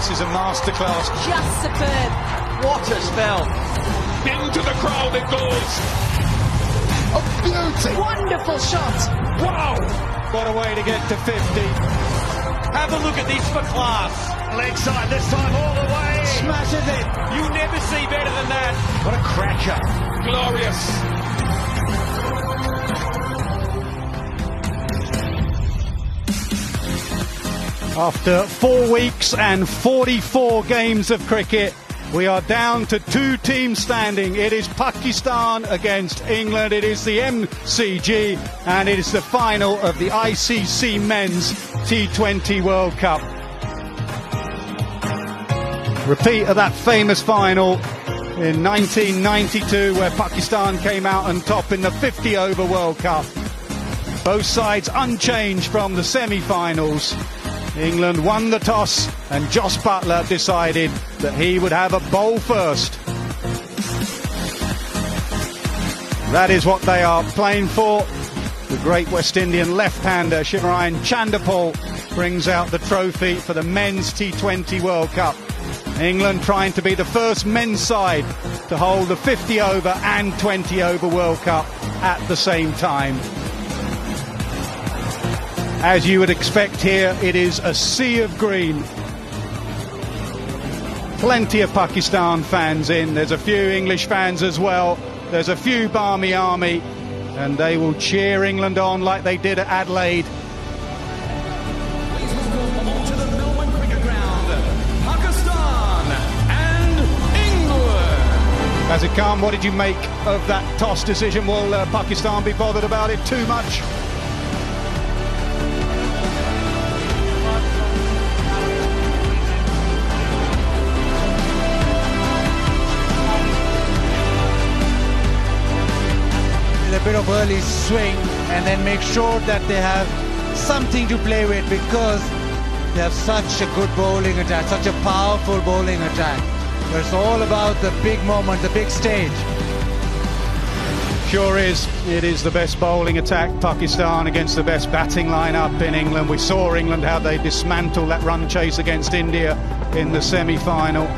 this is a masterclass. Just superb. What a spell. Into the crowd it goes. A beauty. Wonderful shot. Wow. What a way to get to 50. Have a look at this for class. Leg side this time all the way. Smashes it. You never see better than that. What a cracker. Glorious. After 4 weeks and 44 games of cricket, we are down to 2 teams standing. It is Pakistan against England. It is the MCG, and it is the final of the ICC Men's T20 World Cup. Repeat of that famous final in 1992, where Pakistan came out on top in the 50-over World Cup. Both sides unchanged from the semi-finals. England won the toss, and Joss Buttler decided that he would have a bowl first. That is what they are playing for. The great West Indian left-hander Shivnarine Chanderpaul brings out the trophy for the Men's T20 World Cup. England trying to be the first men's side to hold the 50-over and 20-over World Cup at the same time. As you would expect here, it is a sea of green. Plenty of Pakistan fans in. There's a few English fans as well. There's a few Barmy Army, and they will cheer England on like they did at Adelaide. Please welcome onto the Melbourne Cricket Ground, Pakistan and England. As it come, what did you make of that toss decision? Will Pakistan be bothered about it too much? A bit of early swing and then make sure that they have something to play with, because they have such a good bowling attack, such a powerful bowling attack. But it's all about the big moment, the big stage. Sure is. It is the best bowling attack, Pakistan, against the best batting lineup in England. We saw England how they dismantled that run chase against India in the semi-final.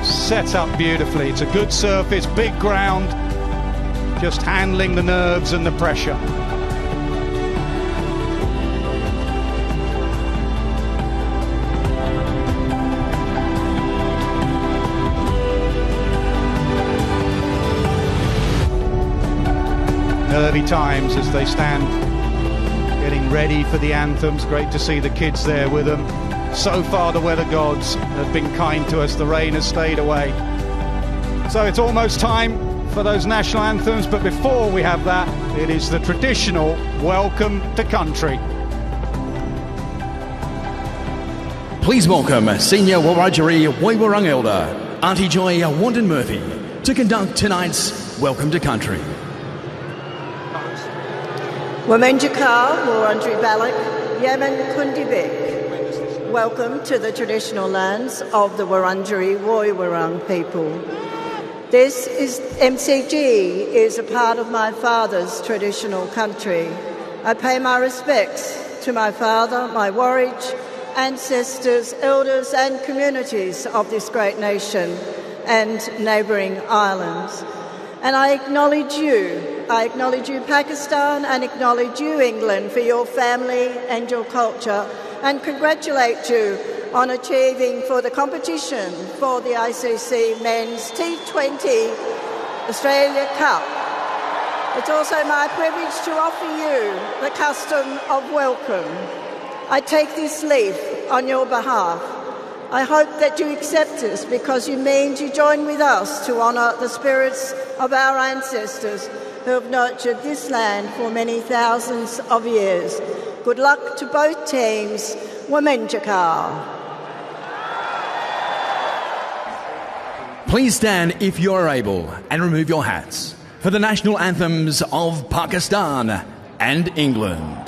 Set up beautifully. It's a good surface, big ground. Just handling the nerves and the pressure. Early times as they stand getting ready for the anthems. Great to see the kids there with them. So far the weather gods have been kind to us. The rain has stayed away. So it's almost time for those national anthems, but before we have that, it is the traditional welcome to country. Please welcome Senior Wiradjuri Woiwurrung Elder, Auntie Joy Wandon Murphy, to conduct tonight's Welcome to Country. Womenjakar Wurundjeri Balak, Yemen Kundibek. Welcome to the traditional lands of the Wurundjeri Woiwurrung people. This MCG is a part of my father's traditional country. I pay my respects to my father, my Warridge, ancestors, elders and communities of this great nation and neighbouring islands. And I acknowledge you, Pakistan, and acknowledge you, England, for your family and your culture, and congratulate you on achieving for the competition for the ICC Men's T20 Australia Cup. It's also my privilege to offer you the custom of welcome. I take this leaf on your behalf. I hope that you accept this, because you mean to join with us to honour the spirits of our ancestors who have nurtured this land for many thousands of years. Good luck to both teams. Womenjakar. Please stand if you are able and remove your hats for the national anthems of Pakistan and England.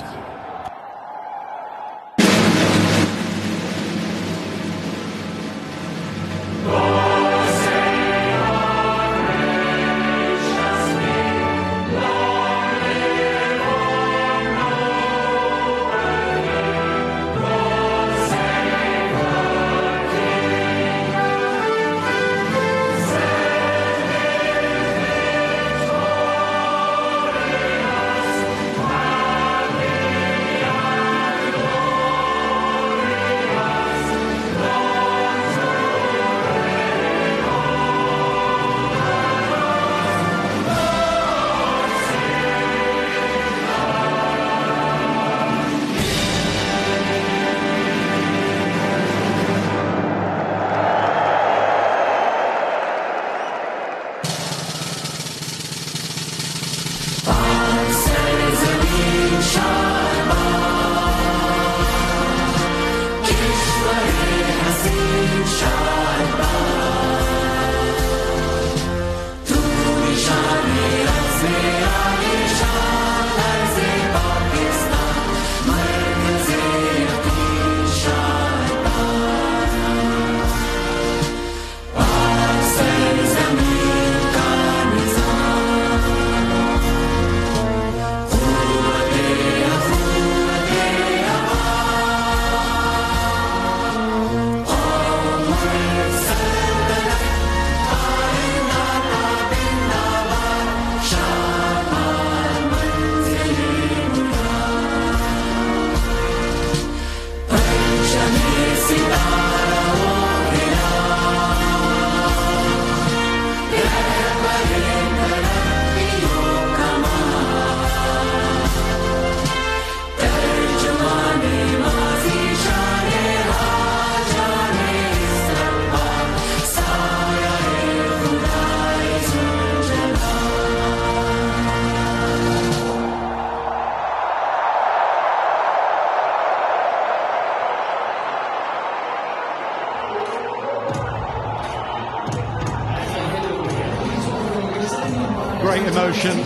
emotion,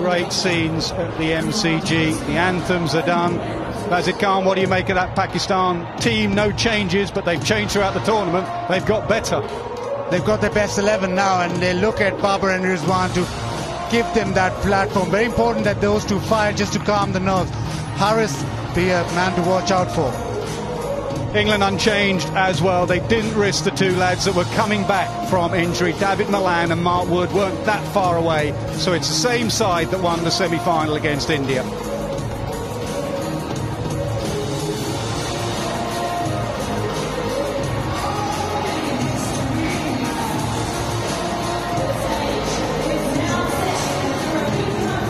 great scenes at the MCG. The anthems are done. Bazid Khan, what do you make of that Pakistan team? No changes, but they've changed throughout the tournament. They've got better. They've got the best 11 now, and they look at Babar and Rizwan to give them that platform. Very important that those two fire just to calm the nerves. Harris be a man to watch out for. England unchanged as well. They didn't risk the two lads that were coming back from injury. David Malan and Mark Wood weren't that far away, so it's the same side that won the semi-final against India.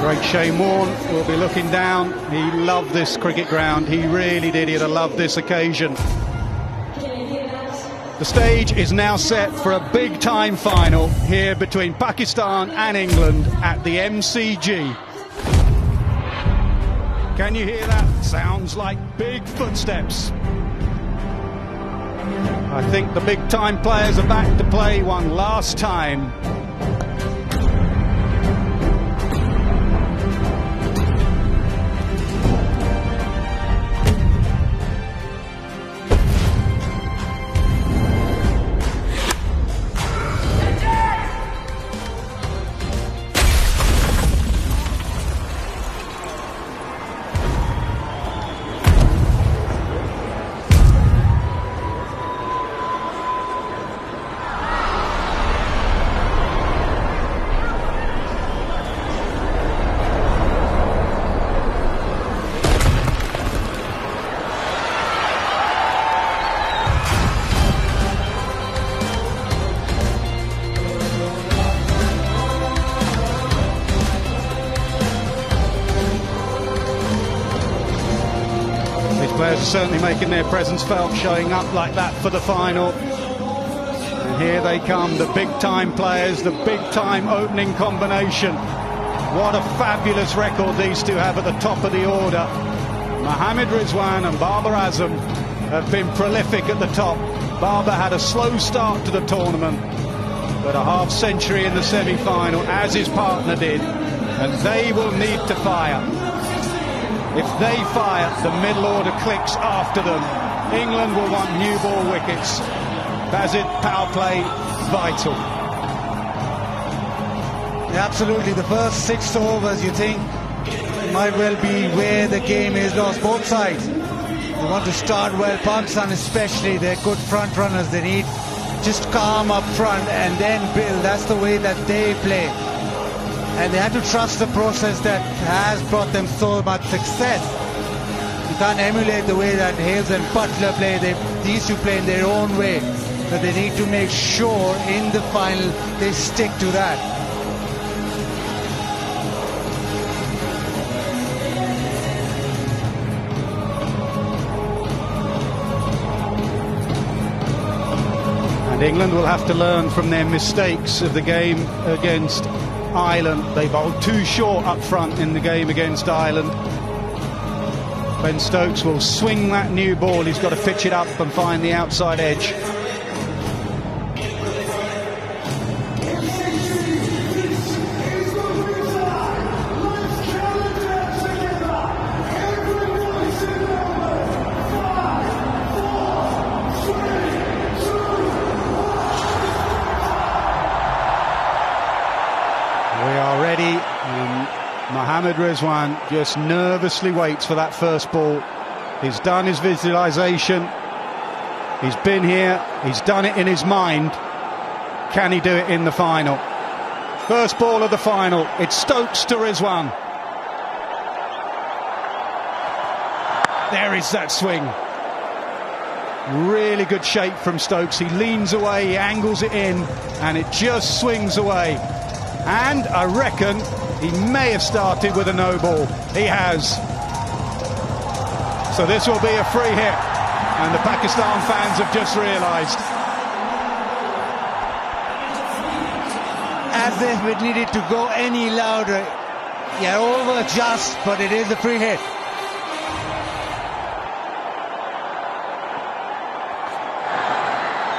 Great Shane Warne will be looking down. He loved this cricket ground. He really did. He'd have loved this occasion. The stage is now set for a big-time final here between Pakistan and England at the MCG. Can you hear that? Sounds like big footsteps. I think the big-time players are back to play one last time. Players are certainly making their presence felt, showing up like that for the final. And here they come, the big-time players, the big-time opening combination. What a fabulous record these two have at the top of the order. Mohammad Rizwan and Babar Azam have been prolific at the top. Babar had a slow start to the tournament, but a half-century in the semi-final, as his partner did, and they will need to fire. If they fire, the middle order clicks after them. England will want new ball wickets. Bazid, power play, vital. Yeah, absolutely. The first 6 overs, you think, might well be where the game is lost. Both sides. They want to start well. Pakistan especially, they're good front runners. They need just calm up front and then build. That's the way that they play. And they have to trust the process that has brought them so much success. You can't emulate the way that Hales and Butler play. These two play in their own way. But they need to make sure in the final they stick to that. And England will have to learn from their mistakes of the game against Ireland. They bowled too short up front in the game against Ireland. Ben Stokes will swing that new ball. He's got to pitch it up and find the outside edge. Mohammad Rizwan just nervously waits for that first ball. He's done his visualization. He's been here. He's done it in his mind. Can he do it in the final? First ball of the final. It's Stokes to Rizwan. There is that swing. Really good shape from Stokes. He leans away, he angles it in, and it just swings away. And I reckon he may have started with a no ball. He has. So this will be a free hit. And the Pakistan fans have just realised. As if it needed to go any louder. Yeah, over just, but it is a free hit.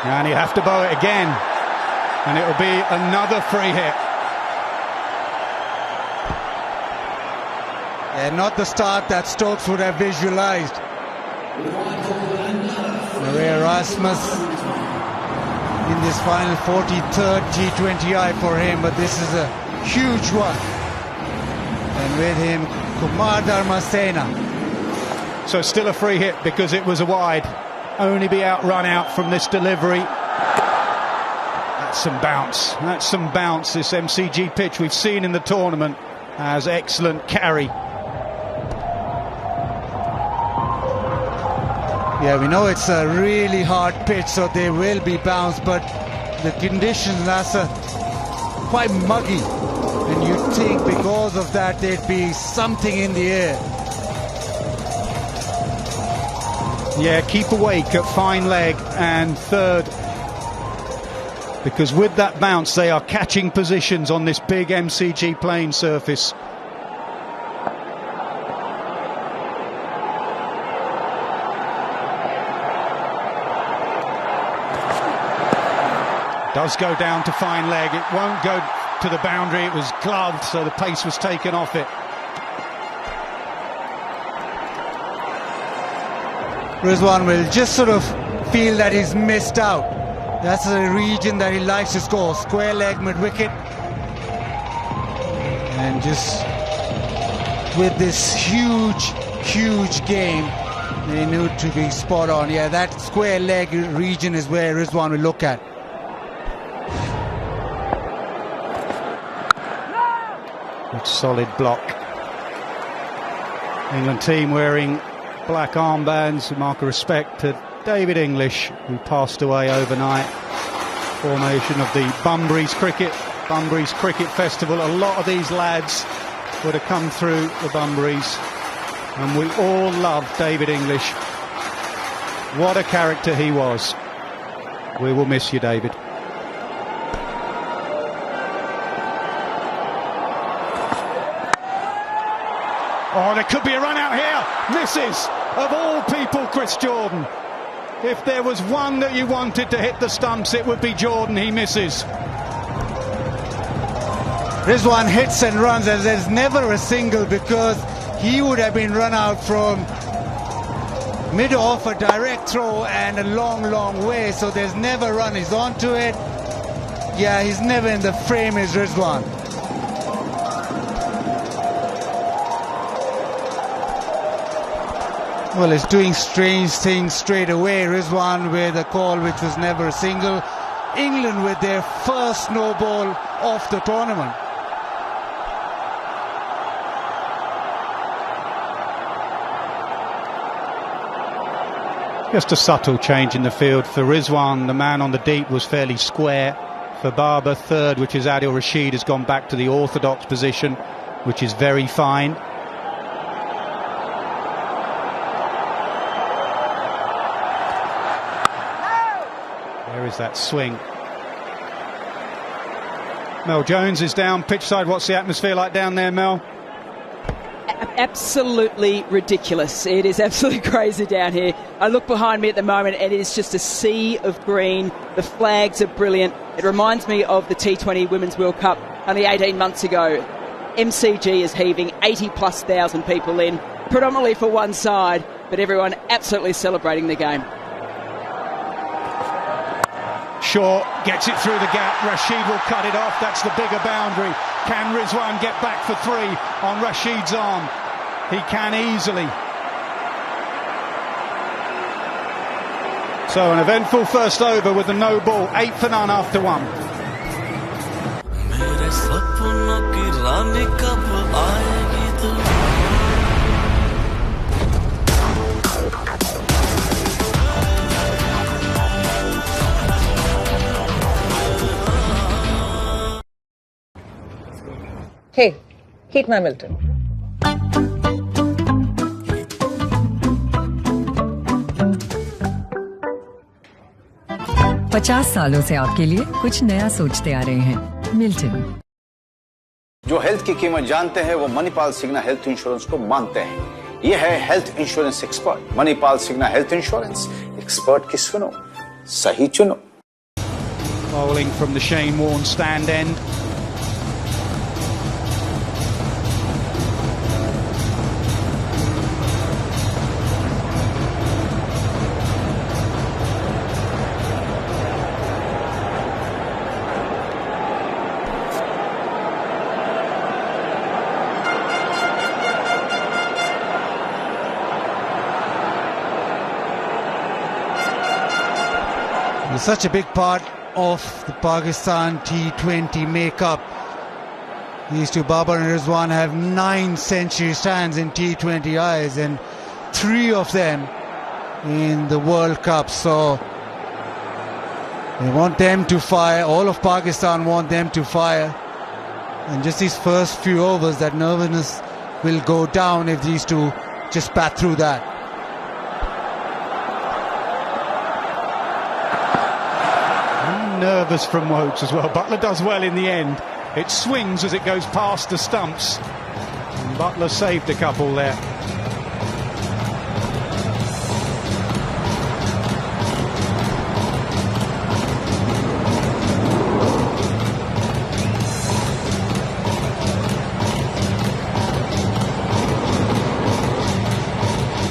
And he'll have to bow it again. And it will be another free hit. And not the start that Stokes would have visualised. Erasmus in this final 43rd T20I for him, but this is a huge one. And with him, Kumar Dharmasena. So still a free hit because it was a wide. Only be outrun out from this delivery. That's some bounce. That's some bounce. This MCG pitch we've seen in the tournament has excellent carry. Yeah, we know it's a really hard pitch, so there will be bounce, but the conditions, Nasser, quite muggy. And you'd think because of that there'd be something in the air. Yeah, keep awake at fine leg and third, because with that bounce they are catching positions on this big MCG playing surface. Does go down to fine leg. It won't go to the boundary. It was gloved, so the pace was taken off it. Rizwan will just sort of feel that he's missed out. That's a region that he likes to score. Square leg mid-wicket. And just with this huge game, they need to be spot on. Yeah, that square leg region is where Rizwan will look at. Good solid block. England team wearing black armbands, a mark of respect to David English, who passed away overnight. Formation of the Bunbury's Cricket Festival. A lot of these lads would have come through the Bunburys, and we all love David English. What a character he was. We will miss you, David. Oh, there could be a run out here. Misses, of all people, Chris Jordan. If there was one that you wanted to hit the stumps, it would be Jordan. He misses. Rizwan hits and runs, and there's never a single, because he would have been run out from mid-off, a direct throw and a long way, so there's never a run. He's onto it. Yeah, he's never in the frame, is Rizwan. Well, it's doing strange things straight away. Rizwan with a call which was never a single. England with their first no ball of the tournament. Just a subtle change in the field. For Rizwan, the man on the deep was fairly square. For Babar, third, which is Adil Rashid, has gone back to the orthodox position, which is very fine. There is that swing. Mel Jones is down pitch side. What's the atmosphere like down there, Mel? Absolutely ridiculous. It is absolutely crazy down here. I look behind me at the moment and it is just a sea of green. The flags are brilliant. It reminds me of the T20 Women's World Cup only 18 months ago. MCG is heaving 80,000+ people in, predominantly for one side, but everyone absolutely celebrating the game. Shaw gets it through the gap. Rashid will cut it off. That's the bigger boundary. Can Rizwan get back for three on Rashid's arm? He can easily. So an eventful first over with the no ball. 8 for none after one. Hey, heat my Milton. पचास सालों से आपके लिए कुछ नया सोचते आ रहे हैं मिल्टन। जो हेल्थ की कीमत जानते हैं वो मणिपाल सिग्ना हेल्थ इंश्योरेंस को मानते हैं। ये है health insurance expert Manipal Cigna health insurance. Expert की सुनो, सही चुनो। Bowling from the Shane Warne stand end. He's such a big part of the Pakistan T20 makeup. These two, Babar and Rizwan, have 9 century stands in T20 Is and 3 of them in the World Cup. So they want them to fire. All of Pakistan want them to fire. And just these first few overs, that nervousness will go down if these two just bat through that. Nervous from Wokes as well. Butler does well in the end. It swings as it goes past the stumps. And Butler saved a couple there.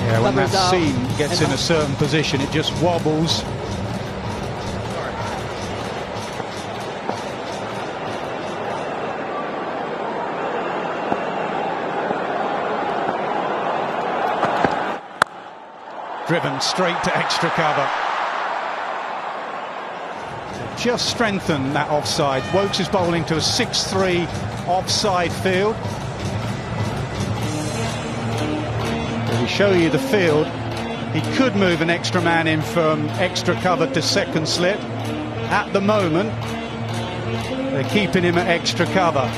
Yeah, when that seam gets in a certain position, it just wobbles. Driven straight to extra cover. Just strengthen that offside. Wokes is bowling to a 6-3 offside field. If we show you the field, he could move an extra man in from extra cover to second slip. At the moment, they're keeping him at extra cover.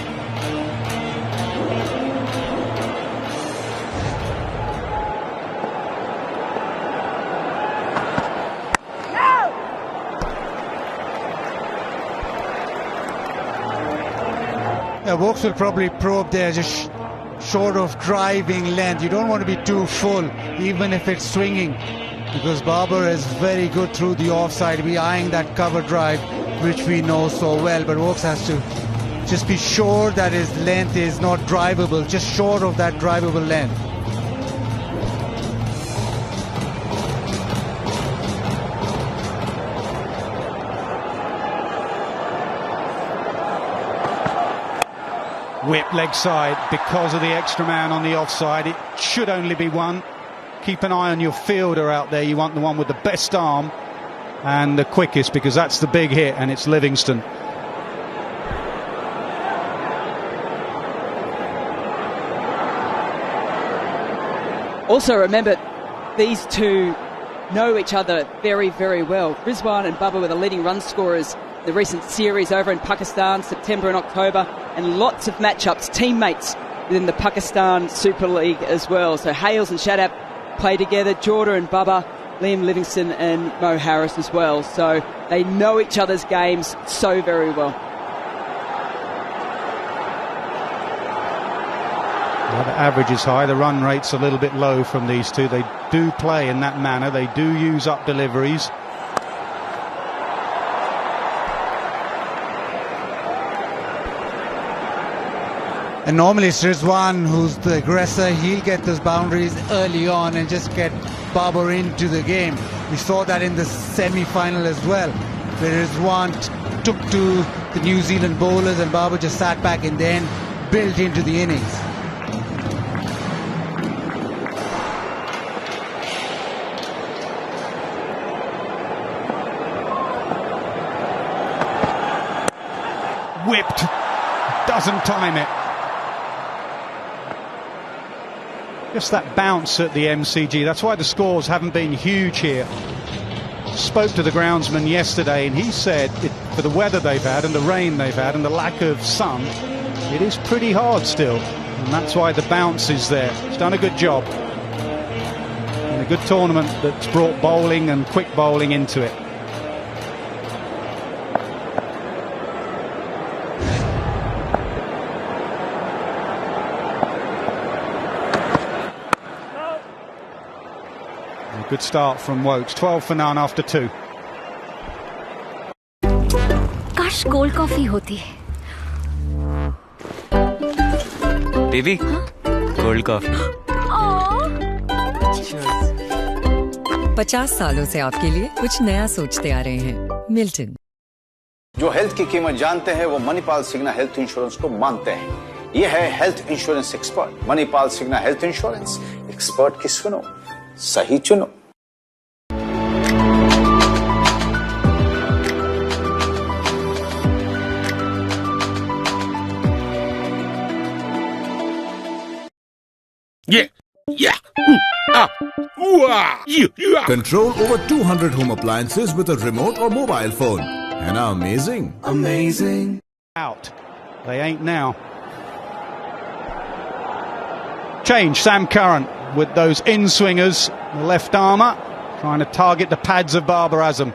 Yeah, Wokes will probably probe there, just short of driving length. You don't want to be too full, even if it's swinging, because Babar is very good through the offside. We're eyeing that cover drive, which we know so well, but Wokes has to just be sure that his length is not drivable, just short of that drivable length. Whip leg side because of the extra man on the offside. It should only be one. Keep an eye on your fielder out there. You want the one with the best arm and the quickest, because that's the big hit, and it's Livingston. Also remember, these two know each other very, very well. Rizwan and Babar were the leading run scorers in the recent series over in Pakistan, September and October, and lots of matchups, teammates within the Pakistan Super League as well. So Hales and Shadab play together, Jorda and Babar, Liam Livingston and Mo Harris as well. So they know each other's games so very well. Well, the average is high, the run rate's a little bit low from these two. They do play in that manner, they do use up deliveries. And normally it's Rizwan who's the aggressor. He'll get those boundaries early on and just get Babar into the game. We saw that in the semi-final as well, where Rizwan took to the New Zealand bowlers and Babar just sat back and then built into the innings. Whipped, doesn't time it. Just that bounce at the MCG. That's why the scores haven't been huge here. Spoke to the groundsman yesterday and he said for the weather they've had and the rain they've had and the lack of sun, it is pretty hard still, and that's why the bounce is there. He's done a good job in a good tournament that's brought bowling and quick bowling into it. Good start from Wokes. 12 for none after 2. काश cold coffee होती. Baby, cold coffee. 50 सालों से आपके लिए कुछ नया सोचते आ रहे हैं. मिल्टन. जो हेल्थ की कीमत जानते हैं वो मणिपाल सिग्ना हेल्थ इंश्योरेंस को मानते हैं. ये है health insurance expert Manipal Cigna health insurance. Expert की सुनो, सही चुनो. Control over 200 home appliances with a remote or mobile phone. And amazing. Amazing. Out. They ain't now. Change, Sam Curran with those in-swingers, the left armour, trying to target the pads of Babar Azam.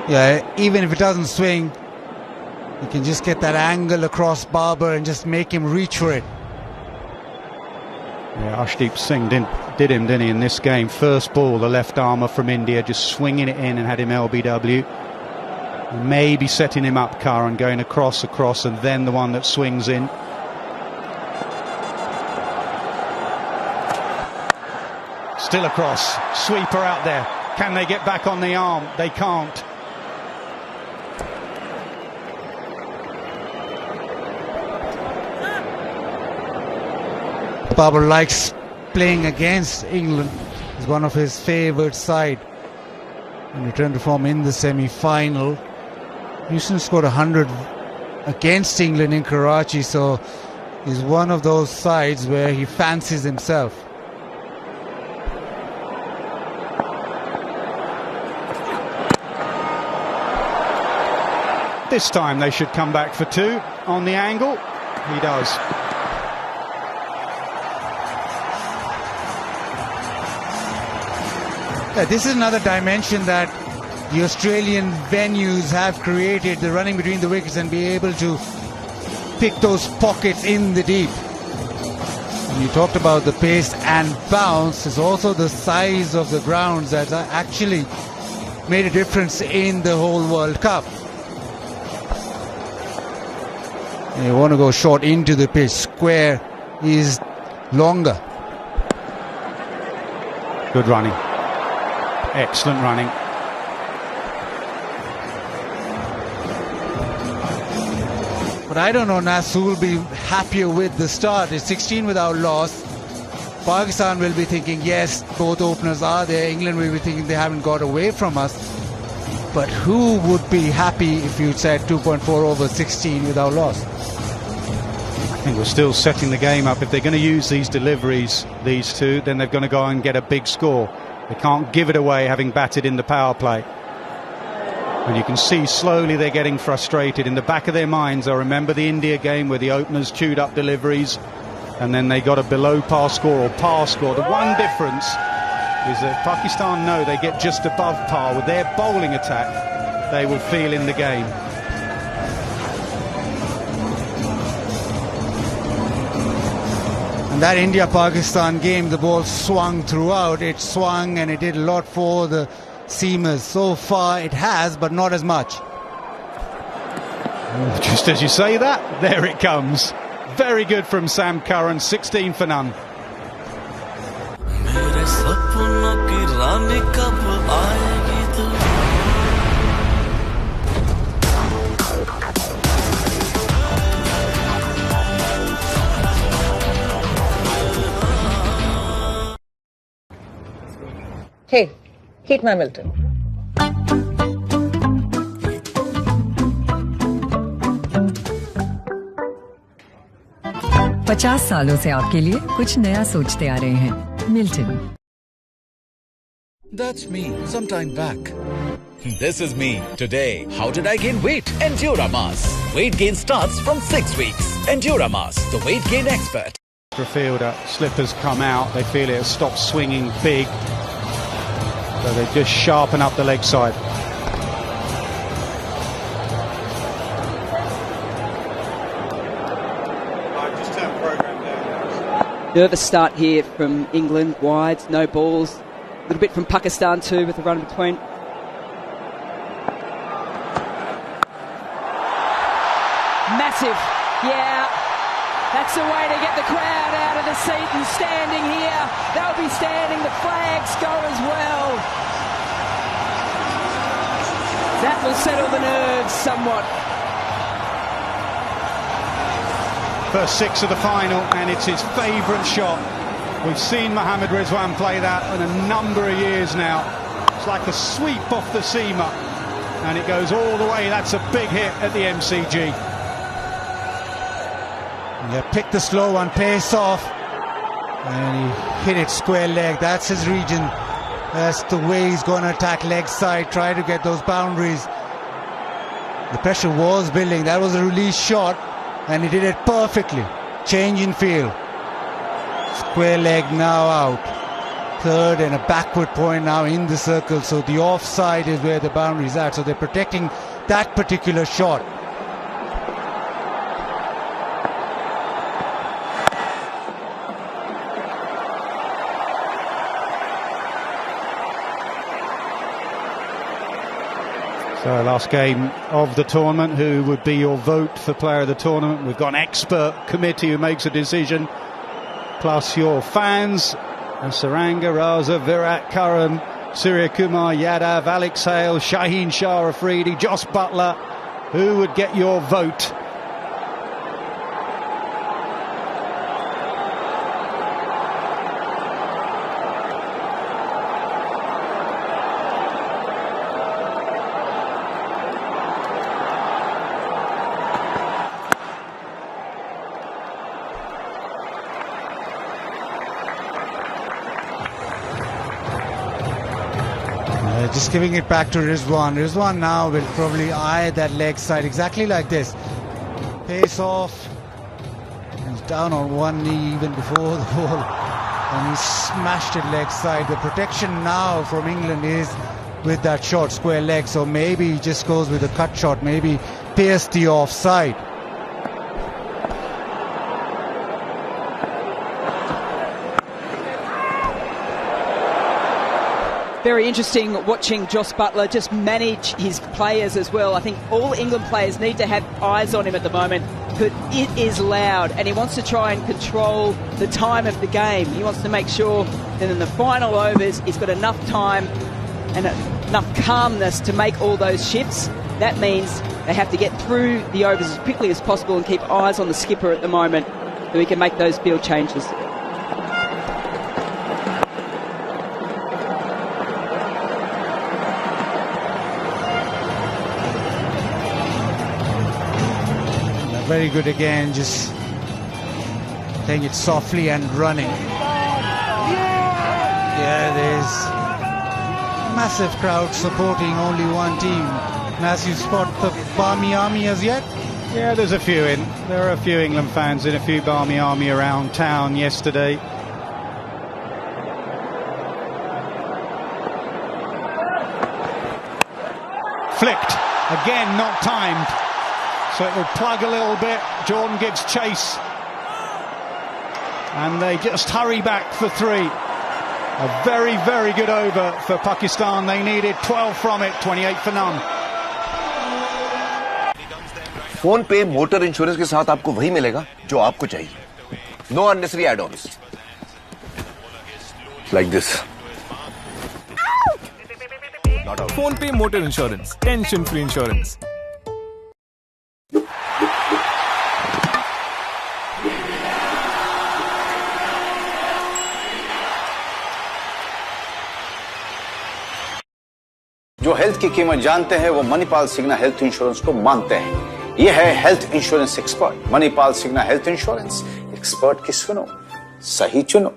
Yeah, even if it doesn't swing, you can just get that angle across Babar and just make him reach for it. Yeah, Arshdeep Singh did him, didn't he, in this game? First ball, the left armour from India, just swinging it in and had him LBW. Maybe setting him up, Curran, going across, and then the one that swings in. Still across, sweeper out there. Can they get back on the arm? They can't. Babar likes playing against England. It's one of his favourite side. And returned to form in the semi-final. Houston scored 100 against England in Karachi, so he's one of those sides where he fancies himself. This time they should come back for two on the angle. He does. Yeah, this is another dimension that the Australian venues have created, the running between the wickets and be able to pick those pockets in the deep. And you talked about the pace and bounce. It's also the size of the grounds that actually made a difference in the whole World Cup. And you want to go short into the pitch. Square is longer. Good running. Excellent running. But I don't know, Nas, who will be happier with the start. It's 16 without loss. Pakistan will be thinking, yes, both openers are there. England will be thinking they haven't got away from us. But who would be happy if you said 2.4 over 16 without loss? I think we're still setting the game up. If they're going to use these deliveries, these two, then they're going to go and get a big score. They can't give it away having batted in the power play. And you can see slowly they're getting frustrated. In the back of their minds, I remember the India game where the openers chewed up deliveries and then they got a below par score or par score. The one difference is that Pakistan know they get just above par. With their bowling attack, they will feel in the game. And that India-Pakistan game, the ball swung throughout. It swung and it did a lot for the seamers. So far it has, but not as much. Just as you say that, there it comes. Very good from Sam Curran, 16 for none. Hey, heat my Milton. पचास सालों से आपके लिए कुछ नया सोचते आ रहे हैं Milton. That's me sometime back. This is me today. How did I gain weight? Enduramass. Weight gain starts from 6 weeks. Enduramass, the weight gain expert. For a fielder, slippers come out. They feel it has stopped swinging big. So they just sharpen up the leg side. Nervous start here from England, wides, no balls. A little bit from Pakistan too with the run between. Massive, yeah. That's the way to get the crowd out of the seat and standing here. They'll be standing, the flags go as well. That will settle the nerves somewhat. First 6 of the final, and it's his favourite shot. We've seen Mohammad Rizwan play that in a number of years now. It's like a sweep off the seamer. and it goes all the way. That's a big hit at the MCG. Yeah, pick the slow one, pace off, and he hit it square leg. That's his region. That's the way he's going to attack leg side, try to get those boundaries. The pressure was building. That was a release shot, and he did it perfectly. Change in field. Square leg now out. Third and a backward point now in the circle. So the offside is where the boundary is at. So they're protecting that particular shot. So last game of the tournament, who would be your vote for player of the tournament? We've got an expert committee who makes a decision, plus your fans. Saranga, Raza, Virat, Karam, Surya Kumar, Yadav, Alex Hale, Shaheen Shah Afridi, Josh Butler. Who would get your vote? Just giving it back to Rizwan. Rizwan now will probably eye that leg side exactly like this. Pace off. He's down on one knee even before the ball. And he smashed it leg side. The protection now from England is with that short square leg. So maybe he just goes with a cut shot. Maybe pierce the offside. Very interesting watching Josh Butler just manage his players as well. I think all England players need to have eyes on him at the moment because it is loud and he wants to try and control the time of the game. He wants to make sure that in the final overs he's got enough time and enough calmness to make all those shifts. That means they have to get through the overs as quickly as possible and keep eyes on the skipper at the moment so he can make those field changes. Very good again, just playing it softly and running. Yeah, there's massive crowd supporting only one team. As you spot the Barmy Army as yet? Yeah, there's a few in. There are a few England fans in, a few Barmy Army around town yesterday. Flicked, again not timed. So it will plug a little bit. Jordan gives chase. And they just hurry back for three. A very, very good over for Pakistan. They needed 12 from it, 28 for none. Phone पे motor insurance के साथ आपको वही मिलेगा जो आपको चाहिए. No unnecessary add-ons. Like this. PhonePe motor insurance, tension free insurance. जो हेल्थ की कीमत जानते हैं वो मणिपाल सिग्ना हेल्थ इंश्योरेंस को मानते हैं. ये है health insurance expert Manipal Cigna health insurance. Expert की सुनो, सही चुनो.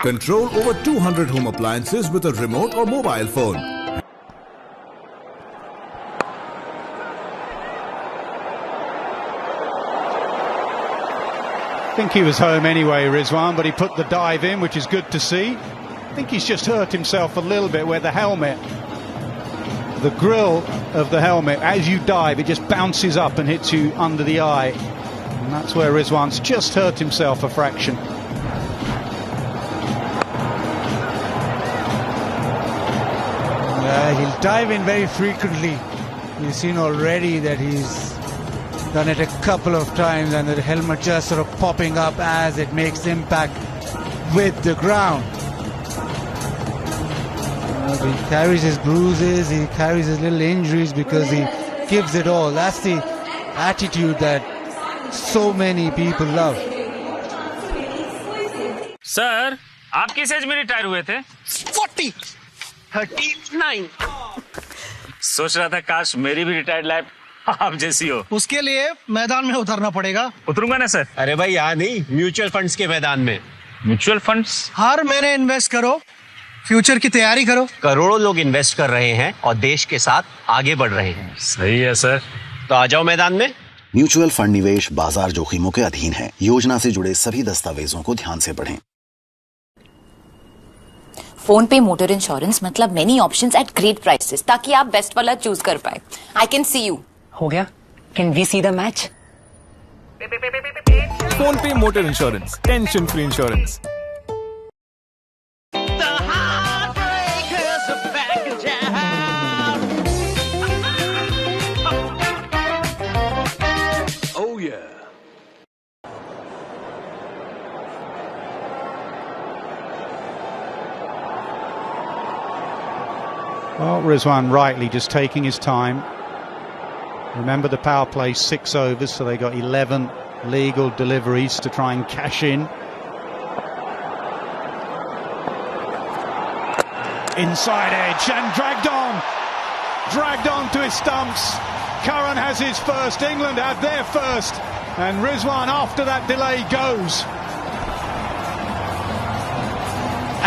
Control over 200 home appliances with a remote or mobile phone. I think he was home anyway, Rizwan, but he put the dive in, which is good to see. I think he's just hurt himself a little bit where the helmet, the grill of the helmet, as you dive, it just bounces up and hits you under the eye. And that's where Rizwan's just hurt himself a fraction. Yeah, he'll dive in very frequently. You've seen already that he's done it a couple of times and the helmet just sort of popping up as it makes impact with the ground. He carries his bruises, he carries his little injuries because he gives it all. That's the attitude that so many people love. Sir आप किस as में retire हुए थे? 39। सोच रहा था काश मेरी भी रिटायर्ड लाइफ आप जैसी हो। उसके लिए मैदान में उतरना पड़ेगा। उतरूंगा ना सर। अरे भाई यहाँ नहीं, म्यूचुअल फंड्स के मैदान में। Mutual funds? हर महीने इन्वेस्ट करो, फ्यूचर की तैयारी करो। करोड़ों लोग इन्वेस्ट कर रहे हैं और देश के साथ आगे बढ़ रहे हैं। सही है सर। तो आ जाओ मैदान में। म्यूचुअल फंड निवेश बाजार जोखिमों के अधीन है। योजना से जुड़े सभी दस्तावेजों को ध्यान से पढ़ें। फोन पे मोटर इंश्योरेंस मतलब many options at great prices, ताकि आप बेस्ट वाला चूज कर पाए। I can see you. हो गया? Can we see the match? PhonePe motor insurance, tension free insurance. Well, Rizwan rightly just taking his time. Remember the power play 6 overs, so they got 11 legal deliveries to try and cash in. Inside edge and dragged on to his stumps. Curran has his first, England have their first, and Rizwan after that delay goes.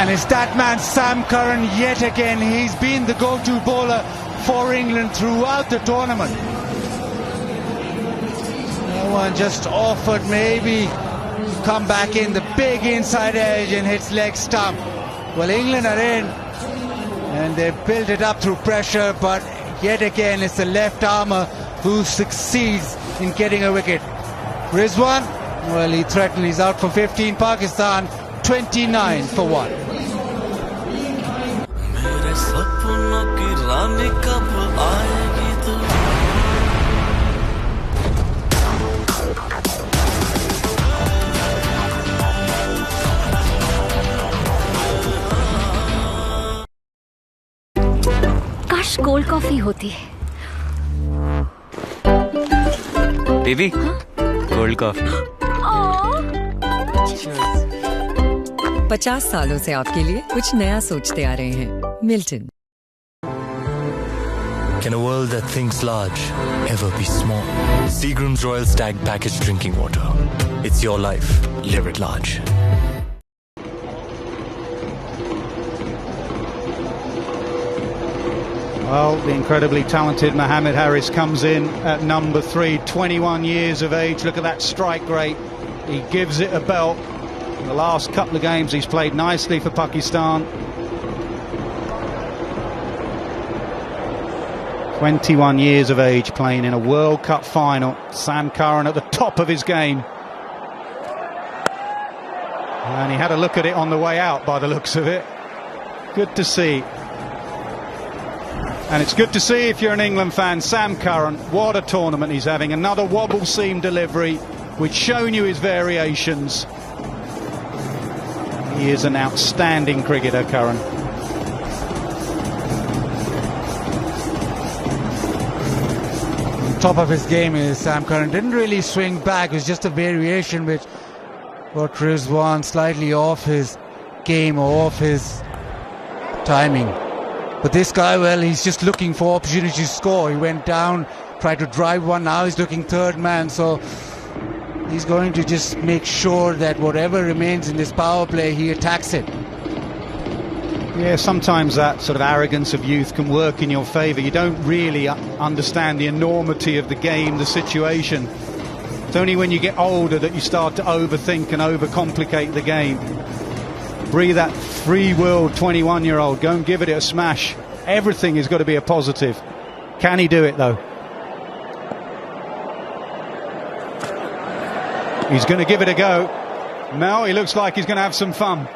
And it's that man Sam Curran yet again. He's been the go-to bowler for England throughout the tournament. No one just offered maybe come back in the big inside edge and hits leg stump. Well, England are in and they've built it up through pressure, but yet again it's the left armour who succeeds in getting a wicket. Rizwan, well, he threatened, he's out for 15. Pakistan 29 for 1. काश cold coffee होती है। Baby, cold coffee. 50 सालों से आपके लिए कुछ नया सोचते आ रहे हैं। Milton. Can a world that thinks large ever be small? Seagram's Royal Stag Packaged Drinking Water. It's your life. Live it large. Well, the incredibly talented Mohammed Harris comes in at number 3, 21 years of age. Look at that strike rate. He gives it a belt. In the last couple of games he's played nicely for Pakistan. 21 years of age playing in a World Cup final. Sam Curran at the top of his game. And he had a look at it on the way out by the looks of it. Good to see. And it's good to see if you're an England fan. Sam Curran, what a tournament he's having. Another wobble seam delivery. We've shown you his variations. He is an outstanding cricketer, Curran. Top of his game is Sam Curran. Didn't really swing back. It was just a variation which got Rizwan slightly off his game or off his timing. But this guy, well, he's just looking for opportunity to score. He went down, tried to drive one. Now he's looking third man. So he's going to just make sure that whatever remains in this power play, he attacks it. Yeah, sometimes that sort of arrogance of youth can work in your favour. You don't really understand the enormity of the game, the situation. It's only when you get older that you start to overthink and overcomplicate the game. Breathe that free-willed 21-year-old. Go and give it a smash. Everything has got to be a positive. Can he do it, though? He's going to give it a go. Mel, he looks like he's going to have some fun.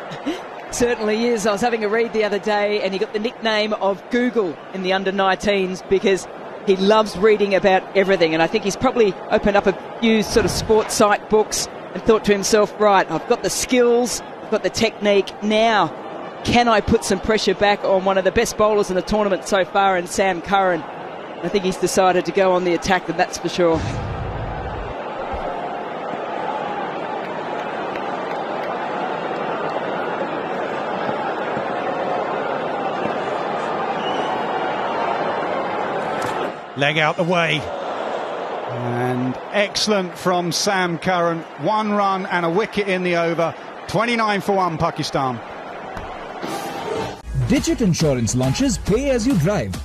Certainly is. I was having a read the other day and he got the nickname of Google in the under-19s because he loves reading about everything, and I think he's probably opened up a few sort of sports site books and thought to himself, right, I've got the skills, I've got the technique, now can I put some pressure back on one of the best bowlers in the tournament so far in Sam Curran? I think he's decided to go on the attack, and that's for sure. Leg out the way. And excellent from Sam Curran. 1 run and a wicket in the over. 29 for 1 Pakistan. Digit Insurance launches Pay as you drive.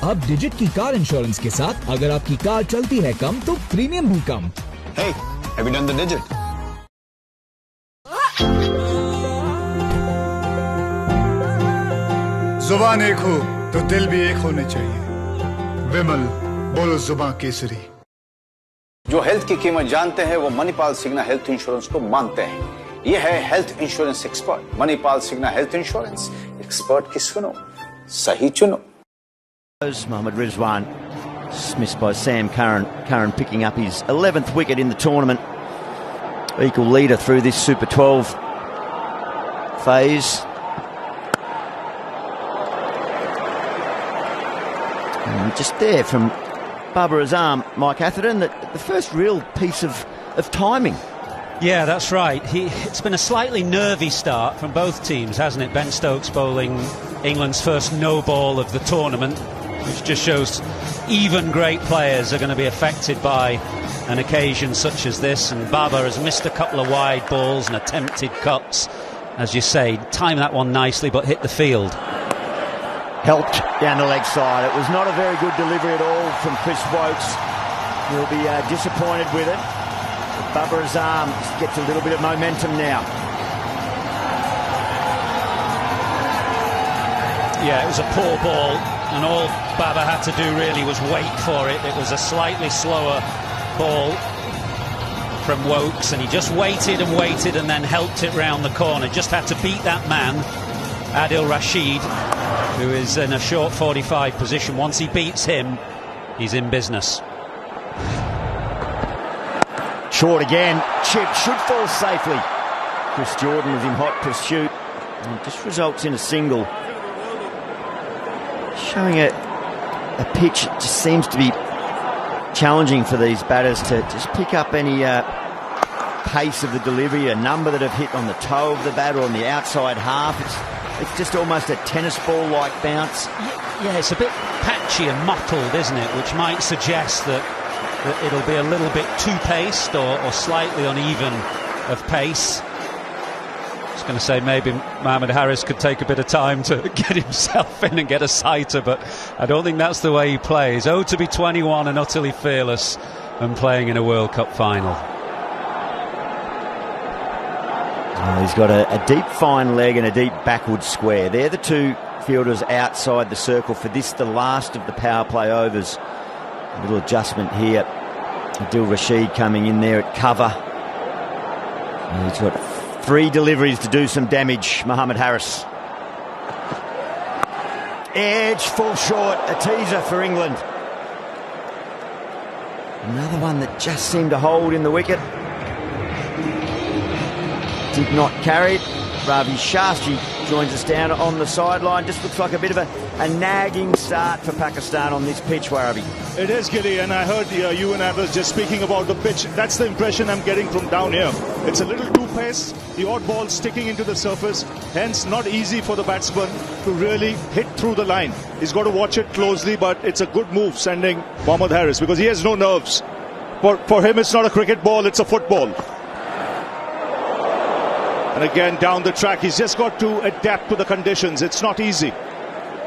अब Digit की car insurance के साथ अगर आपकी car चलती है कम तो premium भी कम. Hey, have you done the Digit? जुबान एक हो तो दिल भी एक होने चाहिए. विमल बोलो जुबान केसरी. जो हेल्थ की कीमत जानते हैं वो मणिपाल सिग्ना हेल्थ इंश्योरेंस को मानते हैं. ये है health insurance expert Manipal Cigna health insurance. Expert की सुनो, सही चुनो. Mohammad Rizwan missed by Sam Curran. Curran picking up his 11th wicket in the tournament. Equal leader through this Super 12 phase. And just there from Babar Azam, Mike Atherton, the first real piece of timing. Yeah, that's right. It's been a slightly nervy start from both teams, hasn't it? Ben Stokes bowling England's first no ball of the tournament, which just shows even great players are going to be affected by an occasion such as this. And Babar has missed a couple of wide balls and attempted cuts. As you say, timed that one nicely but hit the field. Helped down the leg side. It was not a very good delivery at all from Chris Wokes. He'll be disappointed with it. Babar Azam gets a little bit of momentum now. Yeah, it was a poor ball, and all Babar had to do really was wait for it. It was a slightly slower ball from Wokes, and he just waited and then helped it round the corner. Just had to beat that man, Adil Rashid, who is in a short 45 position. Once he beats him, he's in business. Short again, chip should fall safely. Chris Jordan was in hot pursuit and it just results in a single. Showing a pitch that just seems to be challenging for these batters to just pick up any pace of the delivery, a number that have hit on the toe of the bat or on the outside half. It's just almost a tennis ball-like bounce. Yeah, it's a bit patchy and mottled, isn't it? Which might suggest that it'll be a little bit too paced or slightly uneven of pace. I was going to say maybe Mohammad Harris could take a bit of time to get himself in and get a sighter, but I don't think that's the way he plays. Oh, to be 21 and utterly fearless and playing in a World Cup final. He's got a deep fine leg and a deep backward square. They're the two fielders outside the circle for this, the last of the power play overs. A little adjustment here. Adil Rashid coming in there at cover. And he's got 3 deliveries to do some damage, Mohammad Harris. Edge, full short, a teaser for England. Another one that just seemed to hold in the wicket. Did not carry it. Ravi Shastri joins us down on the sideline. Just looks like a bit of a nagging start for Pakistan on this pitch, Warabi. It is, Gilly, and I heard you and I was just speaking about the pitch. That's the impression I'm getting from down here. It's a little too paced, the odd ball sticking into the surface, hence not easy for the batsman to really hit through the line. He's got to watch it closely, but it's a good move sending Mohammad Harris because he has no nerves. For him, it's not a cricket ball, it's a football. And again, down the track, he's just got to adapt to the conditions. It's not easy.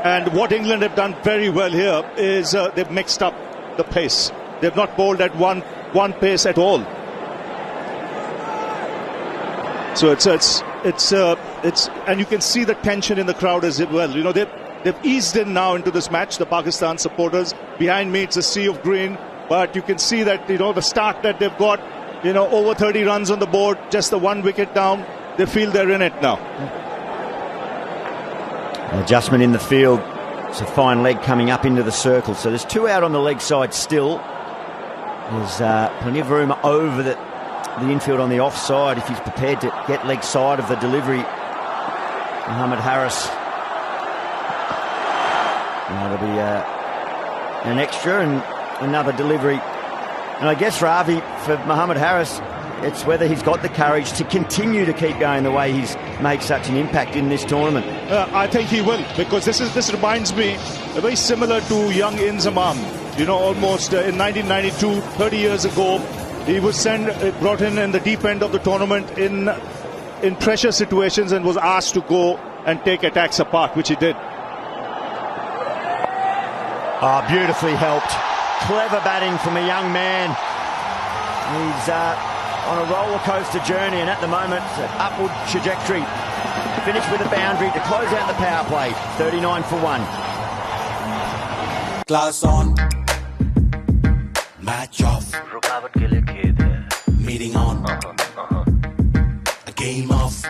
And what England have done very well here is they've mixed up the pace. They've not bowled at one pace at all. So it's and you can see the tension in the crowd as well. You know, they've eased in now into this match, the Pakistan supporters. Behind me, it's a sea of green. But you can see that, you know, the start that they've got, you know, over 30 runs on the board, just the 1 wicket down. They feel they're in it now. Adjustment in the field. It's a fine leg coming up into the circle. So there's 2 out on the leg side still. There's plenty of room over the infield on the offside if he's prepared to get leg side of the delivery. Mohammad Harris. And that'll be an extra and another delivery. And I guess, Ravi, for Mohammad Harris, it's whether he's got the courage to continue to keep going the way he's made such an impact in this tournament. I think he will, because this reminds me very similar to young Inzamam. You know, almost in 1992, 30 years ago, he was brought in the deep end of the tournament in pressure situations and was asked to go and take attacks apart, which he did. Beautifully helped. Clever batting from a young man. He's on a roller coaster journey, and at the moment, upward trajectory. Finished with a boundary to close out the power play. 39 for 1. Class on. Match off. रुकावट के लिए खेद है. Meeting on. A game off.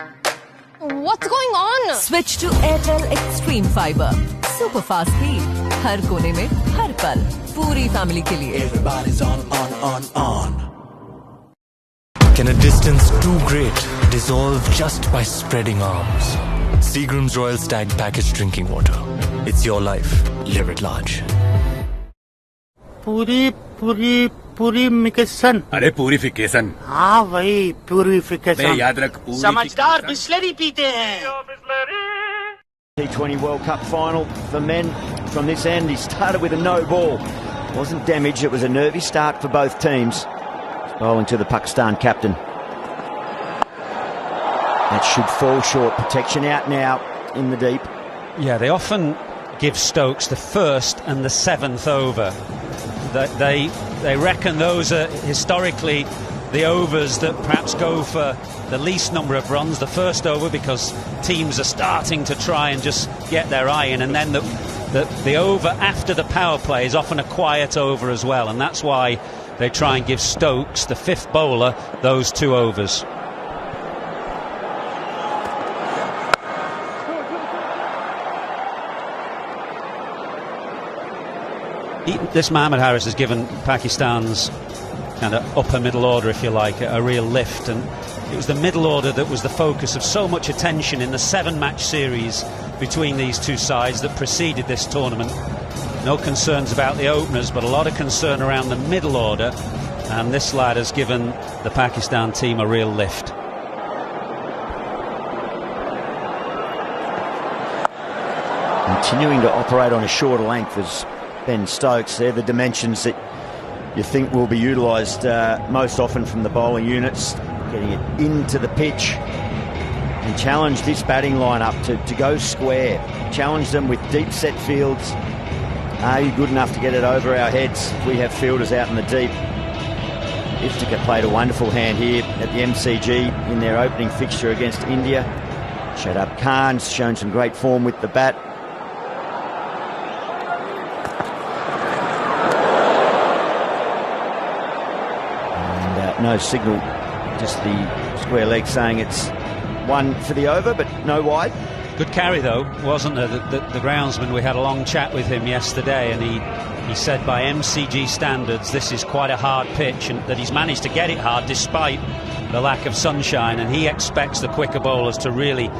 What's going on? Switch to Airtel Extreme Fiber. Super fast speed. हर कोने में, हर पल. पूरी family के लिए. Everybody's on. Can a distance too great dissolve just by spreading arms? Seagram's Royal Stag Packaged Drinking Water. It's your life. Live it large. Purification. अरे purification. हाँ वही purification. याद रख. समझदार बिस्लरी पीते हैं. T20 World Cup final for men from this end. He started with a no ball. Wasn't damaged. It was a nervy start for both teams. Bowling to the Pakistan captain. That should fall short. Protection out now in the deep. Yeah, they often give Stokes the first and the 7th over. They reckon those are historically the overs that perhaps go for the least number of runs. The first over because teams are starting to try and just get their eye in, and then the over after the power play is often a quiet over as well, and that's why they try and give Stokes, the 5th bowler, those 2 overs. This Mohammad Harris has given Pakistan's kind of upper middle order, if you like, a real lift, and it was the middle order that was the focus of so much attention in the 7-match series between these two sides that preceded this tournament. No concerns about the openers, but a lot of concern around the middle order, and this lad has given the Pakistan team a real lift. Continuing to operate on a shorter length as Ben Stokes. They're the dimensions that you think will be utilised most often from the bowling units, getting it into the pitch and challenge this batting lineup to go square, challenge them with deep set fields. Are you good enough to get it over our heads? We have fielders out in the deep. Iftikhar played a wonderful hand here at the MCG in their opening fixture against India. Shadab Khan's shown some great form with the bat. No signal, just the square leg saying it's 1 for the over, but no wide. Good carry though, wasn't there? The groundsman, we had a long chat with him yesterday, and he said by MCG standards this is quite a hard pitch, and that he's managed to get it hard despite the lack of sunshine, and he expects the quicker bowlers to really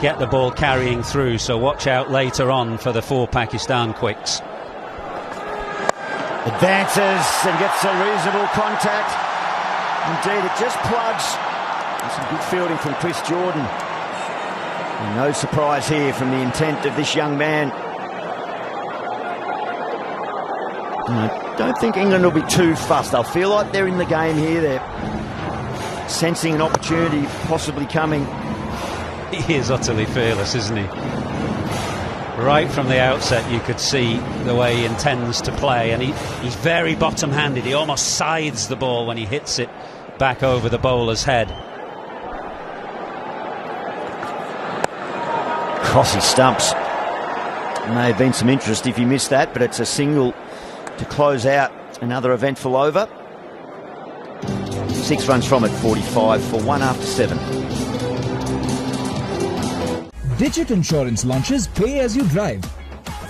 get the ball carrying through, so watch out later on for the 4 Pakistan quicks. Advances and gets a reasonable contact. Indeed, it just plugs. And some good fielding from Chris Jordan. And no surprise here from the intent of this young man. And I don't think England will be too fussed. They'll feel like they're in the game here. They're sensing an opportunity possibly coming. He is utterly fearless, isn't he? Right from the outset you could see the way he intends to play, and he's very bottom-handed. He almost scythes the ball when he hits it back over the bowler's head. Crossy stumps. May have been some interest if you missed that, but it's a single to close out another eventful over. 6 runs from it, 45 for 1 after 7. Digit insurance launches पे as you drive.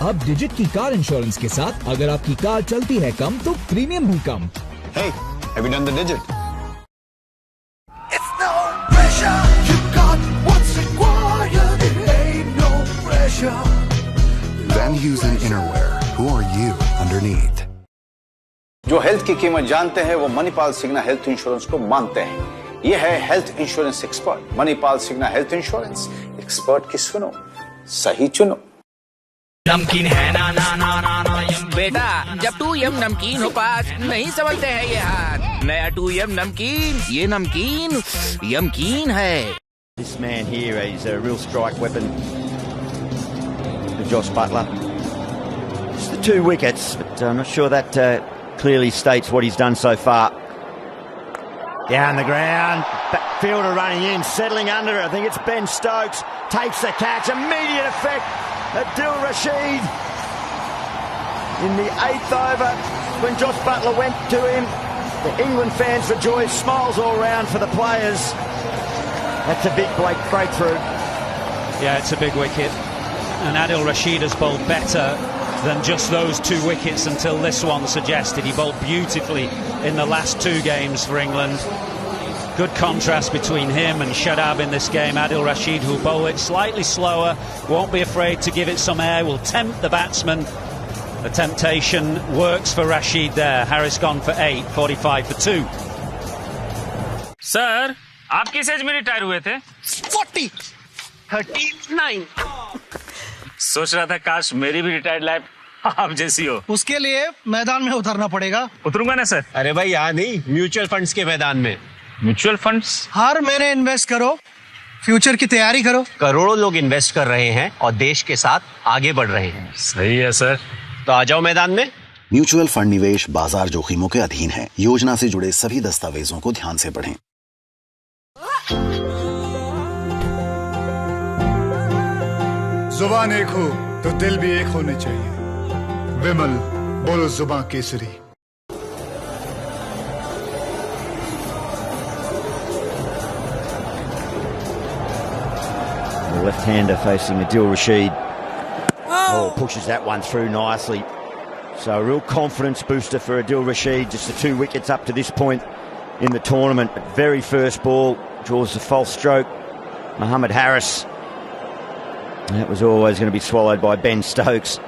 अब digit की car insurance के साथ अगर आपकी car चलती है कम तो प्रीमियम भी कम। Hey, have you done the digit? It's no pressure. You got what's required. It ain't no pressure. Van Heusen Innerwear. Who are you underneath? जो हेल्थ की कीमत जानते हैं वो मणिपाल सिग्ना हेल्थ इंश्योरेंस को मानते हैं। ये है health insurance expert Manipal Cigna health insurance. Expert की सुनो, सही चुनो। नमकीन है ना ना ना ना ना बेटा, जब तू 2M नमकीन हो पास नहीं संभलते हैं ये हाथ। नया 2M नमकीन, ये नमकीन यमकीन है। This man here is a real strike weapon for Josh Butler. It's the 2 wickets, but I'm not sure that clearly states what he's done so far. Down the ground, fielder running in, settling under it. I think it's Ben Stokes, takes the catch, immediate effect. Adil Rashid in the 8th over when Josh Butler went to him. The England fans rejoiced, smiles all round for the players. That's a big breakthrough. Yeah, it's a big wicket. And Adil Rashid has bowled better than just those 2 wickets until this one suggested. He bowled beautifully in the last 2 games for England. Good contrast between him and Shadab in this game. Adil Rashid, who'll bowl it slightly slower, won't be afraid to give it some air, will tempt the batsman. The temptation works for Rashid there. Harris gone for 8, 45 for 2. Sir, आप किस as में retire हुए थे? 39। सोच रहा था काश मेरी भी रिटायर्ड लाइफ आप जैसी हो। उसके लिए मैदान में उतरना पड़ेगा। उतरूंगा ना सर। अरे भाई यहाँ नहीं, म्यूचुअल फंड्स के मैदान में। Mutual funds? हर महीने इन्वेस्ट करो, फ्यूचर की तैयारी करो। करोड़ों लोग इन्वेस्ट कर रहे हैं और देश के साथ आगे बढ़ रहे हैं। सही है सर। तो आ जाओ मैदान में। म्यूचुअल फंड निवेश बाजार जोखिमों के अधीन है। योजना से जुड़े सभी दस्तावेजों को ध्यान से पढ़ें। जुबान एक हो तो दिल भी एक होने चाहिए। विमल बोलो जुबान Kesari. The left-hander facing Adil Rashid. Oh, pushes that one through nicely. So a real confidence booster for Adil Rashid. Just the 2 wickets up to this point in the tournament. But very first ball draws the false stroke. Mohammed Harris. That was always going to be swallowed by Ben Stokes.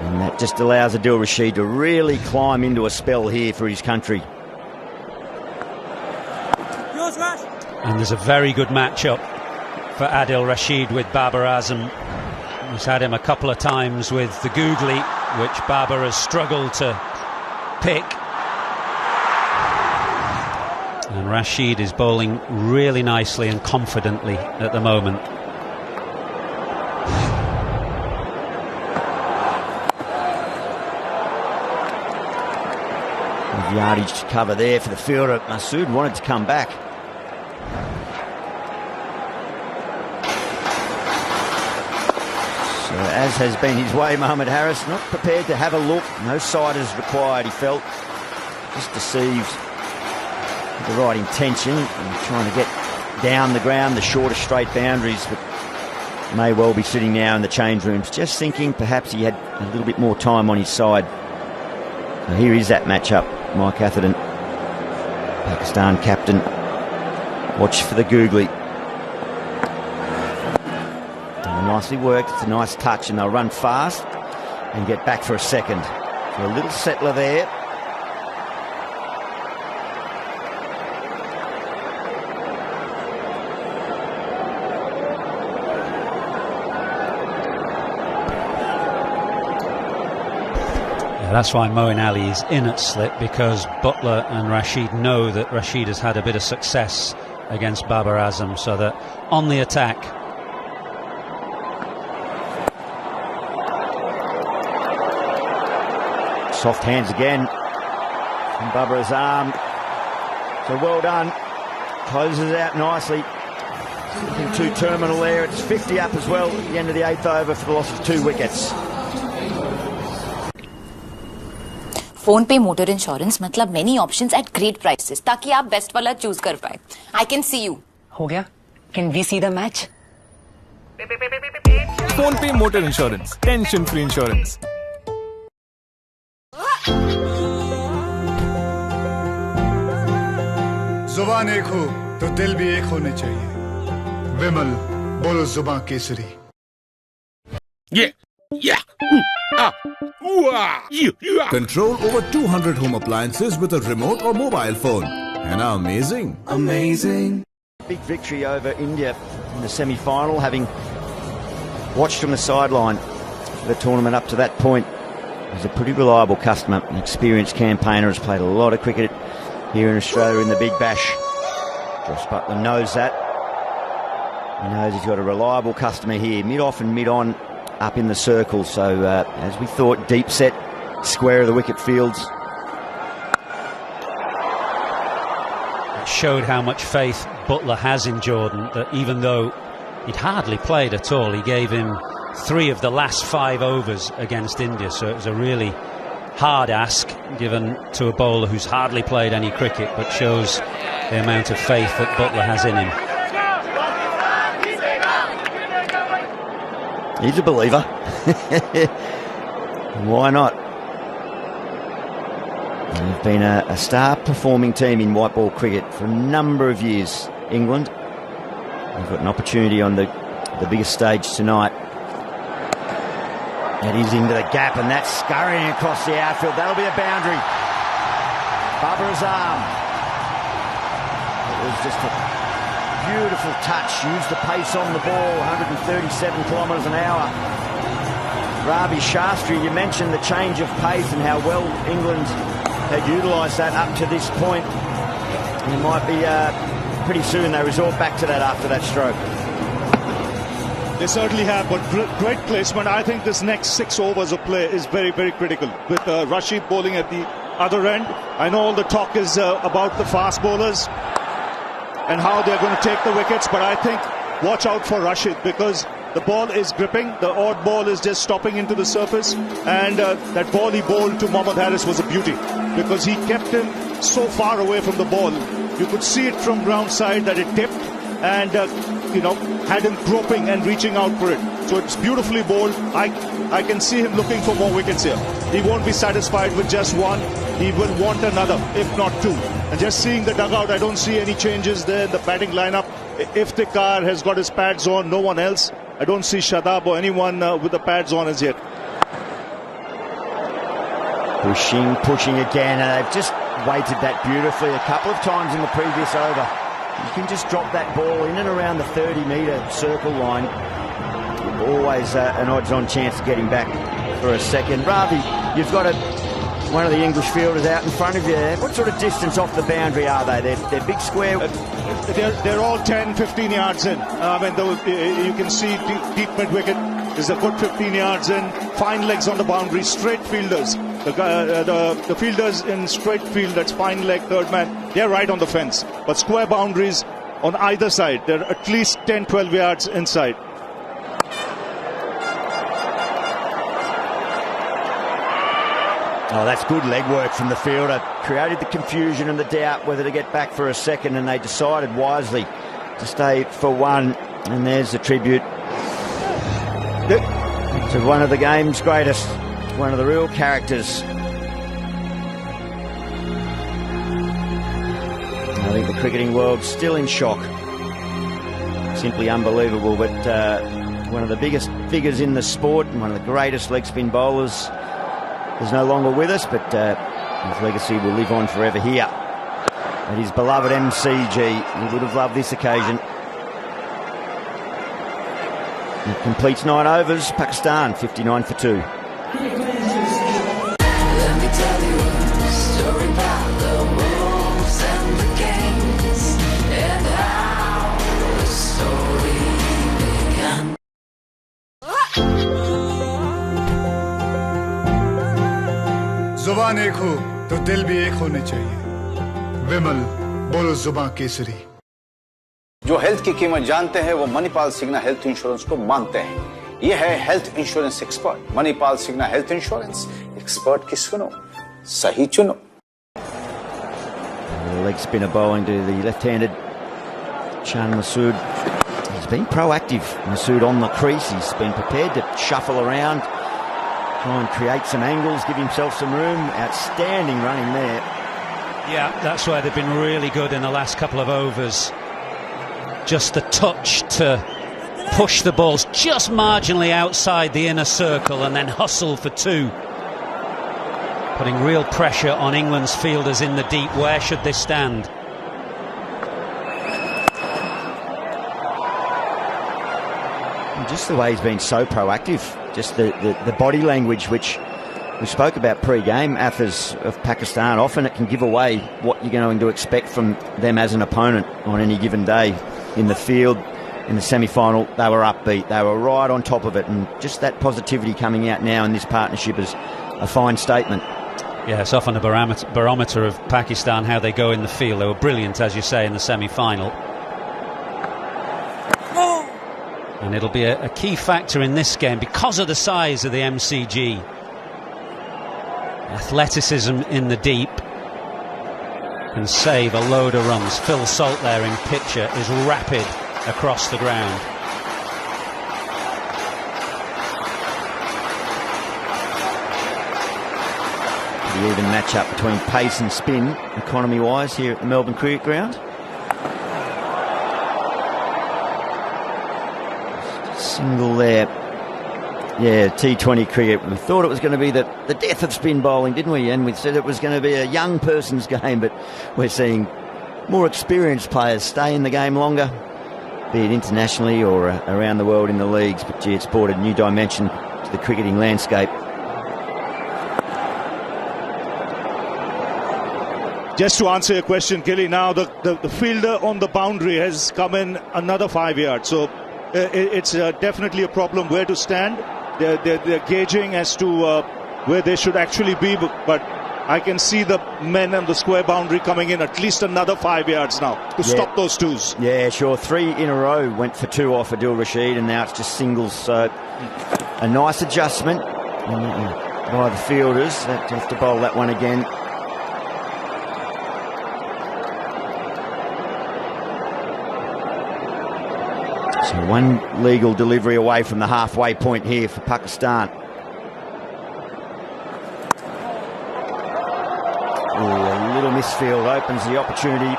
And that just allows Adil Rashid to really climb into a spell here for his country. And there's a very good matchup for Adil Rashid with Babar Azam. He's had him a couple of times with the googly, which Babar has struggled to pick. And Rashid is bowling really nicely and confidently at the moment. Yardage to cover there for the fielder. Masood wanted to come back. So as has been his way, Mohammed Harris not prepared to have a look. No siders required, he felt. Just deceived with the right intention and trying to get down the ground, the shorter straight boundaries that may well be sitting now in the change rooms. Just thinking perhaps he had a little bit more time on his side. So here is that matchup. Mike Atherton, Pakistan captain. Watch for the googly. Nicely worked. It's a nice touch, and they'll run fast and get back for a second. So a little settler there. That's why Moeen Ali is in at slip, because Butler and Rashid know that Rashid has had a bit of success against Babar Azam, so that on the attack. Soft hands again from Babar Azam. So well done. Closes out nicely. Looking too terminal there. It's 50 up as well at the end of the 8th over for the loss of 2 wickets. PhonePe motor insurance मतलब many options at great prices, ताकि आप best वाला choose कर पाए। I can see you. हो गया? Can we see the match? PhonePe motor insurance, tension free insurance. जुबान एक हो तो दिल भी एक होने चाहिए। विमल बोलो जुबान Kesari. Control over 200 home appliances with a remote or mobile phone. And amazing. Amazing. Big victory over India in the semi-final, having watched from the sideline for the tournament up to that point. He's a pretty reliable customer, an experienced campaigner, has played a lot of cricket here in Australia in the Big Bash. Josh Buttler knows that. He knows he's got a reliable customer here, mid-off and mid-on, up in the circle. So, as we thought, deep set, square of the wicket fields. It showed how much faith Buttler has in Jordan, that even though he'd hardly played at all, he gave him 3 of the last 5 overs against India. So it was a really hard ask given to a bowler who's hardly played any cricket, but shows the amount of faith that Buttler has in him. He's a believer. Why not? They've been a star performing team in white ball cricket for a number of years, England. They've got an opportunity on the biggest stage tonight. That is into the gap, and that's scurrying across the outfield. That'll be a boundary. Babar Azam. It was just a beautiful touch. Used the pace on the ball, 137 kilometres an hour. Ravi Shastri, you mentioned the change of pace and how well England had utilised that up to this point. And it might be pretty soon they resort back to that after that stroke. They certainly have, but great placement. I think this next 6 overs of play is very, very critical. With Rashid bowling at the other end. I know all the talk is about the fast bowlers and how they're going to take the wickets, but I think watch out for Rashid, because the ball is gripping, the odd ball is just stopping into the surface, and that ball he bowled to Mohammad Haris was a beauty, because he kept him so far away from the ball. You could see it from ground side that it tipped, and had him groping and reaching out for it. So it's beautifully bowled. I can see him looking for more wickets here. He won't be satisfied with just 1. He will want another, if not 2. And just seeing the dugout, I don't see any changes there in the batting lineup. Iftikhar has got his pads on, no one else. I don't see Shadab or anyone with the pads on as yet. Pushing again, and they've just weighted that beautifully a couple of times in the previous over. You can just drop that ball in and around the 30-metre circle line. Always an odds-on chance of getting back for a second. Ravi, you've got one of the English fielders out in front of you. What sort of distance off the boundary are they? They're big square. They're all 10, 15 yards in. You can see deep mid-wicket is a good 15 yards in. Fine legs on the boundary, straight fielders. The fielders in straight field, that's fine leg, third man, they're right on the fence. But square boundaries on either side, they're at least 10, 12 yards inside. Oh, that's good leg work from the fielder. Created the confusion and the doubt whether to get back for a second, and they decided wisely to stay for 1. And there's the tribute to one of the game's greatest, one of the real characters. I think the cricketing world's still in shock. Simply unbelievable, but one of the biggest figures in the sport and one of the greatest leg spin bowlers is no longer with us, but his legacy will live on forever here at his beloved MCG. He would have loved this occasion. He completes 9 overs. Pakistan 59 for 2. जुबान एक हो तो दिल भी एक होने चाहिए। विमल बोलो जुबान केसरी। जो हेल्थ की कीमत जानते हैं वो मणिपाल सिग्ना हेल्थ इंश्योरेंस को मानते हैं। ये है health insurance expert Manipal Cigna health insurance. Expert की सुनो, सही चुनो। Leg spinner bowling to the left-handed Shan Masood. He's been proactive, Masood, on the crease. He's been prepared to shuffle around, try and create some angles, give himself some room. Outstanding running there. Yeah, that's where they've been really good in the last couple of overs. Just the touch to push the balls just marginally outside the inner circle and then hustle for 2. Putting real pressure on England's fielders in the deep. Where should they stand? Just the way he's been so proactive, just the body language which we spoke about pre-game, Athers of Pakistan. Often it can give away what you're going to expect from them as an opponent on any given day. In the field, in the semi-final, they were upbeat. They were right on top of it. And just that positivity coming out now in this partnership is a fine statement. Yeah, it's often a barometer of Pakistan, how they go in the field. They were brilliant, as you say, in the semi-final. And it'll be a key factor in this game because of the size of the MCG. Athleticism in the deep can save a load of runs. Phil Salt there in picture is rapid across the ground. Pretty even match-up between pace and spin, economy-wise, here at the Melbourne Cricket Ground. Single there. Yeah, T20 cricket. We thought it was going to be the death of spin bowling, didn't we? And we said it was going to be a young person's game, but we're seeing more experienced players stay in the game longer, be it internationally or around the world in the leagues. But gee, it's brought a new dimension to the cricketing landscape. Just to answer your question, Gilly, now the fielder on the boundary has come in another 5 yards. So it's definitely a problem where to stand. They're gauging as to where they should actually be, but I can see the men on the square boundary coming in at least another 5 yards now to stop those twos. Yeah, sure. 3 in a row went for 2 off Adil Rashid, and now it's just singles. So a nice adjustment by the fielders. They have to bowl that one again. So one legal delivery away from the halfway point here for Pakistan. A little misfield opens the opportunity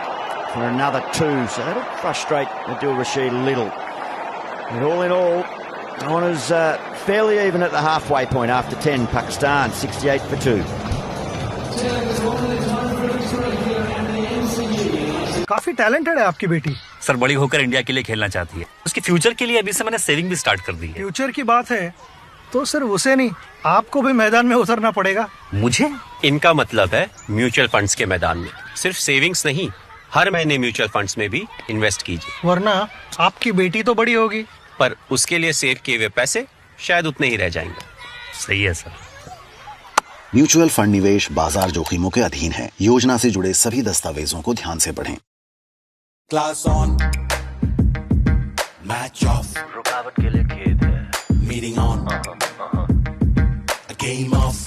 for another 2. So that'll frustrate Adil Rashid a little. But all in all, honours fairly even at the halfway point after 10. Pakistan 68 for 2. काफी talented है आपकी बेटी। Sir बड़ी होकर India के लिए खेलना चाहती है। उसके फ्यूचर के लिए अभी से मैंने सेविंग भी स्टार्ट कर दी है। फ्यूचर की बात है तो सिर्फ उसे नहीं, आपको भी मैदान में उतरना पड़ेगा। मुझे? इनका मतलब है म्यूचुअल फंड्स के मैदान में। सिर्फ सेविंग्स नहीं, हर महीने म्यूचुअल फंड्स में भी इन्वेस्ट कीजिए। वरना आपकी बेटी तो बड़ी होगी, पर उसके लिए सेव किए हुए पैसे शायद उतने ही रह जाएंगे। सही है सर। म्यूचुअल फंड निवेश बाजार जोखिमों के अधीन है। योजना से जुड़े सभी दस्तावेजों को ध्यान से पढ़ें। Class on, match off, रुकावट के लिए खेद है, meeting on, a game off.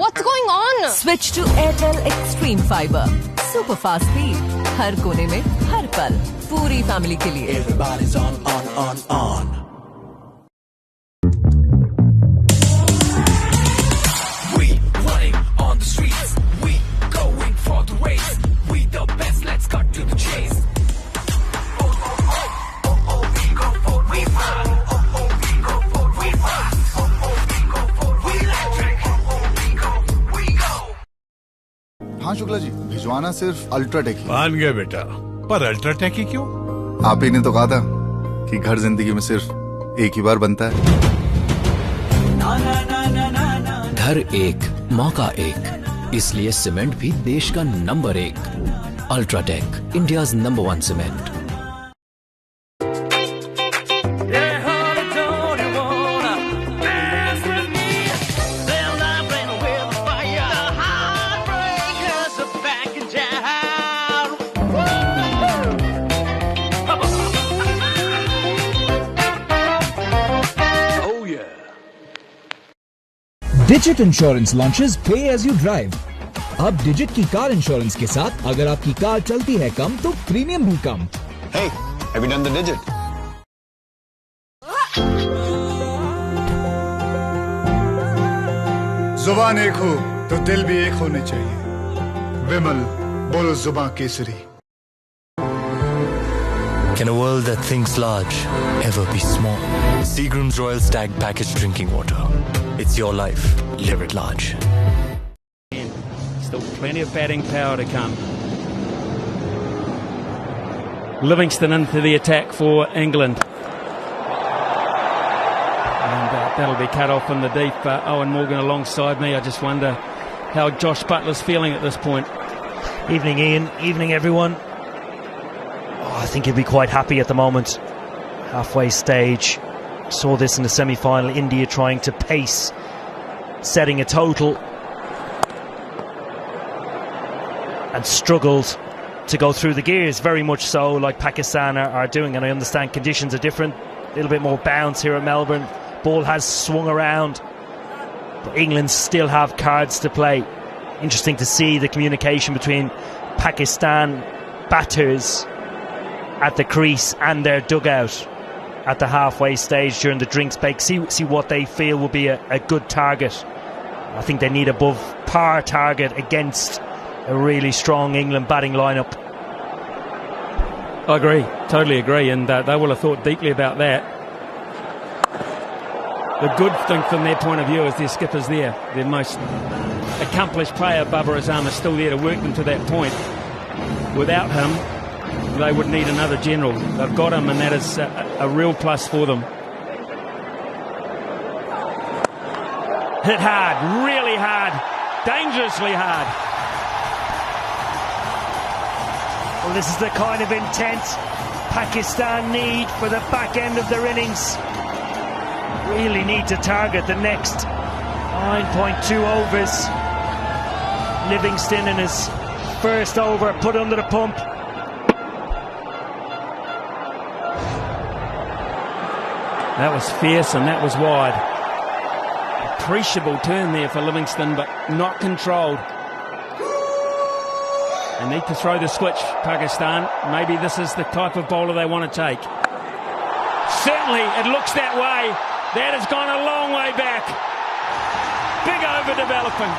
What's going on? Switch to Airtel Extreme Fiber. Super fast speed. हर कोने में, हर पल. पूरी फैमिली के लिए. Everybody's on. We running on the streets. We going for the race. We the best. Let's cut to the chase. We go for we run. We go for we run. We go for we electric. We go. हाँ शुक्ला जी, भिजवाना सिर्फ UltraTech ही। मान गए बेटा, पर UltraTech ही क्यों? आप ही ने तो कहा था कि घर जिंदगी में सिर्फ एक ही बार बनता है। घर एक, मौका एक, इसलिए सीमेंट भी देश का number 1। UltraTech, India's number 1 cement. Digit insurance launches पे एज यू ड्राइव। अब डिजिट की कार इंश्योरेंस के साथ अगर आपकी कार चलती है कम तो प्रीमियम भी कम। Hey, have you done the digit? जुबान एक हो तो दिल भी एक होने चाहिए। विमल बोलो जुबान Kesari. Can a world that thinks large ever be small? Seagram's Royal Stag Packaged Drinking Water. It's your life. Live it large. Still plenty of batting power to come. Livingston into the attack for England. And That'll be cut off in the deep. Owen Morgan alongside me. I just wonder how Josh Butler's feeling at this point. Evening, Ian. Evening, everyone. I think he'll be quite happy at the moment. Halfway stage. Saw this in the semi-final. India trying to pace, setting a total, and struggled to go through the gears, very much so like Pakistan are doing. And I understand conditions are different. A little bit more bounce here at Melbourne. Ball has swung around, but England still have cards to play. Interesting to see the communication between Pakistan batters at the crease and their dugout at the halfway stage during the drinks break. See what they feel will be a good target. I think they need above par target against a really strong England batting lineup. I agree, totally agree, and they will have thought deeply about that. The good thing from their point of view is their skipper's there. Their most accomplished player, Babar Azam, is still there to work them to that point. Without him, they would need another general. They've got him, and that is a real plus for them. Hit hard, really hard, dangerously hard. Well, this is the kind of intent Pakistan need for the back end of their innings. Really need to target the next 9.2 overs. Livingston in his first over, put under the pump. That was fierce and that was wide. Appreciable turn there for Livingston, but not controlled. They need to throw the switch, Pakistan. Maybe this is the type of bowler they want to take. Certainly, it looks that way. That has gone a long way back. Big overdevelopment.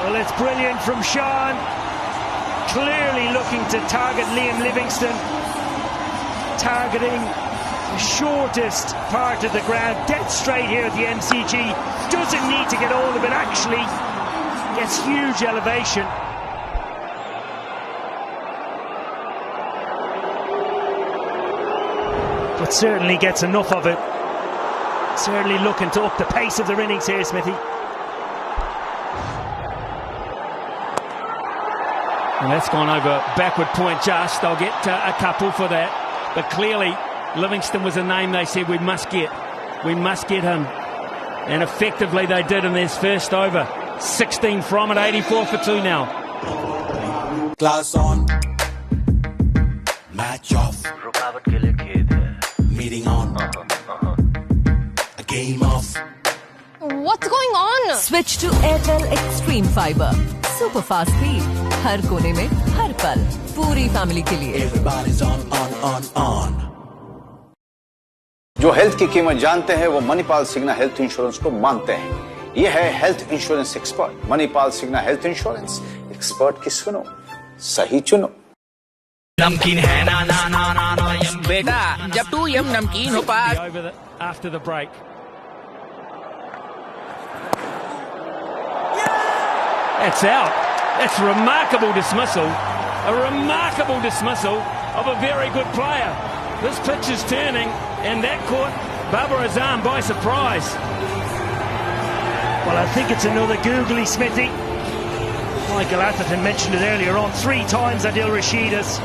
Well, it's brilliant from Sean. Clearly looking to target Liam Livingston. Targeting the shortest part of the ground. Dead straight here at the MCG. Doesn't need to get hold of it, actually. Gets huge elevation. But certainly gets enough of it. Certainly looking to up the pace of their innings here, Smithy. And that's gone over backward point just. They'll get a couple for that. But clearly, Livingston was a name they said we must get. We must get him. And effectively they did in this first over. 16 from it, 84 for 2 now. Class on. Match off. Meeting on. A game off. What's going on? Switch to Airtel Extreme Fiber. Super fast speed. हर कोने में हर पल. पूरी family के लिए. Everybody's on. जो health की कीमत जानते हैं वो मणिपाल सिग्ना हेल्थ इंश्योरेंस को मानते हैं। ये है health insurance expert Manipal Cigna health insurance. Expert की सुनो, सही चुनो। नमकीन है ना ना ना ना ना यम बेटा, जब तू यम नमकीन हो पास। After the break. That's out. That's remarkable dismissal. A remarkable dismissal of a very good player. This pitch is turning, and that caught Babar Azam by surprise. Well, I think it's another googly, Smithy. Michael Atherton mentioned it earlier on. 3 times Adil Rashid has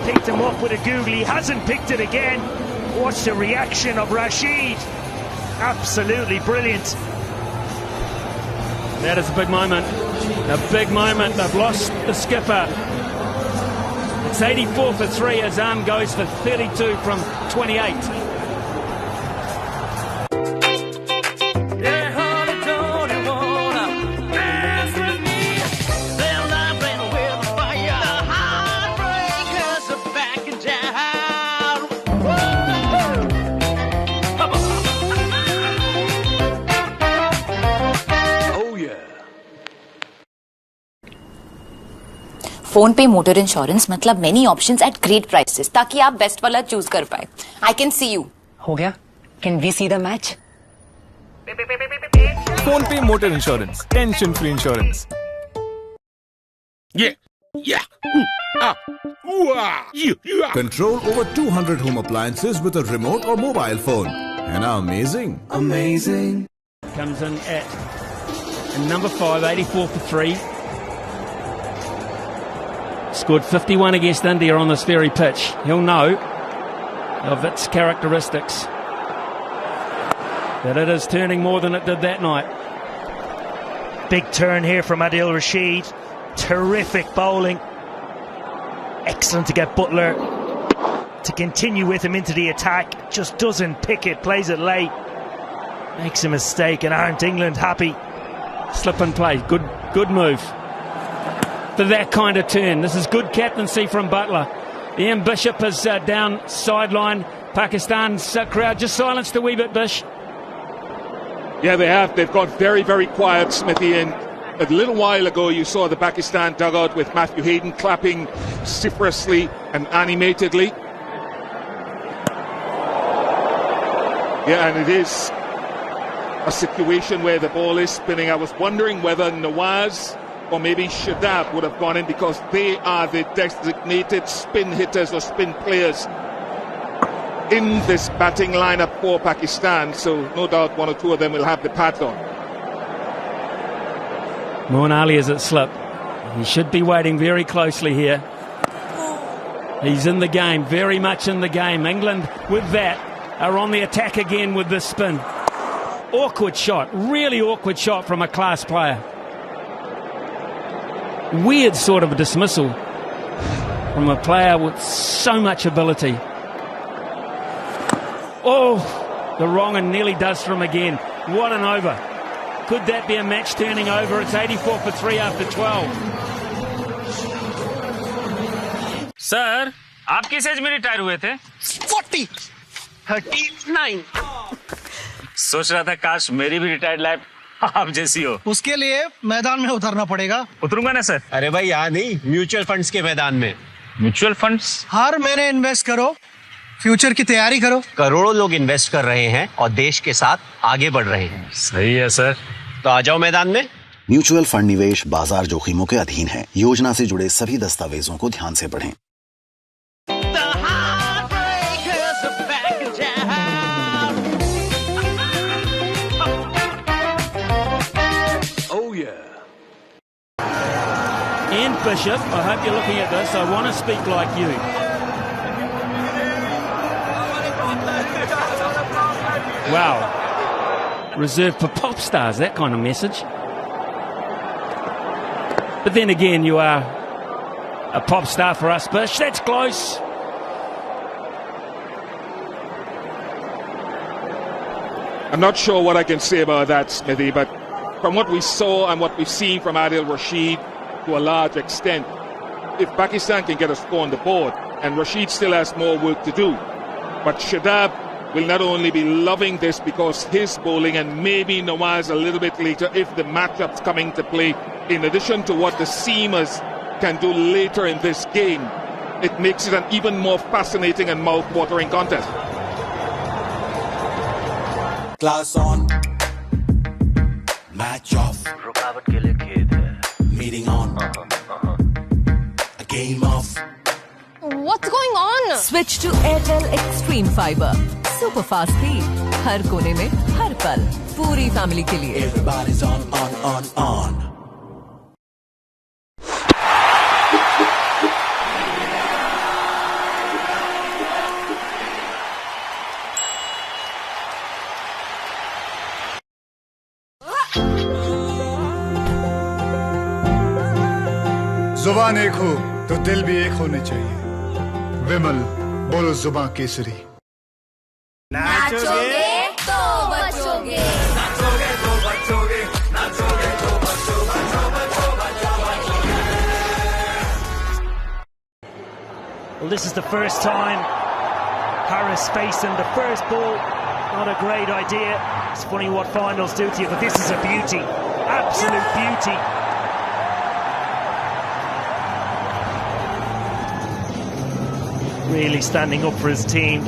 picked him up with a googly. He hasn't picked it again. Watch the reaction of Rashid. Absolutely brilliant. That is a big moment. A big moment. They've lost the skipper. It's 84 for 3. Azam goes for 32 from 28. PhonePe motor insurance मतलब many options at great prices, ताकि आप best वाला choose कर पाए. I can see you. हो गया? Can we see the match? PhonePe motor insurance, tension free insurance. Control over 200 home appliances with a remote or mobile phone. है ना amazing? Amazing. Comes in at number 5, 84 for 3. Scored 51 against India on this very pitch. He'll know of its characteristics, that it is turning more than it did that night. Big turn here from Adil Rashid. Terrific bowling. Excellent to get Butler to continue with him into the attack. Just doesn't pick it, plays it late. Makes a mistake, and aren't England happy? Slip and play. Good move for that kind of turn. This is good captaincy from Butler. Ian Bishop is down sideline. Pakistan's crowd just silenced a wee bit, Bish. Yeah, they have. They've got very, very quiet, Smithy. And a little while ago, you saw the Pakistan dugout with Matthew Hayden clapping vociferously and animatedly. Yeah, and it is a situation where the ball is spinning. I was wondering whether Nawaz or maybe Shadab would have gone in, because they are the designated spin hitters or spin players in this batting lineup for Pakistan. So no doubt one or two of them will have the pads on. Moeen Ali is at slip. He should be waiting very closely here. He's in the game, very much in the game. England, with that, are on the attack again with this spin. Awkward shot, really awkward shot from a class player. Weird sort of a dismissal from a player with so much ability. Oh, the wrong, and nearly does for him again. What an over. Could that be a match turning over? It's 84 for 3 after 12. Sir, आप किस as में retire हुए थे? 39. सोच रहा था काश मेरी भी रिटायर्ड लाइफ आप जैसी हो। उसके लिए मैदान में उतरना पड़ेगा। उतरूंगा ना सर। अरे भाई यहाँ नहीं, म्यूचुअल फंड्स के मैदान में। Mutual funds? हर महीने इन्वेस्ट करो, फ्यूचर की तैयारी करो। करोड़ों लोग इन्वेस्ट कर रहे हैं और देश के साथ आगे बढ़ रहे हैं। सही है सर। तो आ जाओ मैदान में। म्यूचुअल फंड निवेश बाजार जोखिमों के अधीन है। योजना से जुड़े सभी दस्तावेजों को ध्यान से पढ़ें। Ian Bishop, I hope you're looking at this. I want to speak like you. Wow. Reserved for pop stars, that kind of message. But then again, you are a pop star for us, Bish. That's close. I'm not sure what I can say about that, Smithy, but from what we saw and what we've seen from Adil Rashid, to a large extent, if Pakistan can get a score on the board, and Rashid still has more work to do, but Shadab will not only be loving this because his bowling, and maybe Nawaz a little bit later if the matchup's coming to play, in addition to what the seamers can do later in this game, it makes it an even more fascinating and mouth-watering contest. Class on, match off, रुकावट के लिए खेद है, meeting on, a game off. What's going on? Switch to Airtel Extreme Fiber. Super fast speed. हर कोने में, हर पल. पूरी family के लिए. Everybody's on. जुबान एक हो तो दिल भी एक होने चाहिए। विमल बोलो जुबान केसरी। नाचोगे तो बचोगे, नाचोगे तो बचोगे, नाचोगे तो बचोगे। Well, this is the first time Harris facing the first ball. Not a great idea. It's funny what finals do to you, but this is a beauty. Absolute beauty. Really standing up for his team.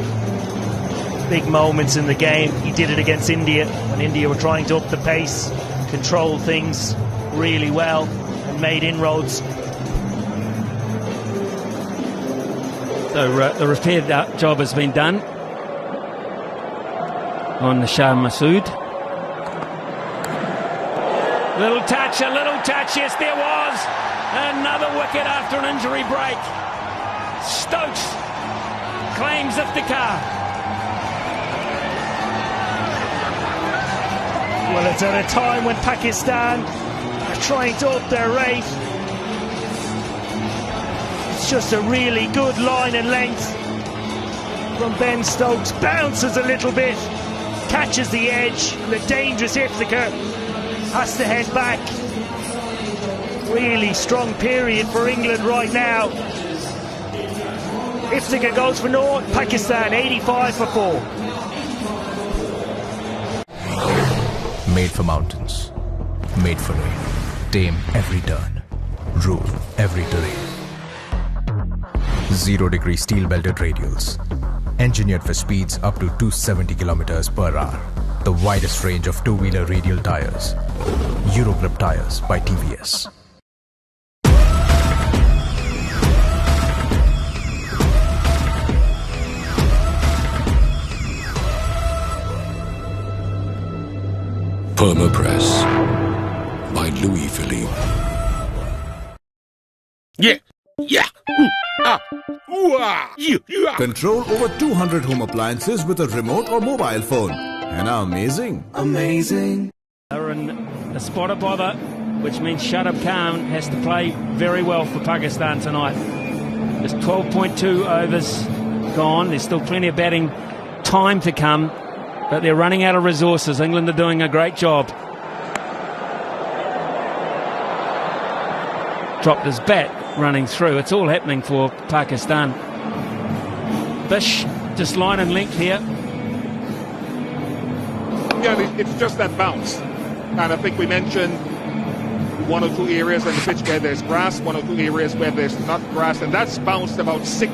Big moments in the game. He did it against India when India were trying to up the pace, control things really well and made inroads. So the repair job has been done. on Shah Masood. A little touch, yes there was. Another wicket after an injury break. Stokes claims Iftikhar. Well, it's at a time when Pakistan are trying to up their rate. It's just a really good line and length from Ben Stokes. Bounces a little bit, catches the edge, and the dangerous Iftikhar has to head back. Really strong period for England right now. Iftikhar goes for naught, Pakistan 85 for 4. Made for mountains, made for rain. Tame every turn, rule every terrain. 0-degree steel-belted radials, engineered for speeds up to 270 kilometers per hour. The widest range of two-wheeler radial tires. Eurogrip tires by TVS. Permapress by Louis Philippe. Yeah. Control over 200 home appliances with a remote or mobile phone. And amazing. They're in a spot of bother, which means Shadab Khan has to play very well for Pakistan tonight. There's 12.2 overs gone. There's still plenty of batting time to come, but they're running out of resources. England are doing a great job. Dropped his bat running through. It's all happening for Pakistan. Bish just line and length here. Yeah, it's just that bounce. And I think we mentioned 1 or 2 areas on the pitch where there's grass, 1 or 2 areas where there's not grass, and that's bounced about 6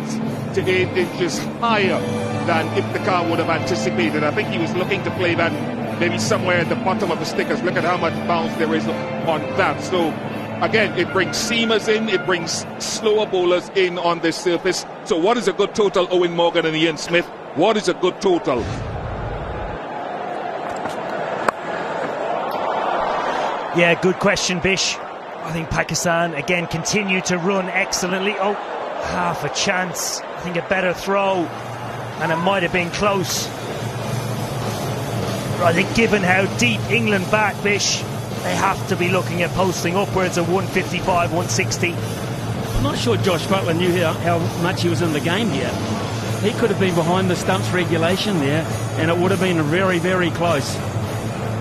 to 8 inches higher than Iftikhar would have anticipated. I think he was looking to play that maybe somewhere at the bottom of the stickers. Look at how much bounce there is on that. So again, it brings seamers in, it brings slower bowlers in on this surface. So what is a good total, Owen Morgan and Ian Smith? What is a good total? Yeah, good question, Bish. I think Pakistan again continue to run excellently. Oh, half a chance. I think a better throw, and it might have been close. But I think given how deep England bat, Bish, they have to be looking at posting upwards of 155, 160. I'm not sure Josh Butler knew how much he was in the game here. He could have been behind the stumps regulation there, and it would have been very, very close.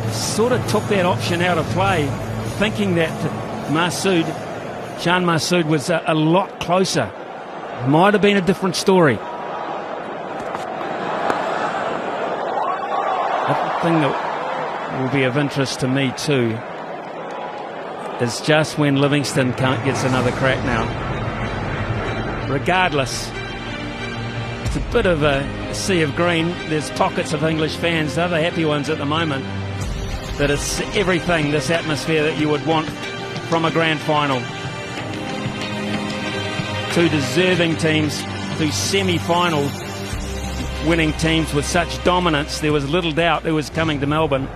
Sort of took that option out of play, thinking that Shan Masood was a lot closer. Might have been a different story. A thing that will be of interest to me too is just when Livingston gets another crack now. Regardless, it's a bit of a sea of green. There's pockets of English fans, they're the happy ones at the moment, that it's everything, this atmosphere that you would want from a grand final. 2 deserving teams, 2 semi-final winning teams with such dominance. There was little doubt who was coming to Melbourne.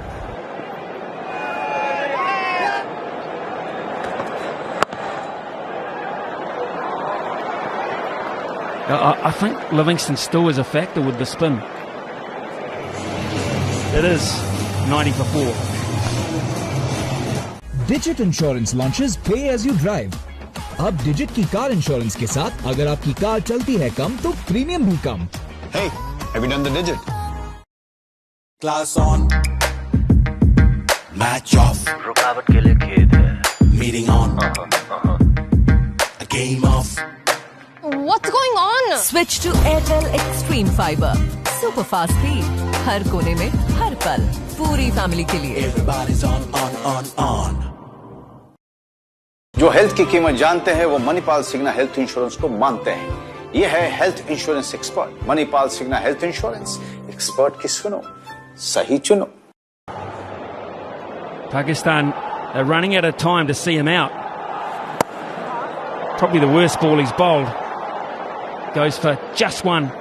I think Livingston still is a factor with the spin. It is 90 for 4. Digit Insurance launches Pay as you drive. अब digit की car insurance के साथ अगर आपकी car चलती है कम तो premium भी कम. Hey, have you done the digit? Class on. Match off. रुकावट के लिए खेद है. Meeting on. A game off. What's going on? Switch to Airtel Extreme Fiber. Super fast speed. हर कोने में हर पल. पूरी फैमिली के लिए. Everybody's on. जो हेल्थ की कीमत जानते हैं वो मणिपाल सिग्ना हेल्थ इंश्योरेंस को मानते हैं. ये है health insurance expert Manipal Cigna health insurance. Expert की सुनो, सही चुनो. Pakistan are running out of time to see him out. Probably the worst ball he's bowled. Goes for just one.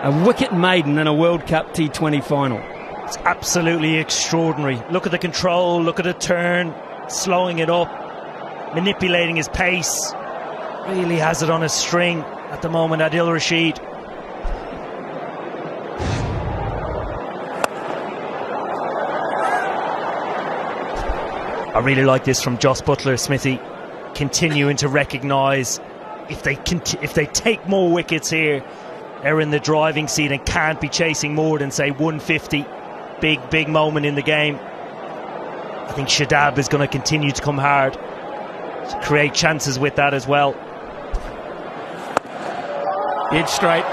A wicket maiden in a World Cup T20 final. It's absolutely extraordinary. Look at the control, look at the turn, slowing it up, manipulating his pace. Really has it on a string at the moment, Adil Rashid. I really like this from Jos Buttler, Smithy, continuing to recognise if they take more wickets here, they're in the driving seat and can't be chasing more than, say, 150. Big moment in the game. I think Shadab is going to continue to come hard to create chances with that as well. Dead straight,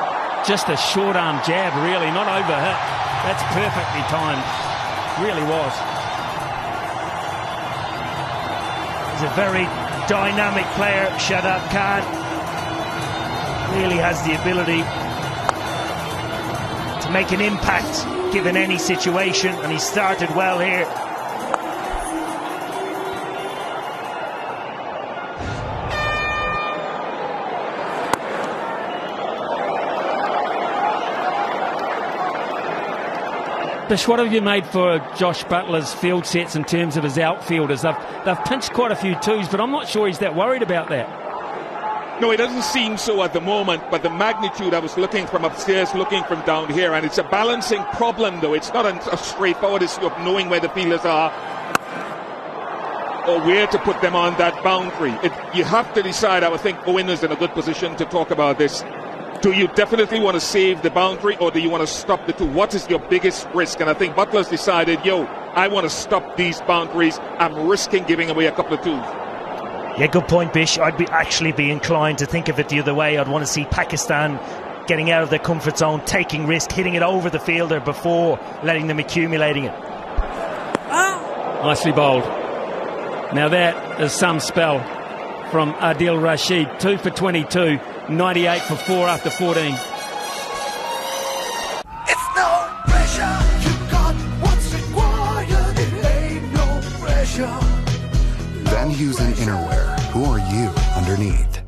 just a short arm jab, really, not overhit. That's perfectly timed, really was. He's a very dynamic player, Shadab Khan. Really has the ability to make an impact given any situation, and he started well here. Bish, what have you made for Josh Buttler's field sets in terms of his outfielders? They've pinched quite a few twos, but I'm not sure he's that worried about that. No, it doesn't seem so at the moment, but the magnitude, I was looking from upstairs, looking from down here, and it's a balancing problem, though. It's not a straightforward issue of knowing where the fielders are or where to put them on that boundary. You have to decide. I would think Owen is in a good position to talk about this. Do you definitely want to save the boundary, or do you want to stop the two? What is your biggest risk? And I think Butler's decided, I want to stop these boundaries. I'm risking giving away a couple of twos. Yeah, good point, Bish. I'd actually be inclined to think of it the other way. I'd want to see Pakistan getting out of their comfort zone, taking risk, hitting it over the fielder before letting them accumulating it. Nicely bowled. Now that is some spell from Adil Rashid. 2 for 22, 98 for 4 after 14. It's no pressure. You got what's required. It ain't no pressure. Van Heusen Innerwear. Who are you underneath?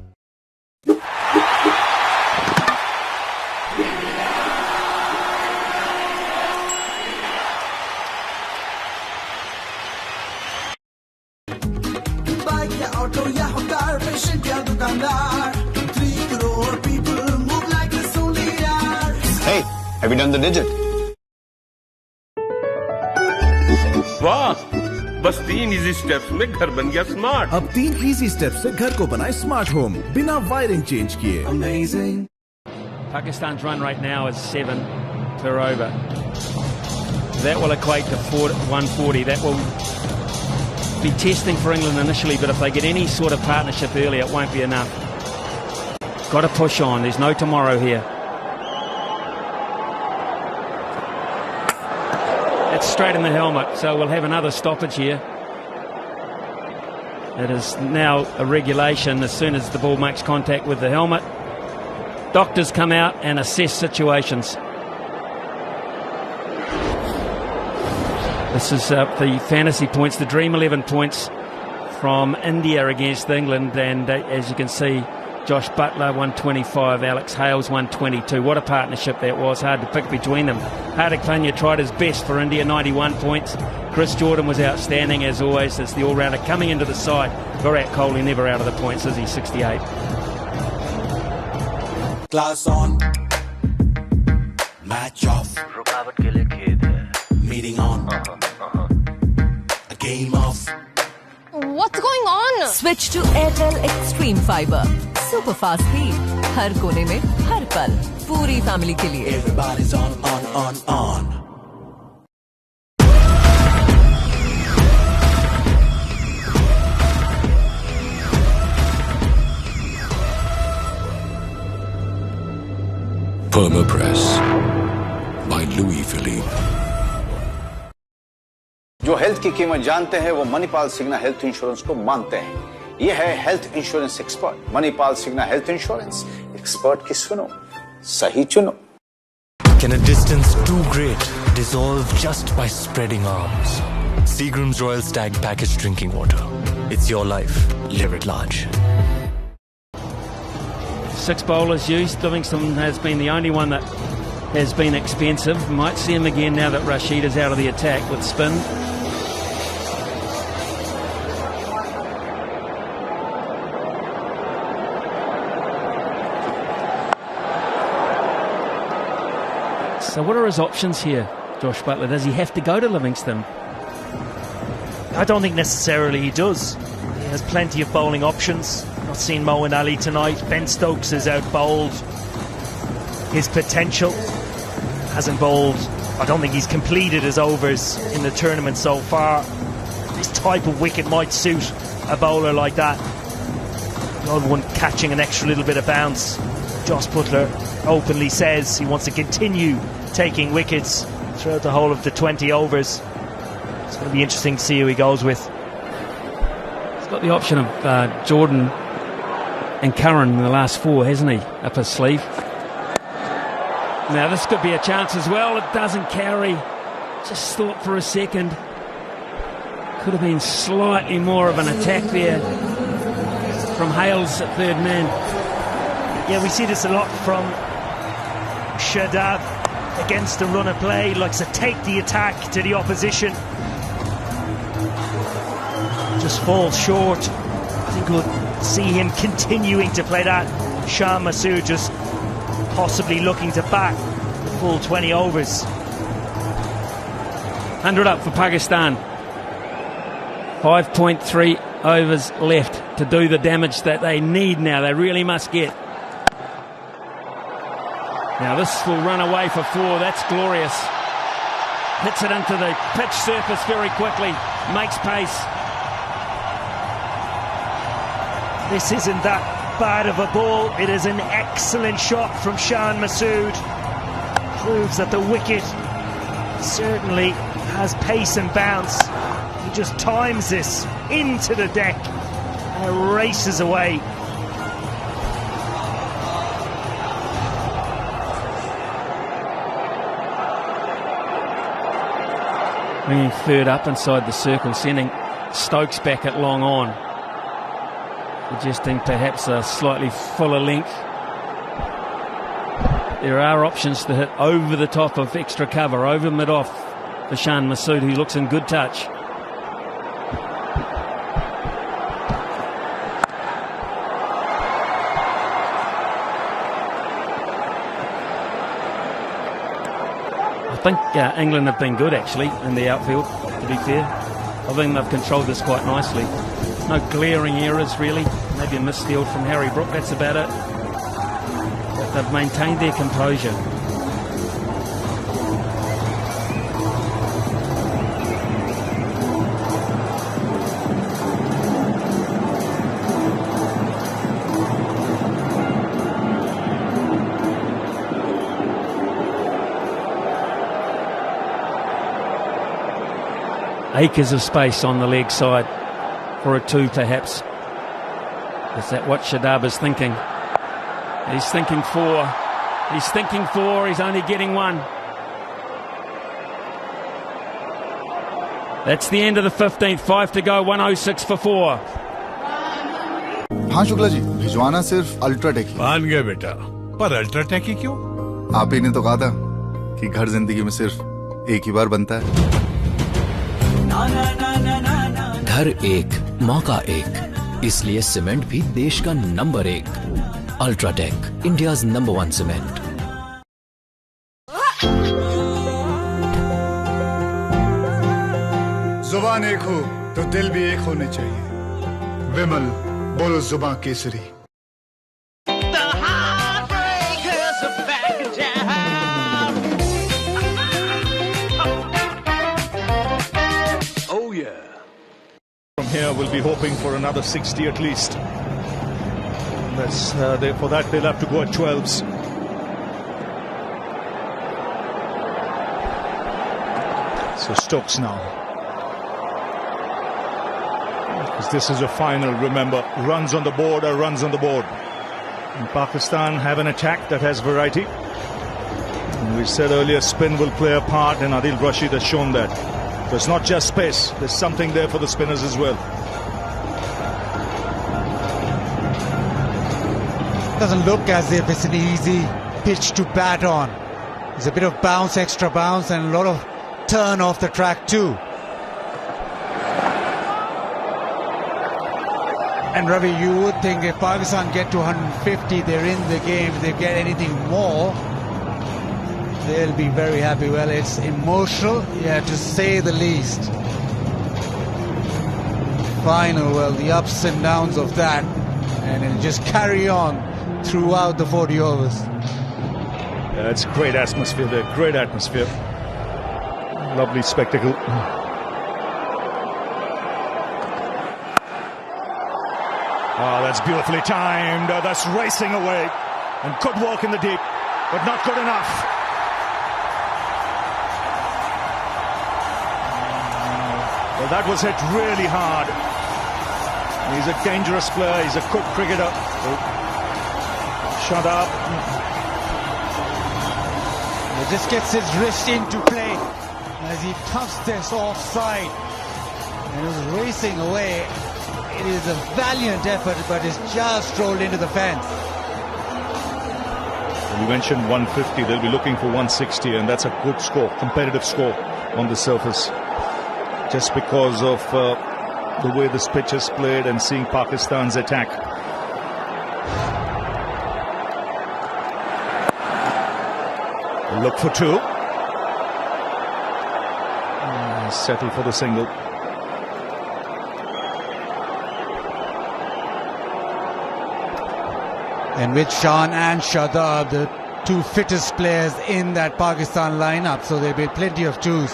Bike ya auto ya hokar, patient ya dukandar. 3 crore people move like this only yaar. Hey, have you done the digit? वाह, बस 3 easy steps में घर बन गया smart. अब 3 easy steps से घर को बनाए स्मार्ट होम बिना वायरिंग चेंज किए। Amazing. Pakistan's run rate now is 7 per over. That will equate to 140. That will be testing for England initially, but if they get any sort of partnership early, it won't be enough. Got to push on. There's no tomorrow here. It's straight in the helmet, so we'll have another stoppage here. It is now a regulation as soon as the ball makes contact with the helmet. Doctors come out and assess situations. This is the fantasy points, the Dream 11 points from India against England, and as you can see, Josh Buttler 125, Alex Hales 122. What a partnership that was. Hard to pick between them. Hardik Pandya tried his best for India, 91 points. Chris Jordan was outstanding as always. It's the all-rounder coming into the side. Virat Kohli never out of the points, is he? 68. Class on. Match off. रुकावट के लिए खेद है। Meeting on. A game off. What's going on? Switch to Airtel Extreme Fiber. Super fast speed. हर कोने में, हर पल. पूरी family के लिए. Everybody's on. Permapress by Louis Philippe. जो हेल्थ की कीमत जानते हैं वो मणिपाल सिग्ना हेल्थ इंश्योरेंस को मानते हैं। ये है health insurance expert Manipal Cigna health insurance. Expert की सुनो, सही चुनो। Can a distance too great dissolve just by spreading arms? Seagram's Royal Stag Packaged Drinking Water. It's your life. Live it large. 6 bowlers used. Livingston has been the only one that has been expensive. Might see him again now that Rashid is out of the attack with spin. So what are his options here, Josh Butler? Does he have to go to Livingston? I don't think necessarily he does. He has plenty of bowling options. Not seen Moeen Ali tonight. Ben Stokes is out bowled. His potential hasn't bowled. I don't think he's completed his overs in the tournament so far. This type of wicket might suit a bowler like that. The odd one catching an extra little bit of bounce. Josh Butler openly says he wants to continue taking wickets throughout the whole of the 20 overs. It's going to be interesting to see who he goes with. He's got the option of Jordan and Curran in the last 4, hasn't he? Up his sleeve. Now this could be a chance as well. It doesn't carry. Just thought for a second. Could have been slightly more of an attack there from Hales at third man. Yeah, we see this a lot from Shadab against the run of play. Likes to take the attack to the opposition. Just falls short. I think we'll see him continuing to play that. Shan Masood just possibly looking to bat the full 20 overs. 100 up for Pakistan. 5.3 overs left to do the damage that they need now. They really must get. Now this will run away for 4. That's glorious. Hits it into the pitch surface very quickly. Makes pace. This isn't that bad of a ball. It is an excellent shot from Shan Masood. Proves that the wicket certainly has pace and bounce. He just times this into the deck and it races away. Bringing third up inside the circle, sending Stokes back at long on. Suggesting perhaps a slightly fuller length. There are options to hit over the top of extra cover, over mid-off for Shan Masood, who looks in good touch. I think England have been good actually in the outfield, to be fair. I think they've controlled this quite nicely. No glaring errors really. Maybe a misfield from Harry Brook, that's about it. But they've maintained their composure. Acres of space on the leg side for a 2 perhaps. Is that what Shadab is thinking? He's thinking 4. He's thinking 4. He's only getting 1. That's the end of the 15th. 5 to go. 106 for 4. हाँ शुक्ला जी, भिजवाना सिर्फ UltraTech ही। मान गया बेटा, पर UltraTech ही क्यों? आप ही ने तो कहा था कि घर जिंदगी में सिर्फ एक ही बार बनता है। घर एक, मौका एक, इसलिए सीमेंट भी देश का number 1। UltraTech, India's number 1 cement. जुबान एक हो तो दिल भी एक होने चाहिए। विमल, बोलो जुबान Kesari. Here will be hoping for another 60 at least. For that they'll have to go at 12s. So Stokes now, because this is a final, remember, runs on the board are runs on the board, and Pakistan have an attack that has variety, and we said earlier spin will play a part, and Adil Rashid has shown that. So it's not just space, there's something there for the spinners as well. Doesn't look as if it's an easy pitch to bat on. There's a bit of bounce, extra bounce, and a lot of turn off the track too. And Ravi, you would think if Pakistan get to 150, they're in the game. If they get anything more, they'll be very happy. Well, it's emotional, yeah, to say the least. Final, well, the ups and downs of that, and it'll just carry on throughout the 40 overs. Yeah, it's great atmosphere there, great atmosphere. Lovely spectacle. Oh, that's beautifully timed. That's racing away. And good work in the deep, but not good enough. Well, that was hit really hard. He's a dangerous player. He's a good cricketer. Shut up. He just gets his wrist into play as he tucks this offside. And he was racing away. It is a valiant effort, but it's just rolled into the fence. You mentioned 150. They'll be looking for 160, and that's a good score, competitive score on the surface. Just because of the way this pitch is played and seeing Pakistan's attack. Look for two. Settle for the single. And with Shan and Shadab, the two fittest players in that Pakistan lineup, so there'll be plenty of twos.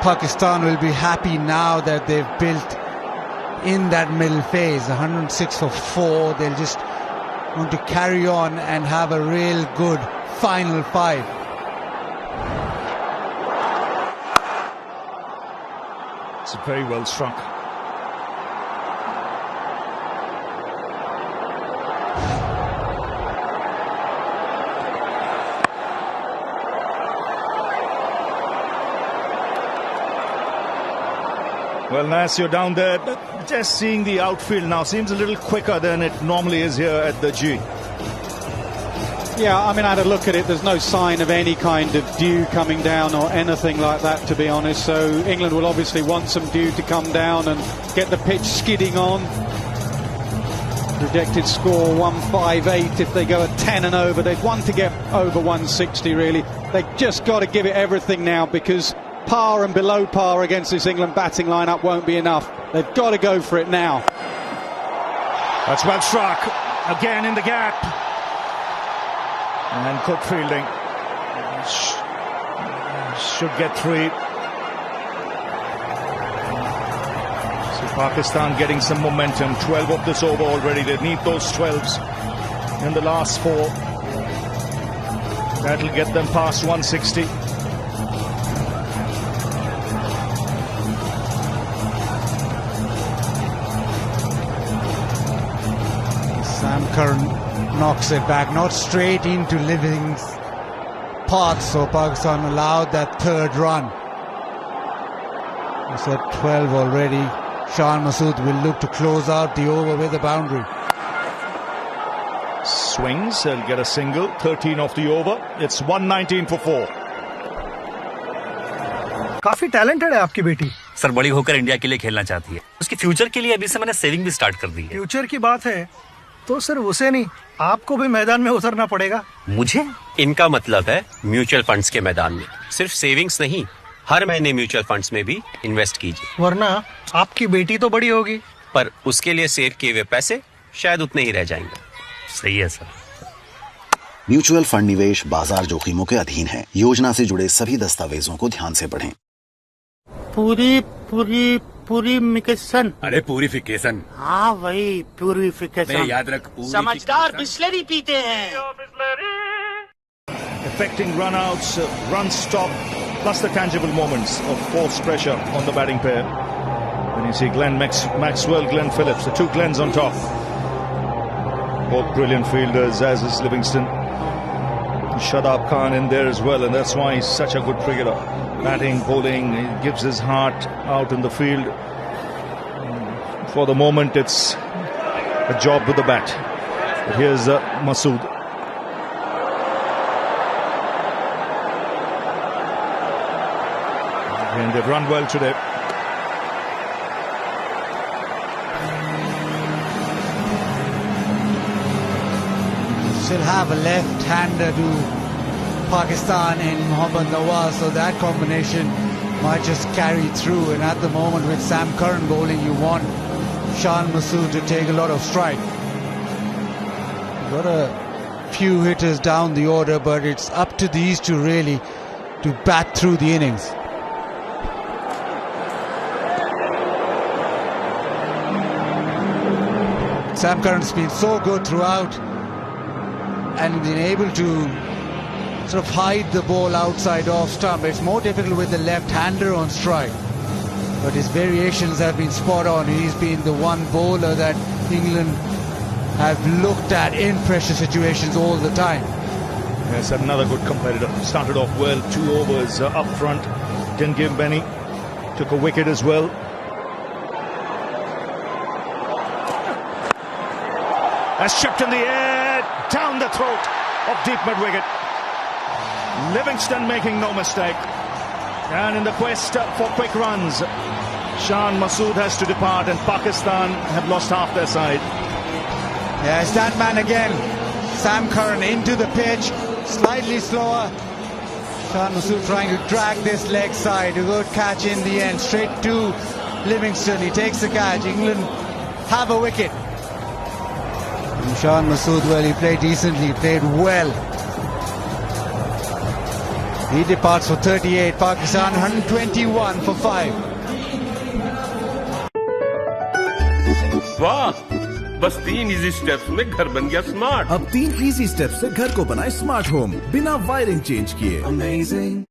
Pakistan will be happy now that they've built in that middle phase. 106 for 4. They'll just want to carry on and have a real good final 5. It's very well struck. Well, Nas, you're down there, but just seeing the outfield now seems a little quicker than it normally is here at the G. Yeah, I mean, I had a look at it. There's no sign of any kind of dew coming down or anything like that, to be honest. So England will obviously want some dew to come down and get the pitch skidding on. Projected score 158. If they go at 10 and over, they'd want to get over 160, really. They've just got to give it everything now, because par and below par against this England batting lineup won't be enough. They've got to go for it now. That's well struck. Again in the gap. And good fielding. Should get 3. So Pakistan getting some momentum. 12 of this over already. They need those 12s in the last 4. That'll get them past 160. Sam Curran knocks it back, not straight into Living's path, so Pakistan allowed that 3rd run. He said 12 already. Shan Masood will look to close out the over with a boundary. Swings, he'll get a single. 13 off the over. It's 119 for 4. काफी talented है आपकी बेटी। Sir बड़ी होकर India के लिए खेलना चाहती है। उसके फ्यूचर के लिए अभी से मैंने सेविंग भी स्टार्ट कर दी है। फ्यूचर की बात है तो सिर्फ उसे नहीं, आपको भी मैदान में उतरना पड़ेगा। मुझे? इनका मतलब है म्यूचुअल फंड्स के मैदान में सिर्फ सेविंग्स नहीं, हर महीने म्यूचुअल फंड्स में भी इन्वेस्ट कीजिए। वरना आपकी बेटी तो बड़ी होगी, पर उसके लिए सेव किए हुए पैसे शायद उतने ही रह जाएंगे। सही है सर। म्यूचुअल फंड निवेश बाजार जोखिमों के अधीन है। योजना से जुड़े सभी दस्तावेजों को ध्यान से पढ़ें। प्यूरिफिकेशन। अरे प्यूरिफिकेशन। हाँ वही प्यूरिफिकेशन। याद रख, समझदार बिस्लरी पीते हैं। Affecting run-outs, run-stop, plus the tangible moments of forced pressure on the batting pair. Then you see Glenn Maxwell, Glenn Phillips, the two Glens on top. Both brilliant fielders, as is Livingston. Shadab Khan in there as well, and that's why he's such a good cricketer. Batting, bowling, he gives his heart out in the field. For the moment, it's a job with the bat. But here's Masood. And they've run well today. Still have a left-hander to Pakistan in Mohammad Nawaz, so that combination might just carry through. And at the moment with Sam Curran bowling, you want Shan Masood to take a lot of strike. Got a few hitters down the order, but it's up to these two really to bat through the innings. Sam Curran's been so good throughout and been able to sort of hide the ball outside off stump. It's more difficult with the left-hander on strike, but his variations have been spot on. He's been the one bowler that England have looked at in pressure situations all the time. Yes, another good competitor. Started off well, 2 overs up front. Didn't give many. Took a wicket as well. Has chipped in the air, down the throat of deep mid-wicket. Livingston making no mistake. And in the quest for quick runs, Shan Masood has to depart and Pakistan have lost half their side. Yeah, it's that man again. Sam Curran into the pitch, slightly slower. Shan Masood trying to drag this leg side. A good catch in the end, straight to Livingston. He takes the catch. England have a wicket. And Shan Masood, well, he played decently, played well. He departs for 38. Pakistan 121 for 5. वाह, बस 3 easy steps में घर बन गया smart. अब 3 easy step से घर को बनाए स्मार्ट होम बिना वायरिंग चेंज किए। अमेजिंग।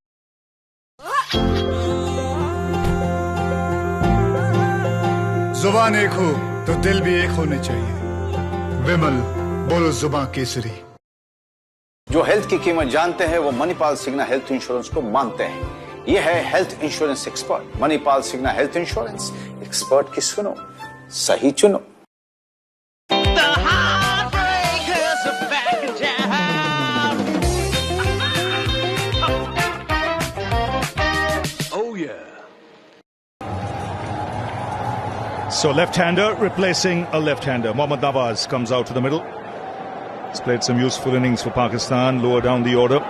जुबान एक हो तो दिल भी एक होने चाहिए। विमल, बोलो जुबान केसरी। जो हेल्थ की कीमत जानते हैं वो मणिपाल सिग्ना हेल्थ इंश्योरेंस को मानते हैं। ये है health insurance expert Manipal Cigna health insurance. Expert की सुनो, सही चुनो। So left-hander replacing a left-hander. Mohammad Nawaz comes out to the middle. He's played some useful innings for Pakistan, lower down the order.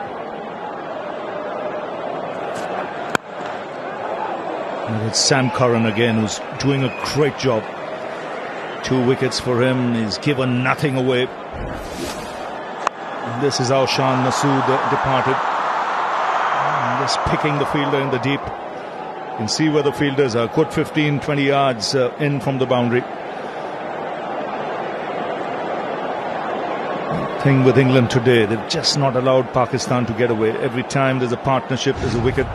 And it's Sam Curran again, who's doing a great job. 2 wickets for him. He's given nothing away. And this is how Shan Masood departed. And just picking the fielder in the deep. You can see where the fielders are. Good 15-20 yards in from the boundary. Thing with England today, they've just not allowed Pakistan to get away. Every time there's a partnership, there's a wicket.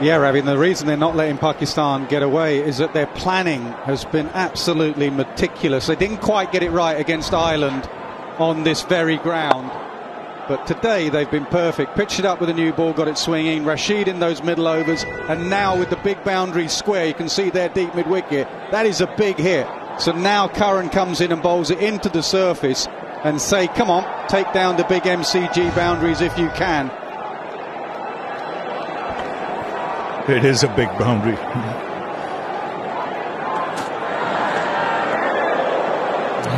Yeah, Ravi, and the reason they're not letting Pakistan get away is that their planning has been absolutely meticulous. They didn't quite get it right against Ireland on this very ground, but today they've been perfect. Pitched it up with a new ball, got it swinging. Rashid in those middle overs, and now with the big boundary square, you can see their deep mid-wicket. That is a big hit. So now Curran comes in and bowls it into the surface and say, come on, take down the big MCG boundaries if you can. It is a big boundary.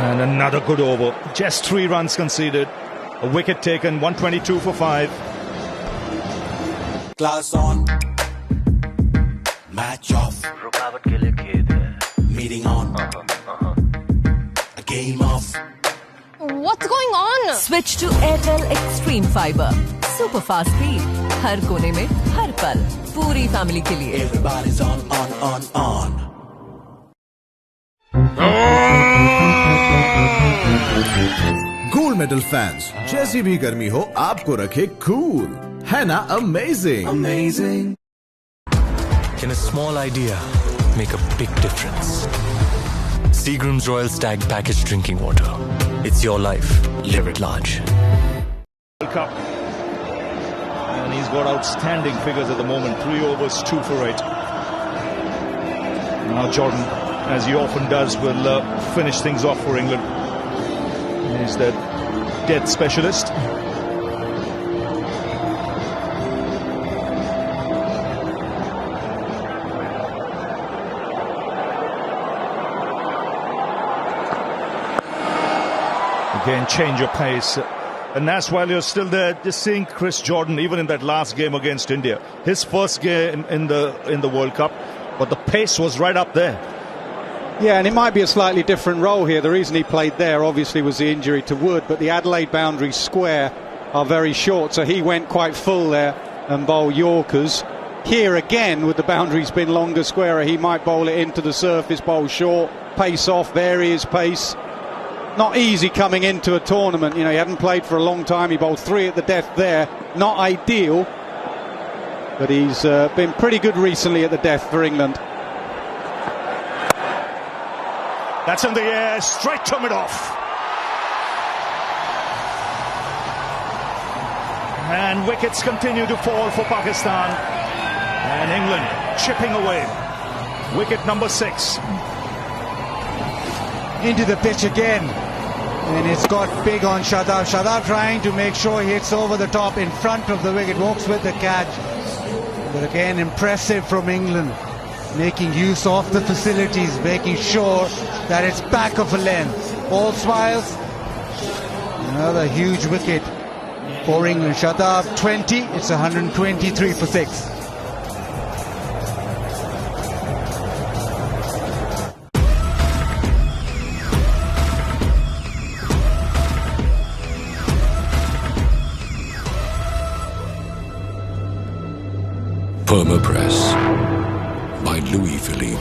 And another good over. Just 3 runs conceded. A wicket taken, 122 for 5. Class on. Match off. रुकावट के लिए खेद है. Meeting on. A game off. What's going on? Switch to Airtel Extreme Fiber. Super fast speed. हर कोने में, हर पल. पूरी family के लिए. Everybody's on. Gold medal fans, जैसी भी गर्मी हो आपको रखे कूल, है ना amazing. Can a small idea make a big difference? Seagram's Royal Stag Packaged Drinking Water. It's your life. Live it large. World Cup. And he's got outstanding figures at the moment. 3 overs, 2 for 8. Now Jordan, as he often does, will finish things off for England. Is that death specialist. Again, change of pace. And that's while you're still there, just seeing Chris Jordan, even in that last game against India, his first game in the World Cup, but the pace was right up there. Yeah, and it might be a slightly different role here. The reason he played there, obviously, was the injury to Wood, but the Adelaide boundaries square are very short, so he went quite full there and bowled Yorkers. Here again, with the boundaries being longer, squarer, he might bowl it into the surface, bowl short, pace off, vary his pace. Not easy coming into a tournament. You know, he hadn't played for a long time. He bowled 3 at the death there. Not ideal, but he's been pretty good recently at the death for England. That's in the air, straight to mid-off. And wickets continue to fall for Pakistan. And England chipping away. Wicket number 6. Into the pitch again. And it's got big on Shadab. Shadab trying to make sure he hits over the top in front of the wicket. Walks with the catch. But again, impressive from England. Making use of the facilities. Making sure that it's back of a length. All smiles. Another huge wicket for England. Shadab 20. It's 123 for 6. Permapress by Louis Philippe.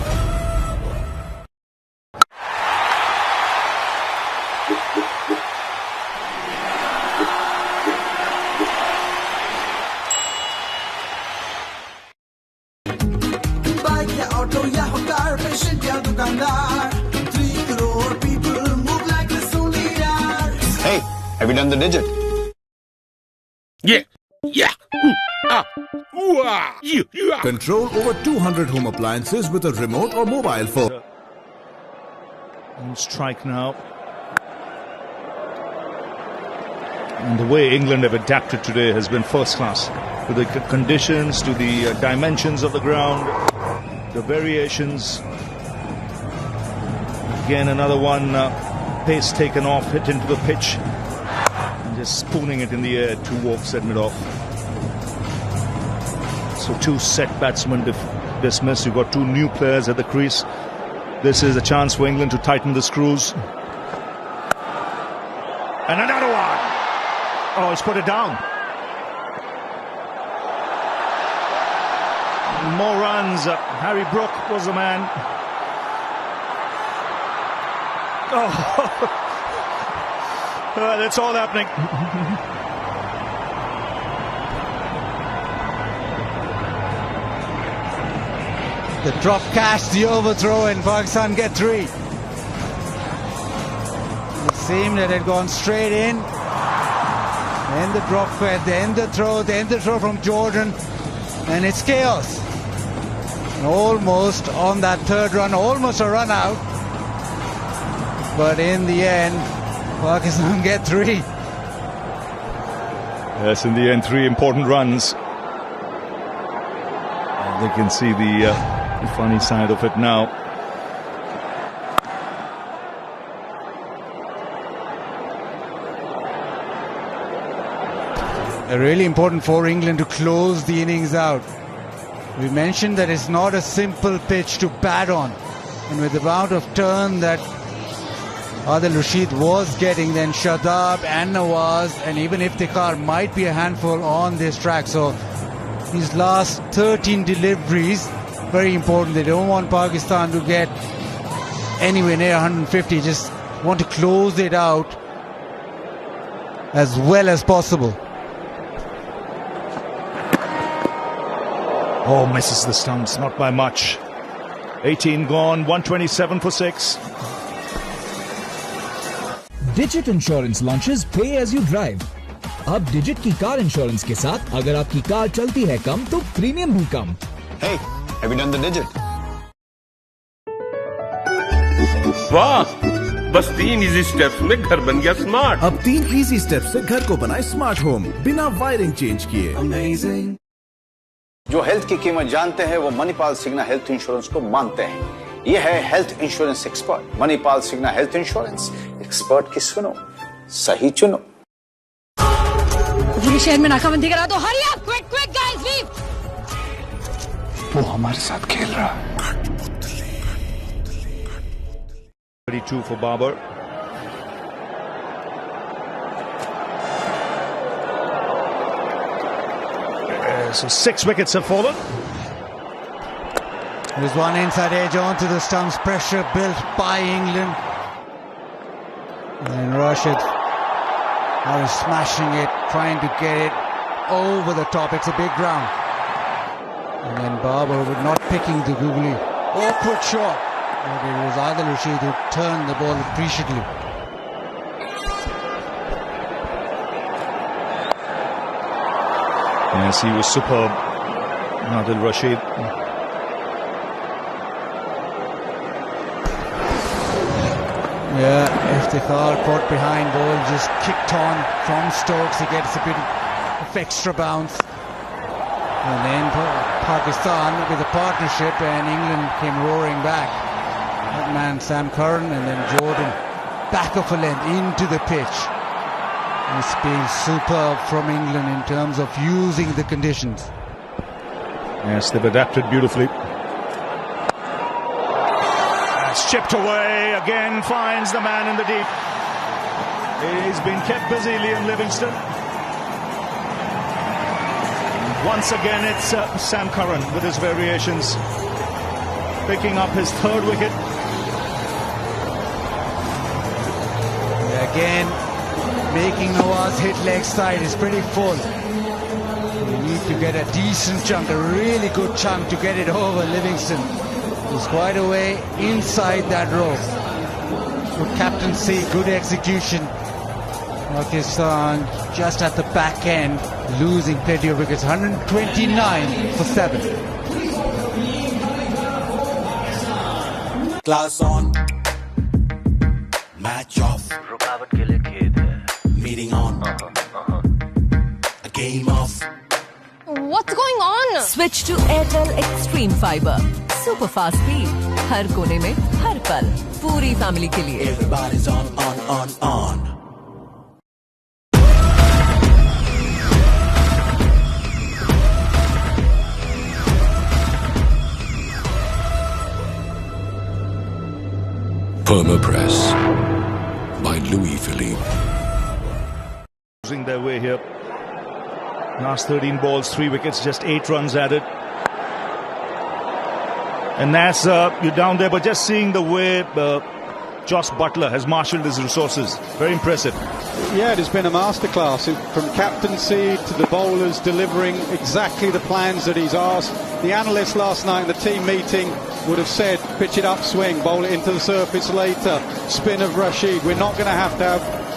Bike ya auto ya ho car, patient ya dukandar. 3 crore people move like this only yaar. Hey, have you done the digit? Yeah. Control over 200 home appliances with a remote or mobile phone. On strike now. And the way England have adapted today has been first class. To the conditions, to the dimensions of the ground, the variations. Again, another one, pace taken off, hit into the pitch. And just spooning it in the air, 2 walks at mid-off. So 2 set batsmen dismissed. You've got 2 new players at the crease. This is a chance for England to tighten the screws. And another one. Oh, he's put it down. More runs. Harry Brook was the man. Oh, that's all happening. The drop catch, the overthrow, and Pakistan get 3. It seemed that it had gone straight in. Then the drop catch, then the throw from Jordan, and it's chaos. And almost on that 3rd run, almost a run out. But in the end, Pakistan get 3. Yes, in the end, 3 important runs. And they can see the funny side of it now. Really important for England to close the innings out. We mentioned that it's not a simple pitch to bat on. And with the amount of turn that Adil Rashid was getting, then Shadab and Nawaz and even Iftikhar might be a handful on this track. So these last 13 deliveries, very important. They don't want Pakistan to get anywhere near 150. Just want to close it out as well as possible. Oh, misses the stumps, not by much. 18 gone, 127 for 6. Digit Insurance launches Pay as you drive. अब Digit की car insurance के साथ अगर आपकी car चलती है कम तो premium भी कम. Hey, have you done the digit? वाह, बस 3 इजी स्टेप्स में घर बन गया स्मार्ट। अब 3 इजी स्टेप्स से घर को बनाए स्मार्ट होम बिना वायरिंग चेंज किए। अमेजिंग। जो हेल्थ की कीमत जानते हैं वो मणिपाल सिग्ना हेल्थ इंश्योरेंस को मानते हैं। ये है health insurance expert Manipal Cigna health insurance. Expert की सुनो, सही चुनो। पूरे शहर में नाकाबंदी करा दो। Hurry up, quick quick guys, leave. वो हमारे साथ खेल रहा है। 32 for Babar. So 6 wickets have fallen. There's one inside edge onto the stumps. Pressure built by England. And Rashid is smashing it, trying to get it over the top. It's a big ground. And then Babar was not picking the googly. Awkward shot. But it was Adil Rashid who turned the ball appreciably. Yes, he was superb, Adil Rashid. Yeah, Iftikhar caught behind, ball just kicked on from Stokes. He gets a bit of extra bounce. And then Pakistan with a partnership, and England came roaring back. That man Sam Curran and then Jordan back of a length into the pitch. It's been superb from England in terms of using the conditions. Yes, they've adapted beautifully. Chipped away, again finds the man in the deep. He's been kept busy, Liam Livingstone. Once again it's Sam Curran with his variations, picking up his 3rd wicket. Again, making Nawaz hit leg side is pretty full. You need to get a decent chunk, a really good chunk to get it over Livingstone. He's quite a way inside that row. Good captaincy, good execution. Pakistan just at the back end, losing plenty of wickets. 129 for 7. Class on, match off. रुकावट के लिए खेद है. Meeting on, a game off. What's going on? Switch to Airtel Extreme Fiber. Super fast speed. हर कोने में, हर पल. पूरी family के लिए. Everybody's on. Permapress by Louis Philippe. Losing their way here. Last 13 balls, 3 wickets, just 8 runs added. And that's you're down there, but just seeing the way Joss Butler has marshalled his resources, very impressive. Yeah, it has been a masterclass from captaincy to the bowlers delivering exactly the plans that he's asked. The analysts last night in the team meeting would have said, pitch it up, swing, bowl it into the surface later, spin of Rashid. We're not going to have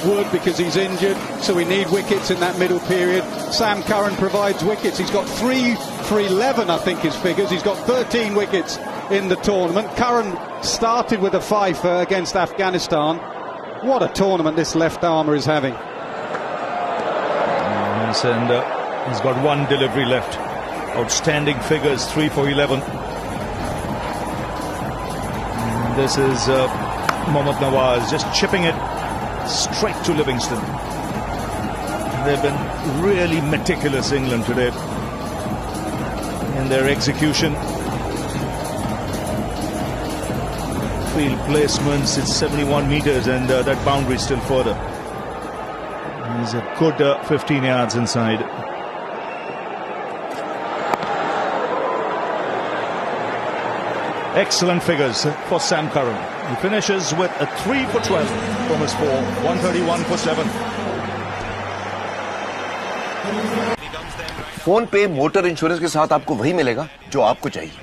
Wood because he's injured, so we need wickets in that middle period. Sam Curran provides wickets. He's got 3 for 11, I think his figures. He's got 13 wickets in the tournament. Curran started with a fifer against Afghanistan. What a tournament this left armer is having. Yes, and he's got 1 delivery left. Outstanding figures, 3 for 11. And this is Mohammad Nawaz just chipping it straight to Livingstone. They've been really meticulous, England, today, in their execution. Field placements, it's 71 meters, and that boundary is still further. He's a good 15 yards inside. Excellent figures for Sam Curran. He finishes with a 3 for 12 from his 4, 131 for 7. PhonePe motor insurance के साथ आपको वही मिलेगा जो आपको चाहिए.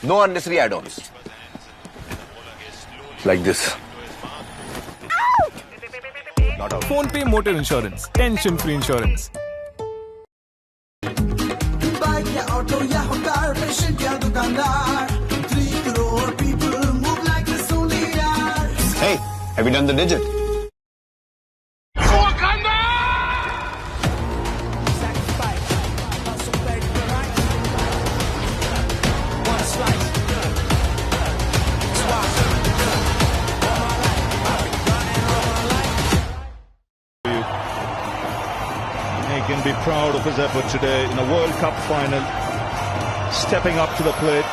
No unnecessary add-ons like this. PhonePe motor insurance, tension free insurance. Bike या auto या कार, पेशेंट या दुकानदार, 3 crore people move like this only यार. Hey, Have you done the digit? He can be proud of his effort today in a World Cup final, stepping up to the plate,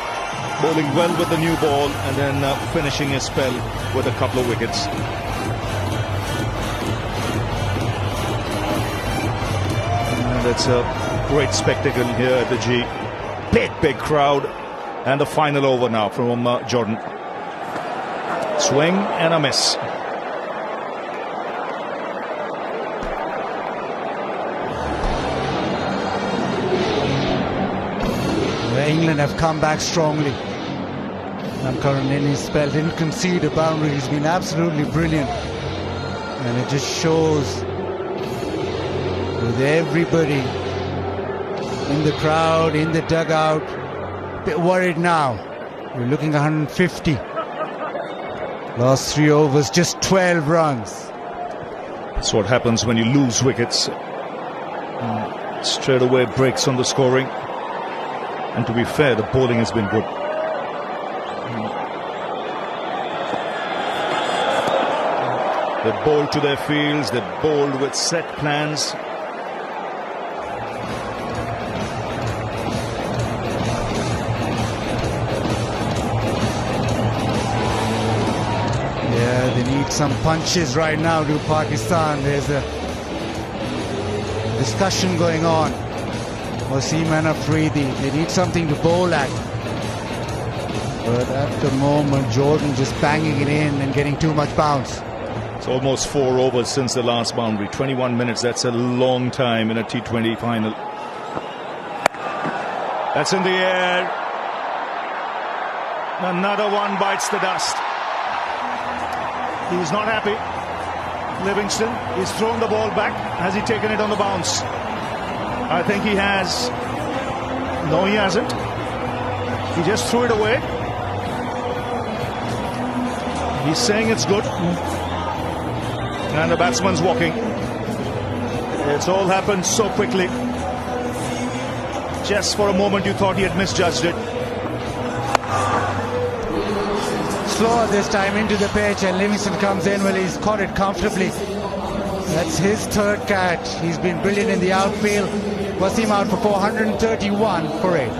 bowling well with the new ball, and then finishing his spell with a couple of wickets. And it's a great spectacle here at the G. Big crowd. And the final over now from Jordan. Swing and a miss. England have come back strongly. Curran in his spell didn't concede a boundary. He's been absolutely brilliant. And it just shows with everybody in the crowd, in the dugout, a bit worried now. We're looking 150. Last 3 overs, just 12 runs. That's what happens when you lose wickets. Straight away breaks on the scoring. And to be fair, the bowling has been good. They bowled to their fields, they bowled with set plans. Yeah, they need some punches right now to Pakistan. There's a discussion going on. Wasim and Afridi, they need something to bowl at. But at the moment, Jordan just banging it in and getting too much bounce. It's almost 4 overs since the last boundary. 21 minutes, that's a long time in a T20 final. That's in the air. Another one bites the dust. He's not happy. Livingston, he's thrown the ball back. Has he taken it on the bounce? I think he has. No, he hasn't. He just threw it away. He's saying it's good. And the batsman's walking. It's all happened so quickly. Just for a moment you thought he had misjudged it. Slower this time into the pitch, and Livingston comes in. Well, he's caught it comfortably. That's his third catch. He's been brilliant in the outfield. Wasim out for 431 for 8.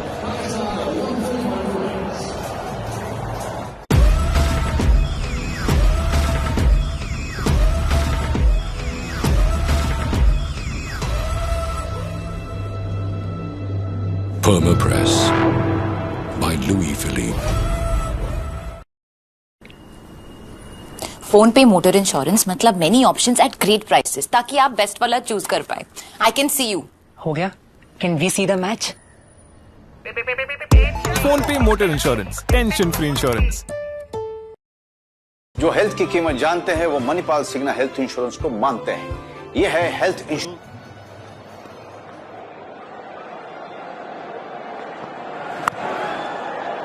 Perma-Press by Louis Philippe. PhonePe motor insurance मतलब many options at great prices, ताकि आप best वाला choose कर पाए. I can see you. हो गया. Can we see the match? PhonePe motor insurance, tension free insurance. जो health की कीमत जानते हैं वो मणिपाल सिग्ना हेल्थ इंश्योरेंस को मानते हैं. ये है health insurance.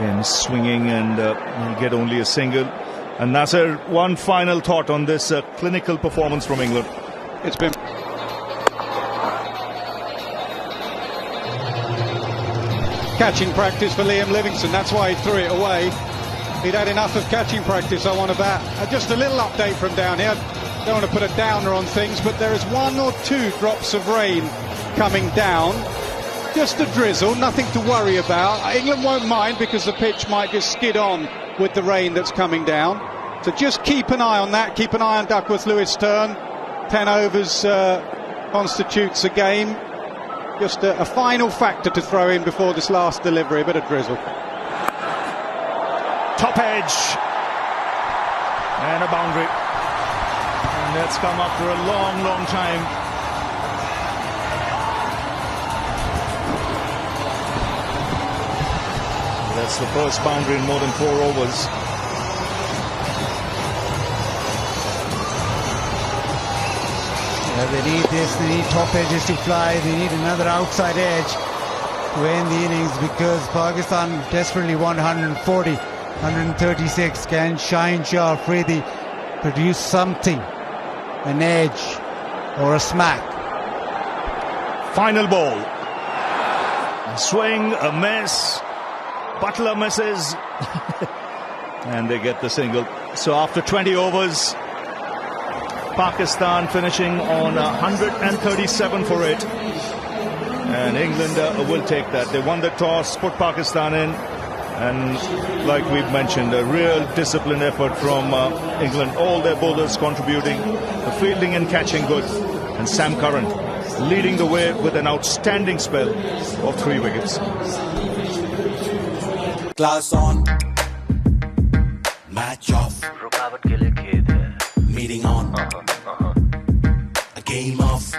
And swinging and you get only a single. And Nasser, one final thought on this clinical performance from England. It's been catching practice for Liam Livingston. That's why he threw it away. He'd had enough of catching practice, I want to bet. Just a little update from down here. Don't want to put a downer on things, but there is 1 or 2 drops of rain coming down. Just a drizzle, nothing to worry about. England won't mind because the pitch might just skid on with the rain that's coming down. So just keep an eye on that. Keep an eye on Duckworth-Lewis' turn. 10 overs constitutes a game. Just a final factor to throw in before this last delivery. A bit of drizzle. Top edge. And a boundary. And that's come after a long time. That's the first boundary in more than 4 overs. Yeah, they need this, they need top edges to fly, they need another outside edge to end the innings because Pakistan desperately want 140, 136. Can Shaheen Shah Afridi produce something, an edge or a smack. Final ball. A swing, a miss. Butler misses. And they get the single. So after 20 overs, Pakistan finishing on 137 for 8. And England will take that. They won the toss, put Pakistan in. And like we've mentioned, a real disciplined effort from England. All their bowlers contributing, the fielding and catching good. And Sam Curran leading the way with an outstanding spell of 3 wickets. Class on, match off, meeting on, a game off.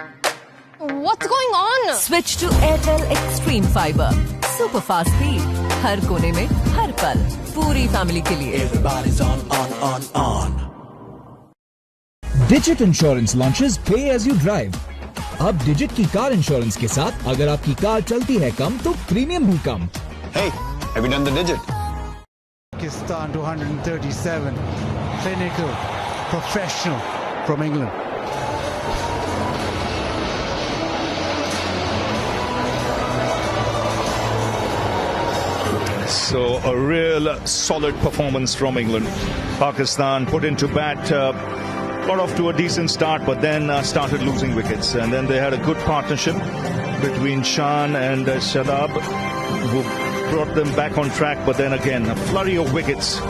What's going on? Switch to Airtel Extreme Fiber. Super fast speed. हर कोने में, हर पल. पूरी family के लिए. Everybody's on. Digit Insurance launches Pay as you drive. अब digit की car insurance के साथ अगर आपकी कार चलती है कम तो प्रीमियम भी कम. Hey, have you done the digit? Pakistan to 137. Clinical, professional from England. So a real solid performance from England. Pakistan put into bat, got off to a decent start, but then started losing wickets. And then they had a good partnership between Shan and Shadab, who brought them back on track. But then again, a flurry of wickets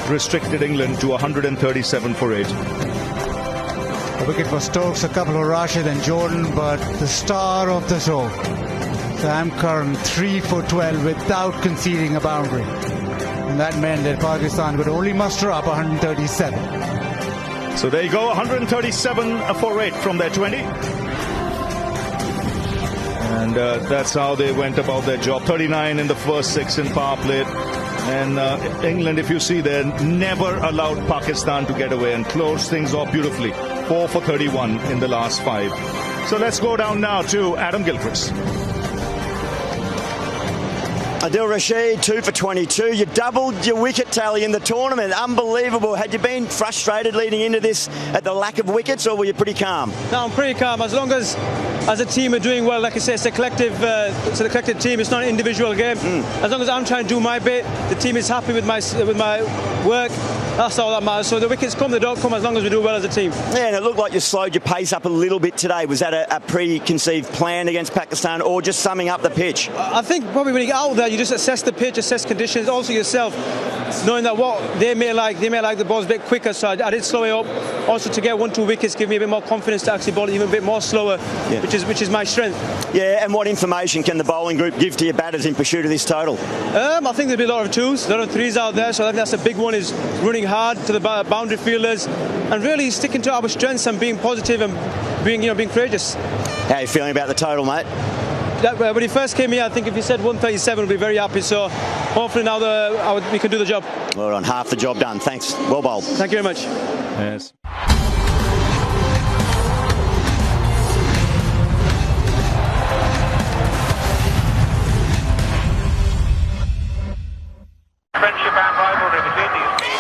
restricted England to 137 for 8. A wicket for Stokes, a couple of Rashid and Jordan, but the star of the show, Sam Curran, 3 for 12 without conceding a boundary. And that meant that Pakistan could only muster up 137. So there you go, 137 for 8 from their 20. And that's how they went about their job. 39 in the first 6 in power play. And England, if you see, they never allowed Pakistan to get away and close things off beautifully. 4 for 31 in the last 5. So let's go down now to Adam Gilchrist. Adil Rashid, 2 for 22. You doubled your wicket tally in the tournament. Unbelievable. Had you been frustrated leading into this at the lack of wickets, or were you pretty calm? No, I'm pretty calm. As long as a team are doing well, like I say, it's a collective team. It's not an individual game. As long as I'm trying to do my bit, the team is happy with my work. That's all that matters. So the wickets come, they don't come, as long as we do well as a team. Yeah, and it looked like you slowed your pace up a little bit today. Was that a preconceived plan against Pakistan, or just summing up the pitch? I think probably when you get out there, you just assess the pitch, assess conditions, also yourself, knowing that what they may like the balls a bit quicker. So I did slow it up. Also to get 1-2 wickets give me a bit more confidence to actually bowl it even a bit more slower, yeah, which is my strength. Yeah, and what information can the bowling group give to your batters in pursuit of this total? I think there'll be a lot of 2s, a lot of 3s out there. So I think that's a big one, is running hard to the boundary fielders and really sticking to our strengths and being positive and being courageous. How are you feeling about the total, mate? When he first came here, I think if he said 137, we'd be very happy. So hopefully now we can do the job. Well done, half the job done. Thanks. Well bowled. Thank you very much. Yes. Friendship and rivalry between these teams.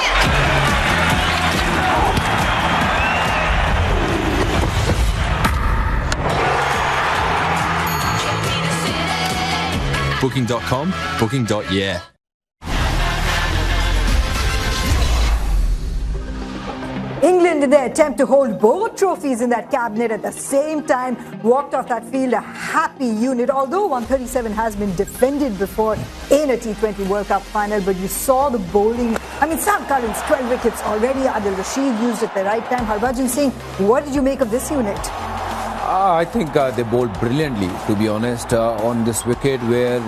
Booking.com, booking.yeah. England, in their attempt to hold both trophies in that cabinet at the same time, walked off that field a happy unit. Although 137 has been defended before in a T20 World Cup final, but you saw the bowling. I mean, Sam Curran's 12 wickets already. Adil Rashid used at the right time. Harbhajan Singh, what did you make of this unit? I think they bowled brilliantly, to be honest, on this wicket where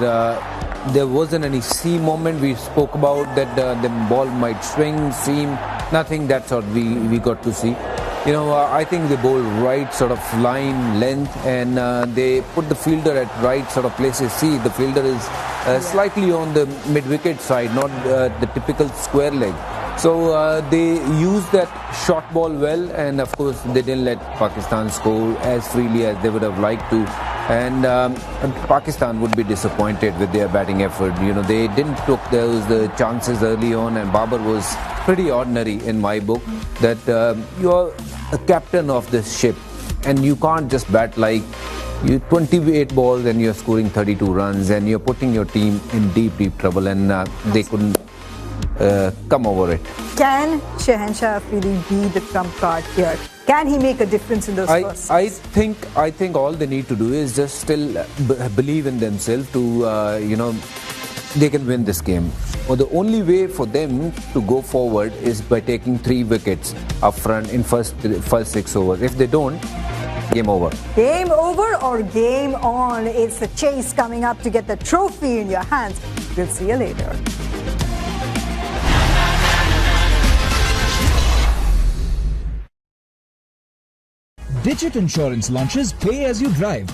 there wasn't any seam moment. We spoke about that the ball might swing, seam, nothing. That's what we got to see. You know, I think they bowled right sort of line, length, and they put the fielder at right sort of places. See, the fielder is slightly on the mid-wicket side, not the typical square leg. So they used that short ball well, and of course they didn't let Pakistan score as freely as they would have liked to. And Pakistan would be disappointed with their batting effort. You know, they didn't took the chances early on, and Babar was pretty ordinary in my book. That you're a captain of this ship, and you can't just bat like you 28 balls and you're scoring 32 runs, and you're putting your team in deep trouble, and they couldn't come over it. Can Shahanshah Afridi be the trump card here? Can he make a difference in those first? I think all they need to do is just still believe in themselves to they can win this game. Or the only way for them to go forward is by taking 3 wickets up front in first 6 overs. If they don't, game over. Game over or game on? It's a chase coming up to get the trophy in your hands. We'll see you later. Digit insurance launches पे as you drive.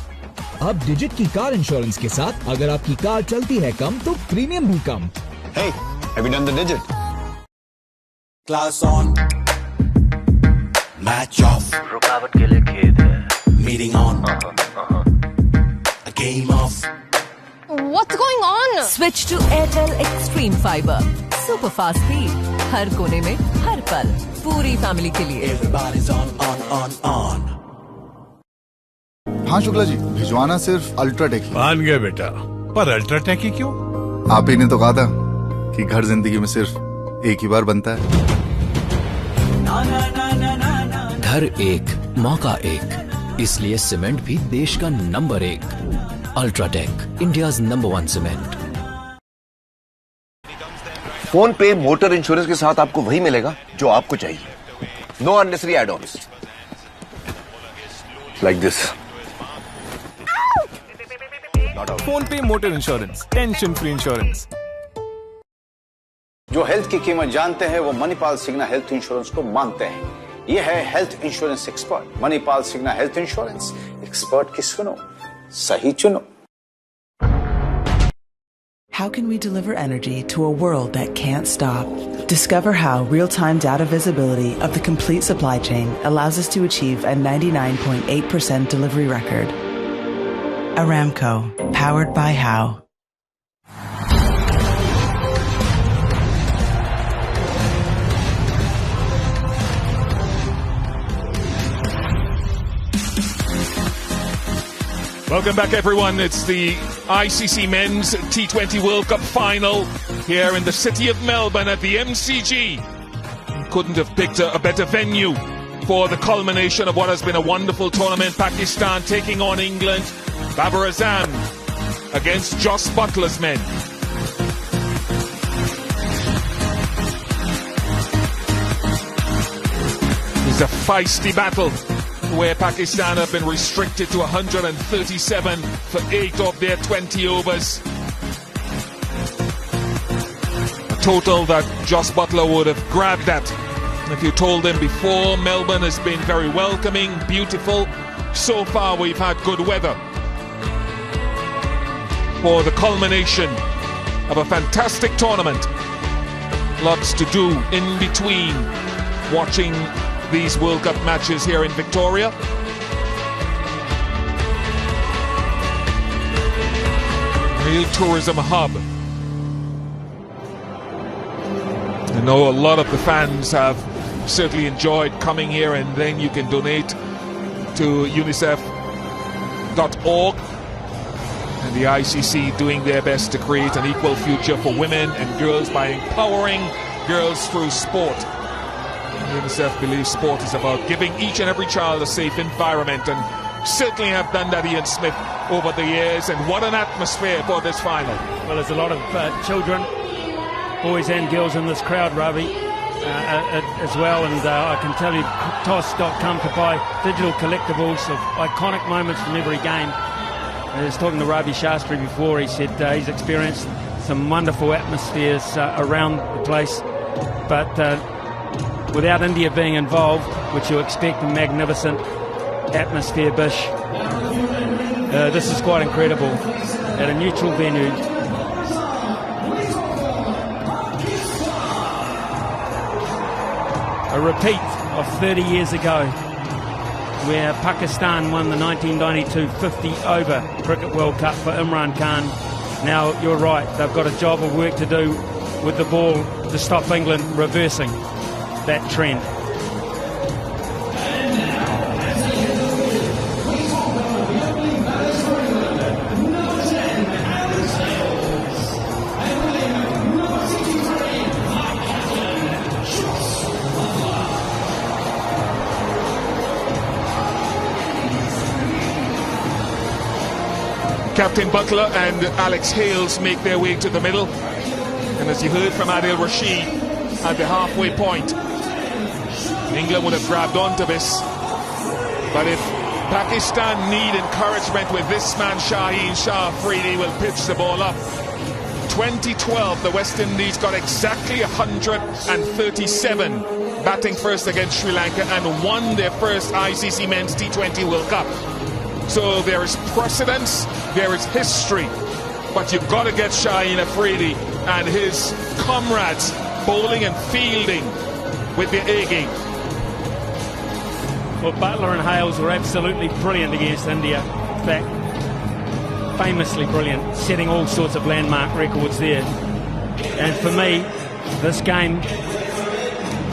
अब digit की car insurance के साथ अगर आपकी car चलती है कम तो प्रीमियम भी कम। Hey, have you done the digit? Class on. Match off. रुकावट के लिए खेद है। Meeting on. A game off. What's going on? Switch to Airtel Extreme Fiber. Super fast speed. हर कोने में हर पल पूरी फैमिली के लिए। Everybody's on. हाँ शुक्ला जी, भिजवाना सिर्फ अल्ट्राटेक ही। मान गए बेटा, पर अल्ट्राटेक ही क्यों? आप ही ने तो कहा था कि घर जिंदगी में सिर्फ एक ही बार बनता है। घर एक, मौका एक, इसलिए सीमेंट भी देश का number 1। UltraTech, India's number 1 cement. PhonePe motor insurance के साथ आपको वही मिलेगा जो आपको चाहिए। No unnecessary add-ons like this. PhonePe motor insurance, tension free insurance. जो हेल्थ की कीमत जानते हैं वो मणिपाल सिग्ना हेल्थ इंश्योरेंस को मानते हैं। ये है health insurance expert Manipal Cigna health insurance. Expert की सुनो, सही चुनो। How can we deliver energy to a world that can't stop? Discover how real-time data visibility of the complete supply chain allows us to achieve a 99.8% delivery record. Aramco, powered by How. Welcome back, everyone. It's the ICC Men's T20 World Cup final here in the city of Melbourne at the MCG. Couldn't have picked a better venue for the culmination of what has been a wonderful tournament. Pakistan taking on England. Babar Azam against Jos Buttler's men. It's a feisty battle, where Pakistan have been restricted to 137 for 8 of their 20 overs. A total that Jos Buttler would have grabbed at if you told him before. Melbourne has been very welcoming, beautiful. So far we've had good weather for the culmination of a fantastic tournament. Lots to do in between watching these World Cup matches here in Victoria. Real tourism hub. I know a lot of the fans have certainly enjoyed coming here, and then you can donate to unicef.org, and the ICC doing their best to create an equal future for women and girls by empowering girls through sport. UNICEF believes sport is about giving each and every child a safe environment, and certainly have done that, Ian Smith, over the years. And what an atmosphere for this final. Well, there's a lot of children, boys and girls in this crowd, Ravi, as well. And I can tell you, toss.com to buy digital collectibles of iconic moments from every game. I was talking to Ravi Shastri before. He said he's experienced some wonderful atmospheres around the place, but without India being involved, which you expect a magnificent atmosphere, Bish, this is quite incredible at a neutral venue. A repeat of 30 years ago, where Pakistan won the 1992 50-over Cricket World Cup for Imran Khan. Now, you're right, they've got a job of work to do with the ball to stop England reversing that trend. Captain Butler and Alex Hales make their way to the middle. And as you heard from Adil Rashid at the halfway point, England would have grabbed onto this. But if Pakistan need encouragement with this man, Shaheen Shah Afridi will pitch the ball up. 2012, the West Indies got exactly 137 batting first against Sri Lanka and won their first ICC Men's T20 World Cup. So there is precedence, there is history, but you've got to get Shaheen Afridi and his comrades bowling and fielding with the A game. Well, Butler and Hales were absolutely brilliant against India. In fact, famously brilliant, setting all sorts of landmark records there. And for me, this game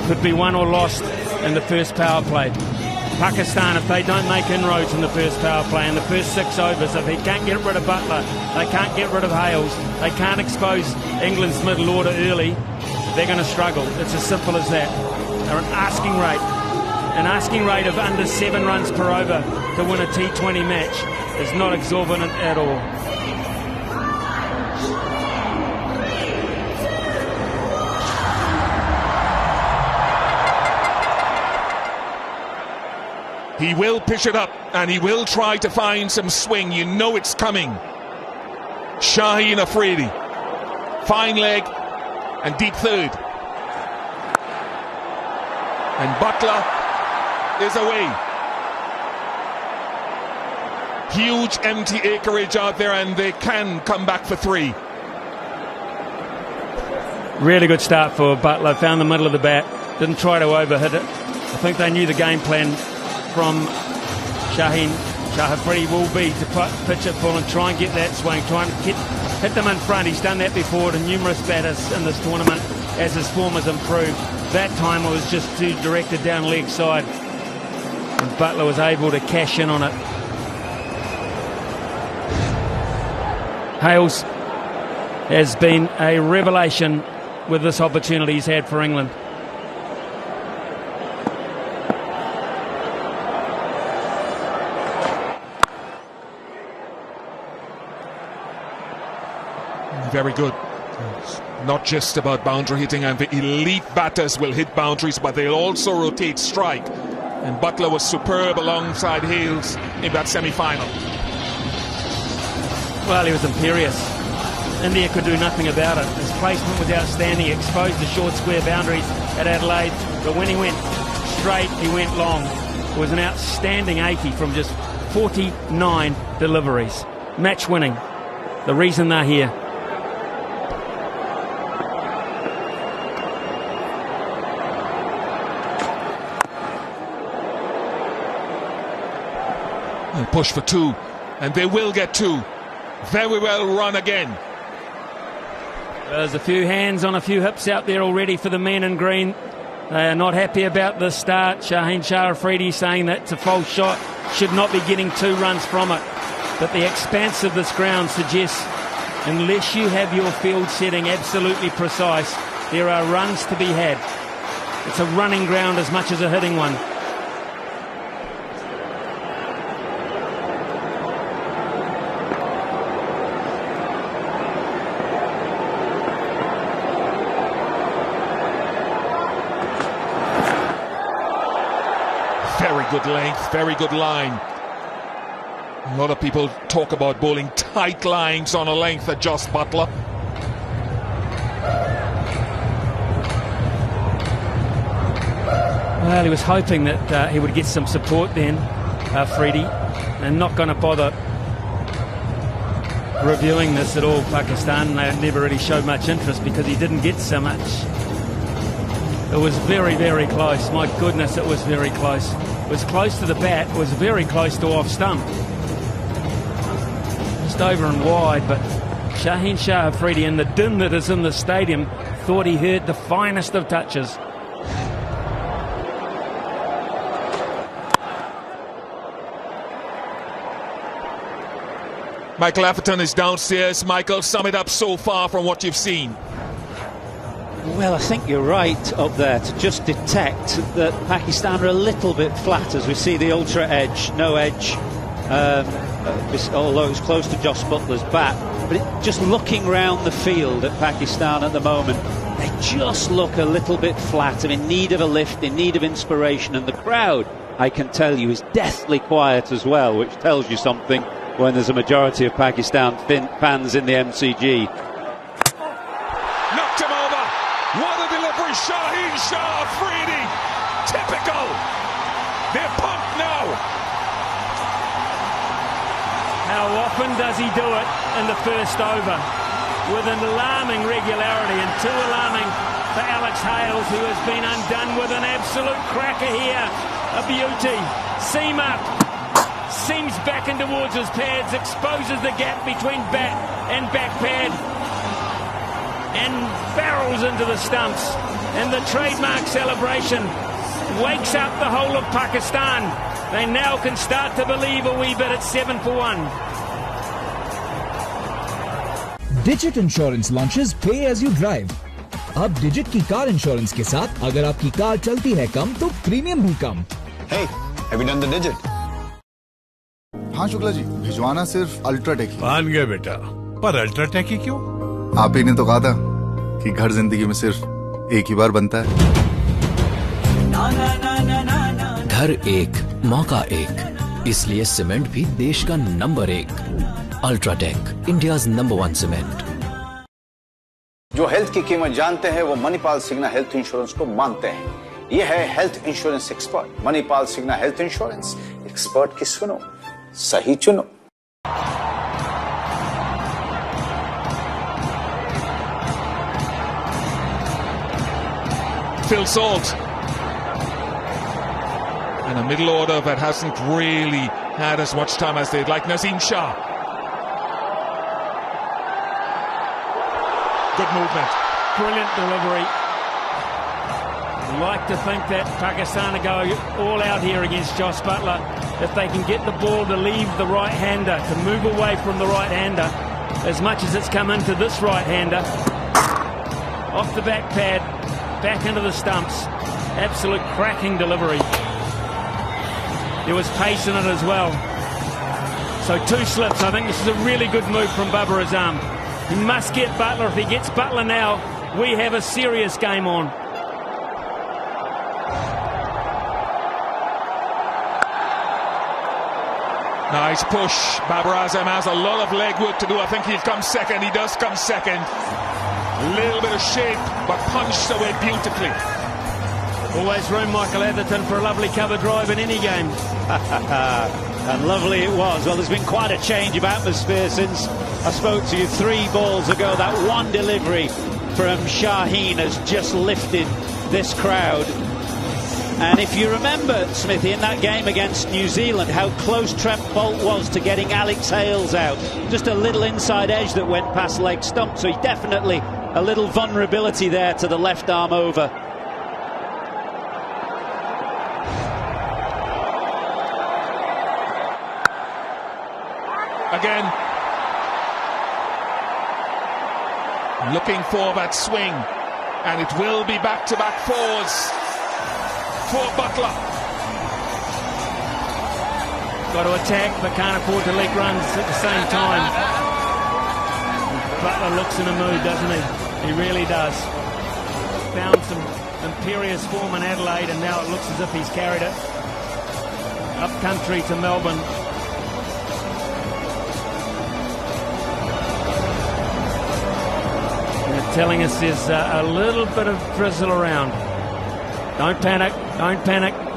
could be won or lost in the first power play. Pakistan, if they don't make inroads in the first power play, in the first 6 overs, if they can't get rid of Butler, they can't get rid of Hales, they can't expose England's middle order early, they're going to struggle. It's as simple as that. They're an asking rate of under 7 runs per over to win a T20 match is not exorbitant at all. He will pitch it up and he will try to find some swing. You know it's coming. Shaheen Afridi, fine leg and deep third. And Butler is away. Huge empty acreage out there and they can come back for 3. Really good start for Butler. Found the middle of the bat. Didn't try to overhit it. I think they knew the game plan from Shaheen Shah Afridi will be to pitch it full and try and get that swing, try and hit them in front. He's done that before to numerous batters in this tournament as his form has improved. That time it was just too directed down leg side, and Butler was able to cash in on it. Hales has been a revelation with this opportunity he's had for England. Very good. It's not just about boundary hitting, and the elite batters will hit boundaries, but they'll also rotate strike. And Butler was superb alongside Hales in that semi-final. Well, he was imperious. India could do nothing about it. His placement was outstanding, exposed the short square boundaries at Adelaide, but when he went straight, he went long. It was an outstanding 80 from just 49 deliveries. Match winning. The reason they're here. They'll push for 2, and they will get 2. Very well run again. There's a few hands on a few hips out there already for the men in green. They are not happy about this start. Shaheen Shah Afridi saying that's a false shot, should not be getting 2 runs from it. But the expanse of this ground suggests unless you have your field setting absolutely precise, there are runs to be had. It's a running ground as much as a hitting one. Very good length, very good line. A lot of people talk about bowling tight lines on a length at Jos Buttler. Well, he was hoping that he would get some support then, Afridi, and not going to bother reviewing this at all. Pakistan, they never really showed much interest because he didn't get so much. It was very, very close. My goodness, it was very close. was close to the bat, was very close to off stump. Just over and wide, but Shaheen Shah Afridi, in the din that is in the stadium, thought he heard the finest of touches. Michael Atherton is downstairs. Michael, sum it up so far from what you've seen. Well, I think you're right up there to just detect that Pakistan are a little bit flat as we see the ultra edge, no edge, although it's close to Joss Butler's bat. But just looking round the field at Pakistan at the moment, they just look a little bit flat and in need of a lift, in need of inspiration. And the crowd, I can tell you, is deathly quiet as well, which tells you something when there's a majority of Pakistan fans in the MCG. Knocked him over. What a delivery. Shaheen Shah Afridi. Typical. They're pumped now. How often does he do it in the first over? With an alarming regularity, and too alarming for Alex Hales, who has been undone with an absolute cracker here. A beauty. Seam up. Seams back in towards his pads, exposes the gap between bat and back pad, and barrels into the stumps. And the trademark celebration wakes up the whole of Pakistan. They now can start to believe a wee bit at 7 for 1. Digit Insurance launches Pay as you drive. अब Digit की car insurance के साथ अगर आपकी car चलती है कम तो premium भी कम. Hey, have you done the Digit? हाँ शुक्ला जी, भिजवाना सिर्फ अल्ट्राटेक ही. मान गए बेटा, पर अल्ट्राटेक ही क्यों? आप ही ने तो कहा था कि घर जिंदगी में सिर्फ एक ही बार बनता है. घर एक, मौका एक, इसलिए सीमेंट भी देश का number 1. UltraTech, India's number 1 cement. जो हेल्थ की कीमत जानते हैं वो मणिपाल सिग्ना हेल्थ इंश्योरेंस को मानते हैं. ये है health insurance expert Manipal Cigna health insurance. Expert की सुनो, सही चुनो. Phil Salt. And a middle order that hasn't really had as much time as they'd like. Naseem Shah. Good movement. Brilliant delivery. I'd like to think that Pakistan are going all out here against Joss Butler. If they can get the ball to leave the right-hander, to move away from the right-hander, as much as it's come into this right-hander, off the back pad, back into the stumps. Absolute cracking delivery. There was pace in it as well. So 2 slips. I think this is a really good move from Babar Azam. He must get Butler. If he gets Butler now, we have a serious game on. Nice push. Babar Azam has a lot of leg work to do. I think he'll come second. He does come second. A little bit of shape, but punched away beautifully. Always room, Michael Atherton, for a lovely cover drive in any game. And lovely it was. Well, there's been quite a change of atmosphere since I spoke to you 3 balls ago. That one delivery from Shaheen has just lifted this crowd. And if you remember, Smithy, in that game against New Zealand, how close Trent Boult was to getting Alex Hales out. Just a little inside edge that went past leg stump. So definitely a little vulnerability there to the left arm over. Again, looking for that swing, and it will be back-to-back 4s for Butler. Got to attack, but can't afford to leak runs at the same time. Butler looks in a mood, doesn't he? He really does. Found some imperious form in Adelaide, and now it looks as if he's carried it up country to Melbourne. Telling us there's a little bit of drizzle around. Don't panic,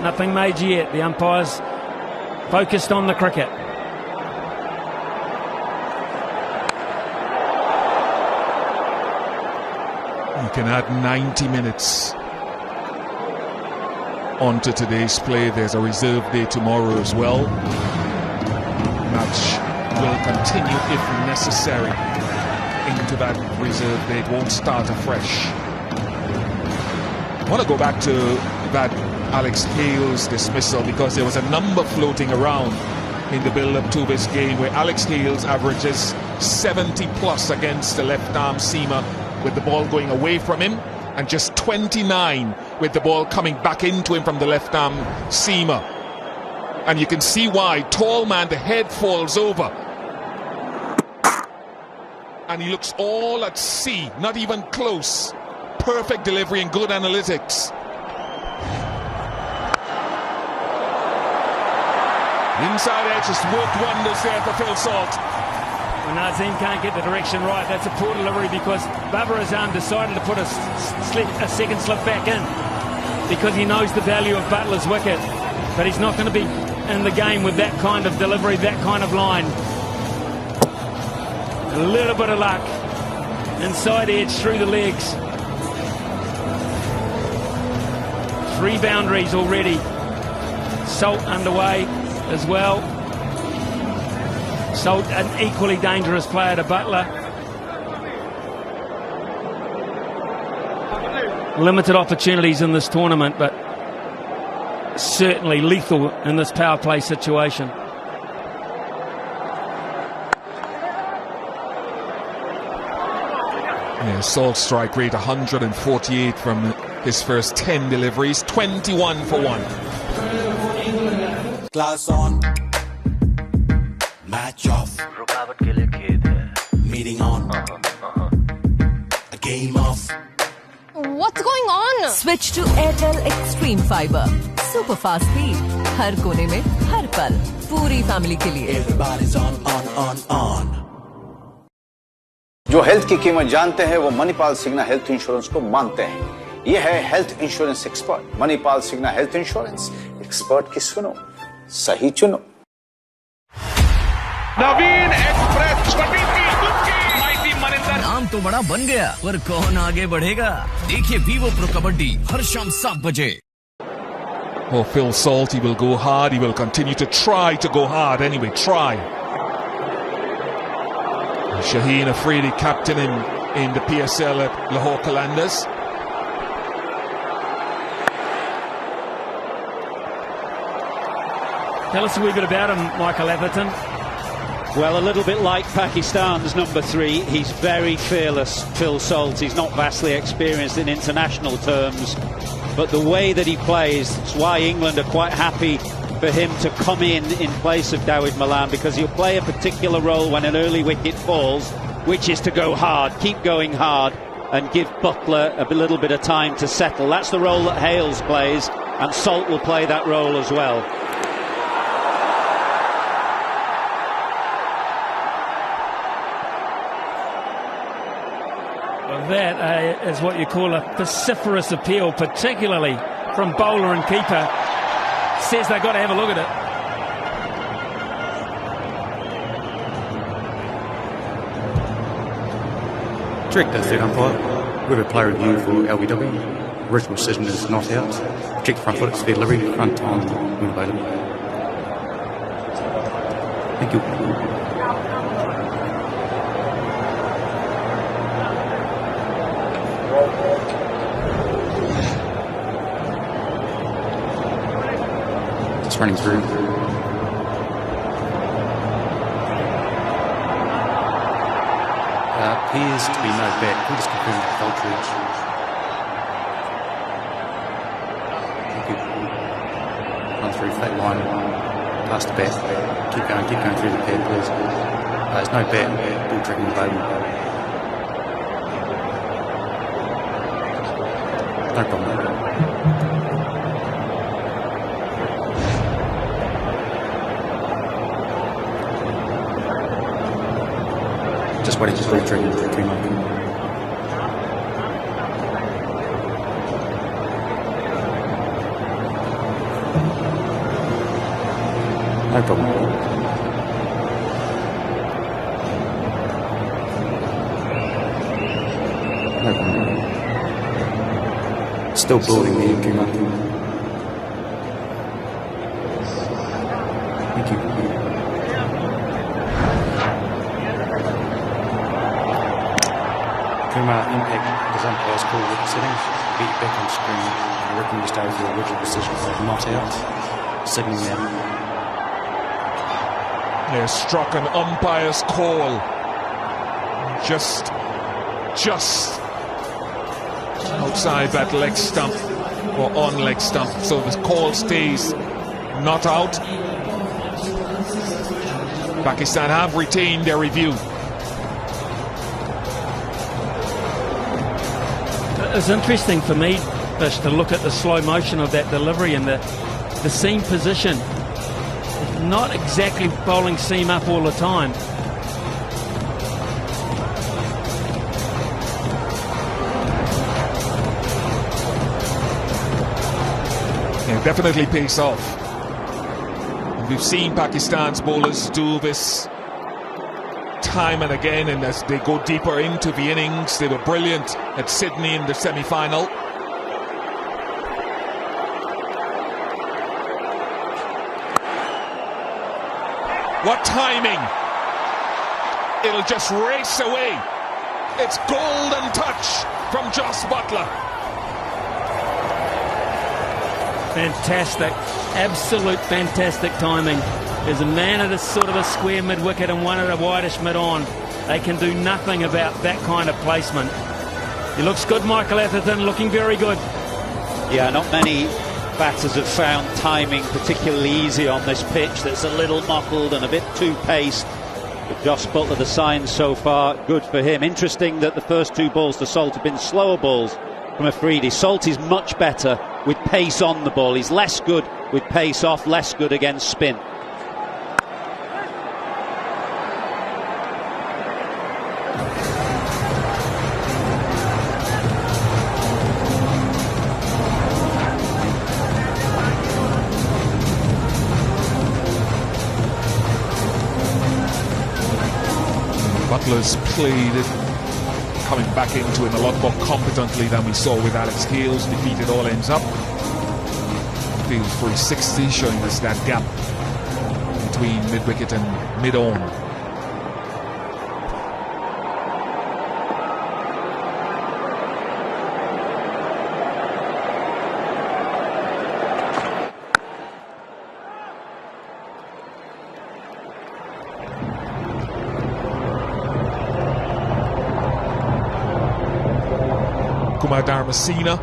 nothing major yet. The umpire's focused on the cricket. You can add 90 minutes. onto today's play. There's a reserve day tomorrow as well. Match will continue if necessary into that reserve day. It won't start afresh. I want to go back to that Alex Hales dismissal, because there was a number floating around in the build-up to this game where Alex Hales averages 70 plus against the left-arm seamer with the ball going away from him, and just 29 with the ball coming back into him from the left-arm seamer. And you can see why. Tall man, the head falls over. And he looks all at sea, not even close. Perfect delivery and good analytics. Inside edge has worked wonders there for Phil Salt. Well, Nazim can't get the direction right. That's a poor delivery, because Babar Azam decided to put a second slip back in because he knows the value of Butler's wicket. But he's not going to be in the game with that kind of delivery, that kind of line. A little bit of luck. Inside edge through the legs. 3 boundaries already. Salt underway as well. Salt, an equally dangerous player to Butler. Limited opportunities in this tournament, but certainly lethal in this power play situation. Yeah, Salt's strike rate 148 from his first 10 deliveries, 21 for 1. Class on, match off, meeting on, a game off. What's going on? Switch to Airtel Extreme Fiber. Super fast speed. हर कोने में, हर पल. पूरी family के लिए. Everybody's on. जो health की कीमत जानते हैं वो मणिपाल सिग्ना हेल्थ इंश्योरेंस को मानते हैं। ये है health insurance expert Manipal Cigna health insurance. Expert की सुनो, सही चुनो। नवीन एक्सप्रेस छोटी सी माइटी मनिंदर। नाम तो बड़ा बन गया, पर कौन आगे बढ़ेगा? देखिए वीवो प्रो कबड्डी हर शाम 7 बजे। Oh, Phil Salt, he will go hard. He will continue to try to go hard anyway. Try. Shaheen Afridi captain him in the PSL at Lahore Qalandars. Tell us a wee bit about him, Michael Atherton. Well, a little bit like Pakistan's number 3, he's very fearless, Phil Salt. He's not vastly experienced in international terms, but the way that he plays, it's why England are quite happy for him to come in place of Dawid Malan, because he'll play a particular role when an early wicket falls, which is to go hard, keep going hard, and give Butler a little bit of time to settle. That's the role that Hales plays, and Salt will play that role as well. That is what you call a vociferous appeal, particularly from bowler and keeper. Says they've got to have a look at it. Director, third umpire. We have a play review for LBW. Original decision is not out. Check front foot, speed delivery, front time when available. Thank you. Just running through. Appears to be no bet. We'll just confirm the Feltridge. Thank you. Run through, flat line, past the bat. Keep going through the pad, please. There's no bet. Ball tracking available. No problem. Just waiting for the trigger to come up. No problem. No problem. Still building the Nkuma. From our impact, as umpires call wicket settings, beat back on screen, and I reckon we stay with the original decision of not out, signalling out. They're struck an umpire's call. Just outside that leg stump, or on leg stump, so the call stays not out. Pakistan have retained their review. It's interesting for me, Fish, to look at the slow motion of that delivery and the seam position. Not exactly bowling seam up all the time. Yeah, definitely pays off. And we've seen Pakistan's bowlers do this time and again, and as they go deeper into the innings, they were brilliant at Sydney in the semi-final. What timing! It'll just race away. It's golden touch from Jos Buttler. Fantastic, absolute fantastic timing. There's a man at a sort of a square mid-wicket and one at a wideish mid-on. They can do nothing about that kind of placement. He looks good, Michael Atherton, looking very good. Yeah, not many batters have found timing particularly easy on this pitch. That's a little knuckled and a bit too paced. But Jos Buttler, the signs so far, good for him. Interesting that the first two balls to Salt have been slower balls from Afridi. Salt is much better with pace on the ball. He's less good with pace off, less good against spin. Butler's played it, coming back into it a lot more competently than we saw with Alex Hales. Defeated all ends up. Field 360, showing us that gap between mid-wicket and mid-on. Kumar Dharmasena,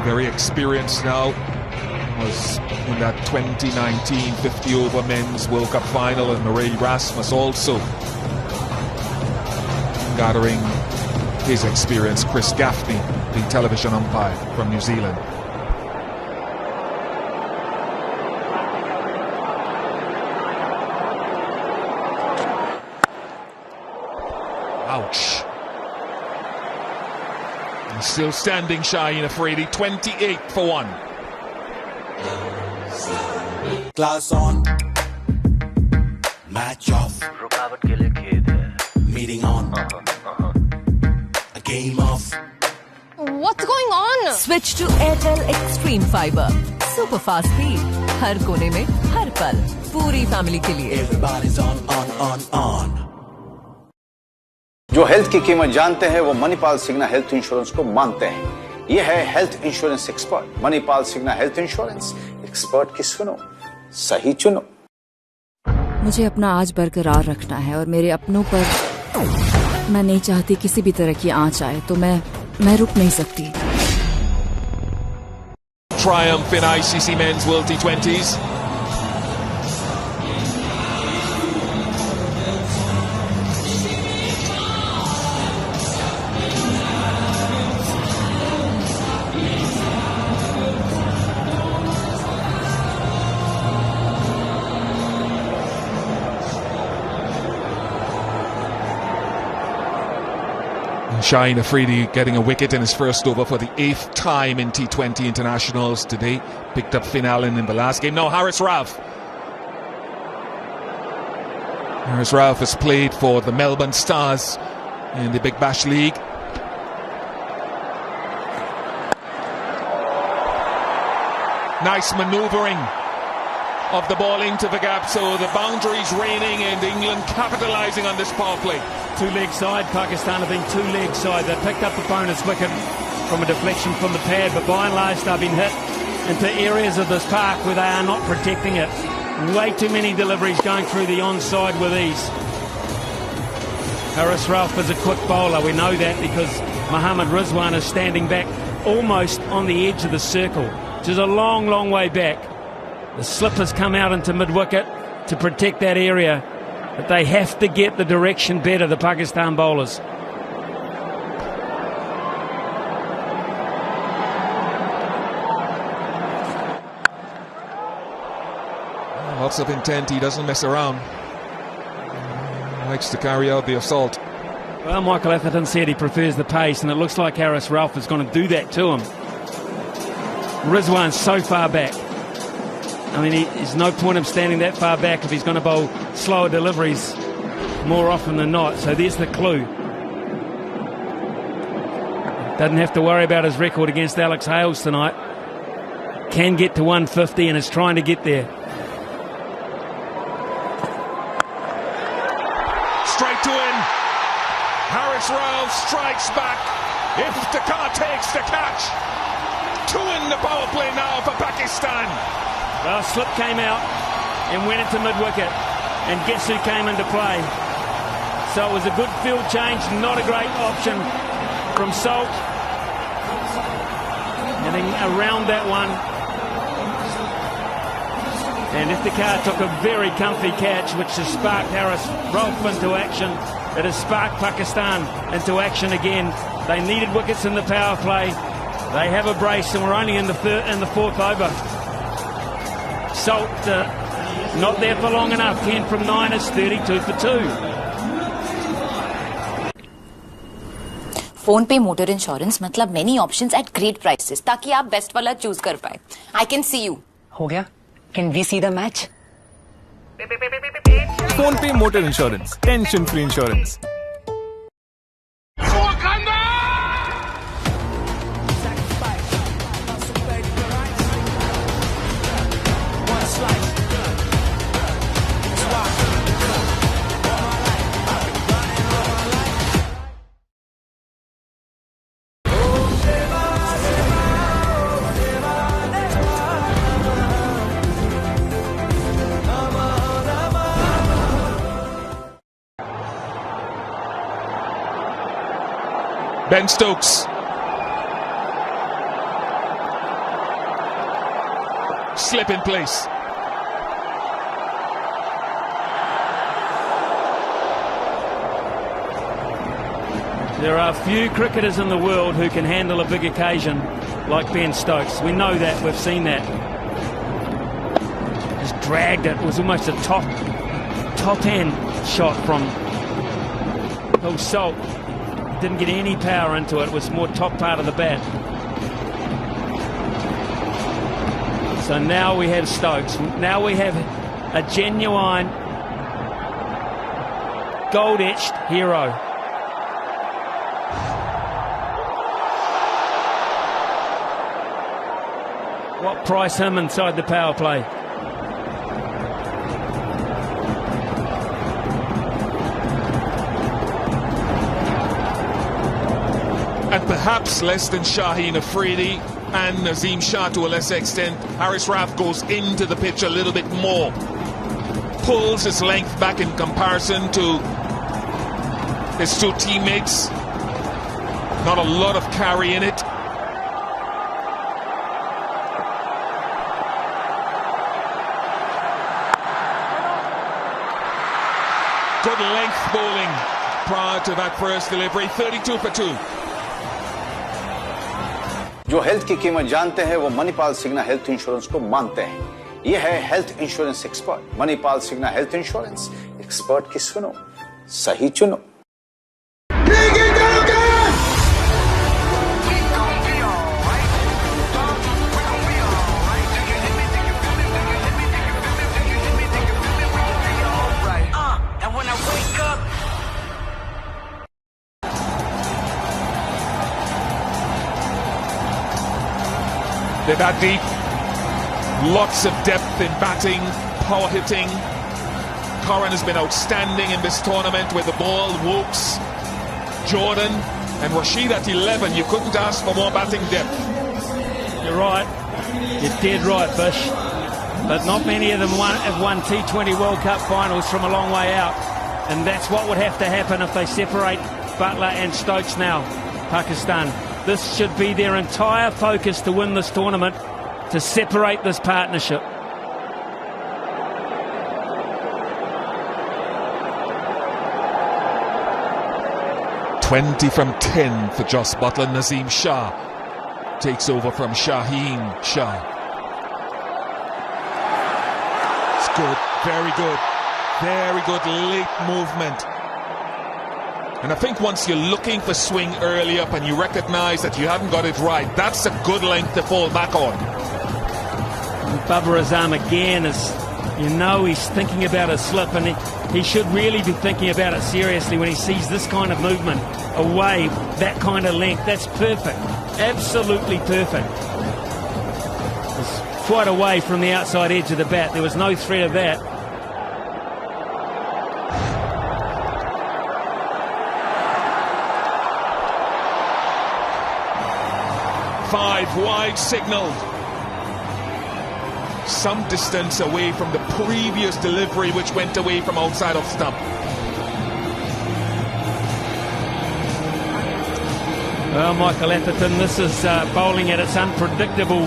very experienced now, was in that 2019 50-over men's World Cup final, and Murray Rasmus also gathering his experience. Chris Gaffney, the television umpire from New Zealand. Ouch. Still standing, Shaheen Afridi, 28 for 1. Class on, match off, meeting on, a game off. What's going on? Switch to Airtel Extreme Fiber. Super fast speed. हर कोने में, हर पल. पूरी family के लिए. Everybody's on. जो health की कीमत जानते हैं वो मणिपाल सिग्ना हेल्थ इंश्योरेंस को मानते हैं। ये है health insurance expert Manipal Cigna health insurance. Expert की सुनो, सही चुनो। मुझे अपना आज बरकरार रखना है और मेरे अपनों पर मैं नहीं चाहती किसी भी तरह की आंच आए, तो मैं रुक नहीं सकती। Triumph in ICC Men's World T20s. Shaheen Afridi getting a wicket in his first over for the 8th time in T20 internationals today. Picked up Finn Allen in the last game. Now Haris Rauf. Haris Rauf has played for the Melbourne Stars in the Big Bash League. Nice manoeuvring of the ball into the gap, so the boundaries reigning and England capitalising on this power play. Two-leg side, Pakistan have been two-leg side. They picked up opponent's wicket from a deflection from the pad, but by and large they've been hit into areas of this park where they are not protecting it. Way too many deliveries going through the onside with ease. Haris Rauf is a quick bowler, we know that, because Mohammad Rizwan is standing back almost on the edge of the circle, which is a long, long way back. The slip has come out into mid-wicket to protect that area, but they have to get the direction better, the Pakistan bowlers. Lots of intent, he doesn't mess around. Likes to carry out the assault. Well, Michael Atherton said he prefers the pace, and it looks like Haris Rauf is going to do that to him. Rizwan's so far back. I mean, there's no point of standing that far back if he's going to bowl slower deliveries more often than not. So there's the clue. Doesn't have to worry about his record against Alex Hales tonight. Can get to 150 and is trying to get there. Straight to him. Haris Rauf strikes back. Iftikhar takes the catch. Two in the power play now for Pakistan. Well, slip came out and went into mid-wicket, and guess who came into play? So it was a good field change, not a great option from Salt. Getting around that one. And Iftikhar took a very comfy catch, which has sparked Haris Rauf into action. It has sparked Pakistan into action again. They needed wickets in the power play. They have a brace, and we're only in the fourth over. Salt not there for long enough. 10 from 9 is 32 for 2. PhonePe motor insurance मतलब many options at great prices, ताकि आप best वाला choose कर पाए. I can see you. हो गया. Can we see the match? PhonePe motor insurance, tension free insurance. Ben Stokes. Slip in place. There are few cricketers in the world who can handle a big occasion like Ben Stokes. We know that, we've seen that. Just dragged it. It was almost a top hand shot from Bill Salt. Didn't get any power into it. It was more top part of the bat. So now we have Stokes. Now we have a genuine gold-etched hero. What price him inside the power play? And perhaps less than Shaheen Afridi and Nazim Shah to a lesser extent. Haris Rauf goes into the pitch a little bit more. Pulls his length back in comparison to his two teammates. Not a lot of carry in it. Good length bowling prior to that first delivery. 32 for 2. जो health की कीमत जानते हैं वो Manipal Cigna health insurance को मानते हैं. ये है health insurance expert Manipal Cigna health insurance. Expert की सुनो, सही चुनो. They're that deep. Lots of depth in batting, power hitting. Curran has been outstanding in this tournament with the ball. Wokes, Jordan and Rashid at 11. You couldn't ask for more batting depth. You're right. You're dead right, Bish. But not many of them have won T20 World Cup finals from a long way out. And that's what would have to happen if they separate Butler and Stokes now, Pakistan. This should be their entire focus to win this tournament, to separate this partnership. "20 from 10 for Jos Buttler. Nazim Shah takes over from Shaheen Shah. It's good, very good. Very good late movement. And I think once you're looking for swing early up and you recognize that you haven't got it right, that's a good length to fall back on. And Babar Azam again is, you know, he's thinking about a slip, and he should really be thinking about it seriously when he sees this kind of movement away, that kind of length. That's perfect, absolutely perfect. It's quite away from the outside edge of the bat. There was no threat of that. Five wide signalled. Some distance away from the previous delivery, which went away from outside of stump. Well, Michael Atherton, this is bowling at its unpredictable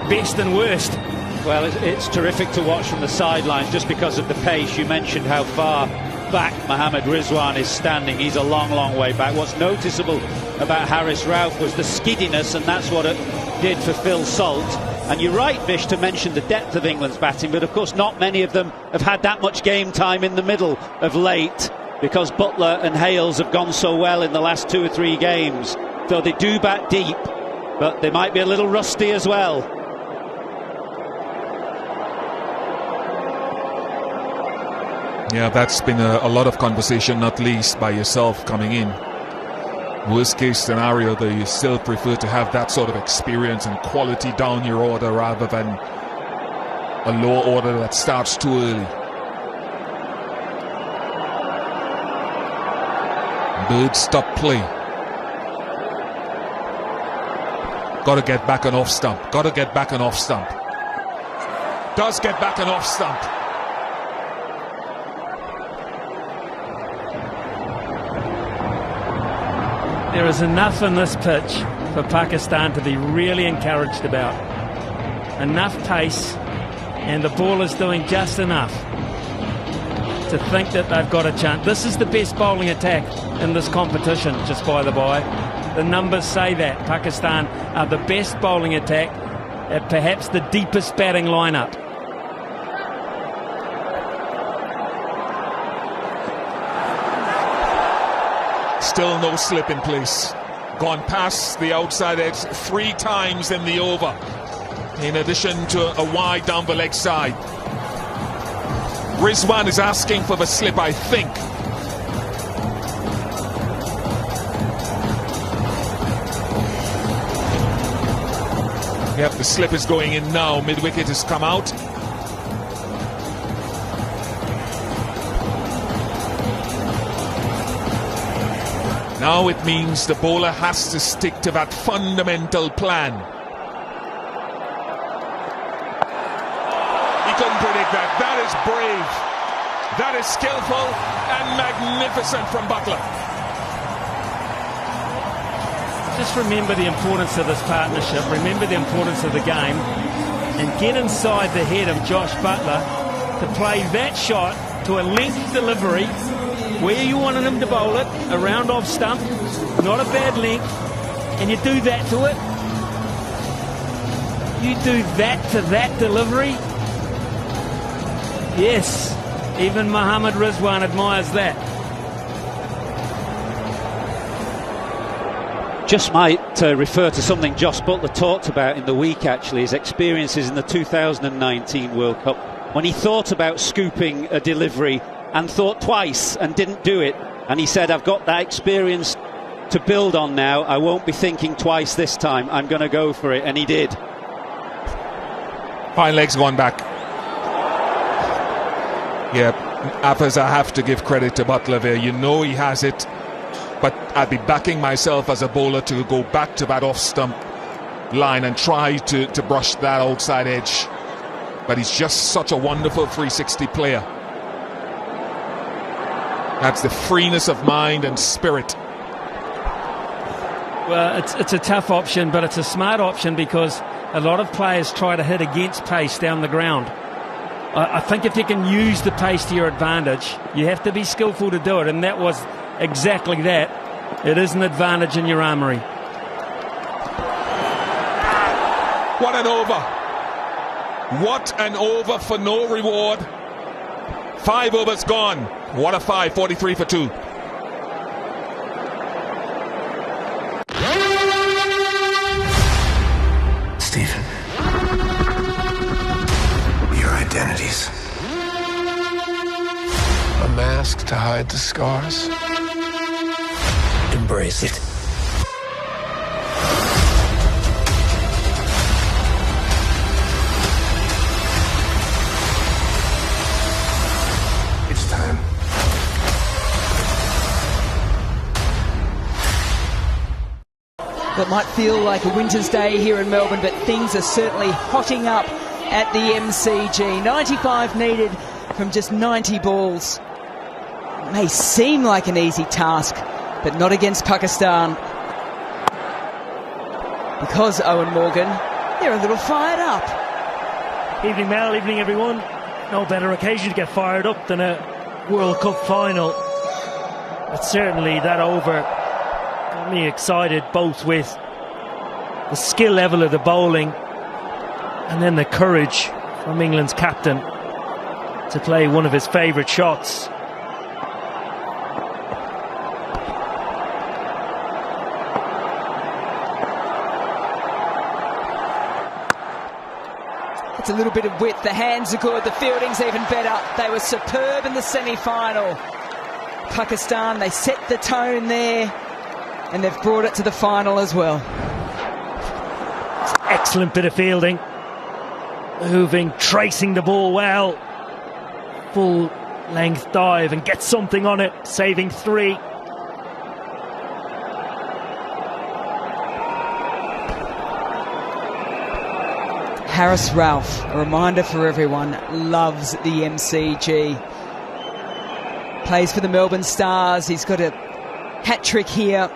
best and worst. Well, it's terrific to watch from the sidelines just because of the pace. You mentioned how far back Mohammad Rizwan is standing. He's a long, long way back. What's noticeable about Haris Rauf was the skiddiness, and that's what it did for Phil Salt. And you're right, Bish, to mention the depth of England's batting, but of course not many of them have had that much game time in the middle of late, because Butler and Hales have gone so well in the last 2 or 3 games. So they do bat deep, but they might be a little rusty as well. Yeah, that's been a lot of conversation, not least by yourself coming in. Worst case scenario, though, you still prefer to have that sort of experience and quality down your order rather than a lower order that starts too early. Bird stop play. Got to get back and off stump. Got to get back and off stump. Does get back and off stump. There is enough in this pitch for Pakistan to be really encouraged about. Enough pace, and the ball is doing just enough to think that they've got a chance. This is the best bowling attack in this competition, just by the by. The numbers say that. Pakistan are the best bowling attack at perhaps the deepest batting lineup. Still no slip in place. Gone past the outside edge 3 times in the over, in addition to a wide down the leg side. Rizwan is asking for the slip, I think. Yep, the slip is going in now. Mid-wicket has come out. Now it means the bowler has to stick to that fundamental plan. He couldn't predict that. That is brave. That is skillful and magnificent from Butler. Just remember the importance of this partnership. Remember the importance of the game. And get inside the head of Josh Butler to play that shot to a length delivery where you wanted him to bowl it, around off stump, not a bad length, and you do that to it. You do that to that delivery. Yes, even Mohammad Rizwan admires that. Just might refer to something Jos Buttler talked about in the week, actually, his experiences in the 2019 World Cup, when he thought about scooping a delivery and thought twice and didn't do it. And he said, I've got that experience to build on now. I won't be thinking twice this time. I'm going to go for it. And he did. Fine legs gone back. Yeah, Appers, I have to give credit to Butler there. You know he has it, but I'd be backing myself as a bowler to go back to that off-stump line and try to brush that outside edge. But he's just such a wonderful 360 player. That's the freeness of mind and spirit. Well, it's a tough option, but it's a smart option because a lot of players try to hit against pace down the ground. I think if you can use the pace to your advantage, you have to be skillful to do it, and that was exactly that. It is an advantage in your armoury. What an over. What an over for no reward. 5 overs gone. What a 5, 43 for 2. Stephen, your identities. A mask to hide the scars. Embrace it. It's time. It might feel like a winter's day here in Melbourne, but things are certainly hotting up at the MCG. 95 needed from just 90 balls. It may seem like an easy task, but not against Pakistan. Because Owen Morgan, they're a little fired up. Evening, Mel. Evening, everyone. No better occasion to get fired up than a World Cup final. But certainly that over got me excited, both with the skill level of the bowling and then the courage from England's captain to play one of his favourite shots. It's a little bit of width. The hands are good. The fielding's even better. They were superb in the semi-final. Pakistan, they set the tone there, and they've brought it to the final as well. Excellent bit of fielding. Moving, tracing the ball well. Full length dive and get something on it, saving 3. Harris Ralph, a reminder for everyone, loves the MCG. Plays for the Melbourne Stars. He's got a hat-trick here.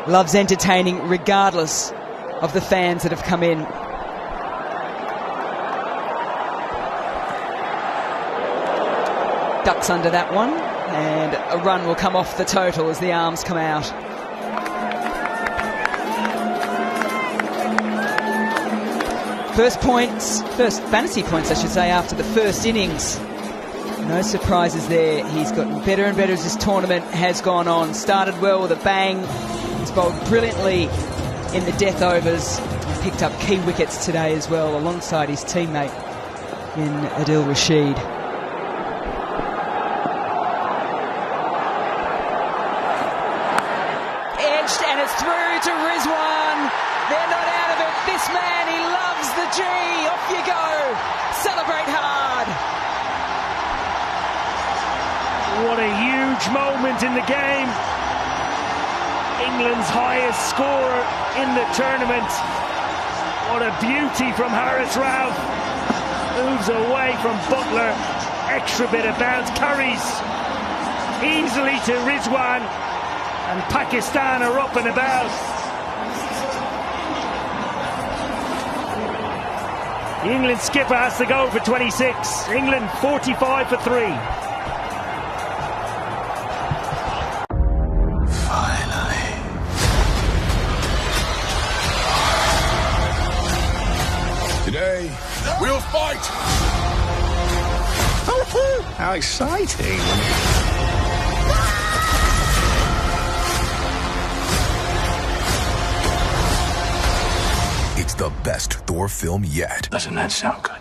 Loves entertaining regardless of the fans that have come in. Ducks under that one, and a run will come off the total as the arms come out. First fantasy points, I should say, after the first innings. No surprises there. He's gotten better and better as this tournament has gone on. Started well with a bang. He's bowled brilliantly in the death overs. And picked up key wickets today as well, alongside his teammate in Adil Rashid. Edged, and it's through to Rizwan. They're not out of it. This man, he loves the G. Off you go. Celebrate hard. What a huge moment in the game. England's highest scorer in the tournament. What a beauty from Harris Ralph. Moves away from Butler. Extra bit of bounce. Carries easily to Rizwan. And Pakistan are up and about. The England skipper has to go for 26. England 45 for 3. Finally. Today, we'll fight. How exciting. It's the best Thor film yet. Doesn't that sound good?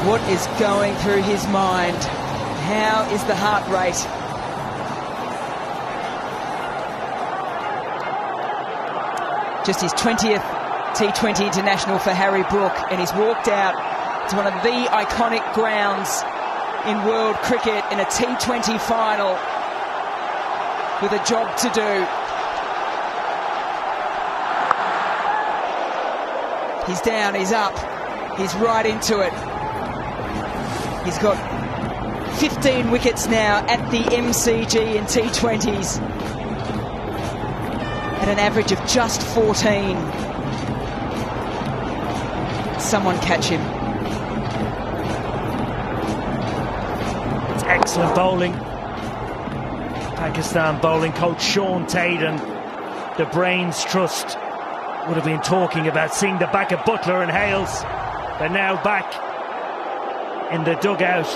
What is going through his mind? How is the heart rate? Just his 20th T20 international for Harry Brook, and he's walked out to one of the iconic grounds in world cricket in a T20 final with a job to do. He's down, he's up, he's right into it. He's got 15 wickets now at the MCG in T20s at an average of just 14. Someone catch him. It's excellent bowling. Pakistan bowling coach Sean Tate and the Brains Trust would have been talking about seeing the back of Butler and Hales. They're now back in the dugout.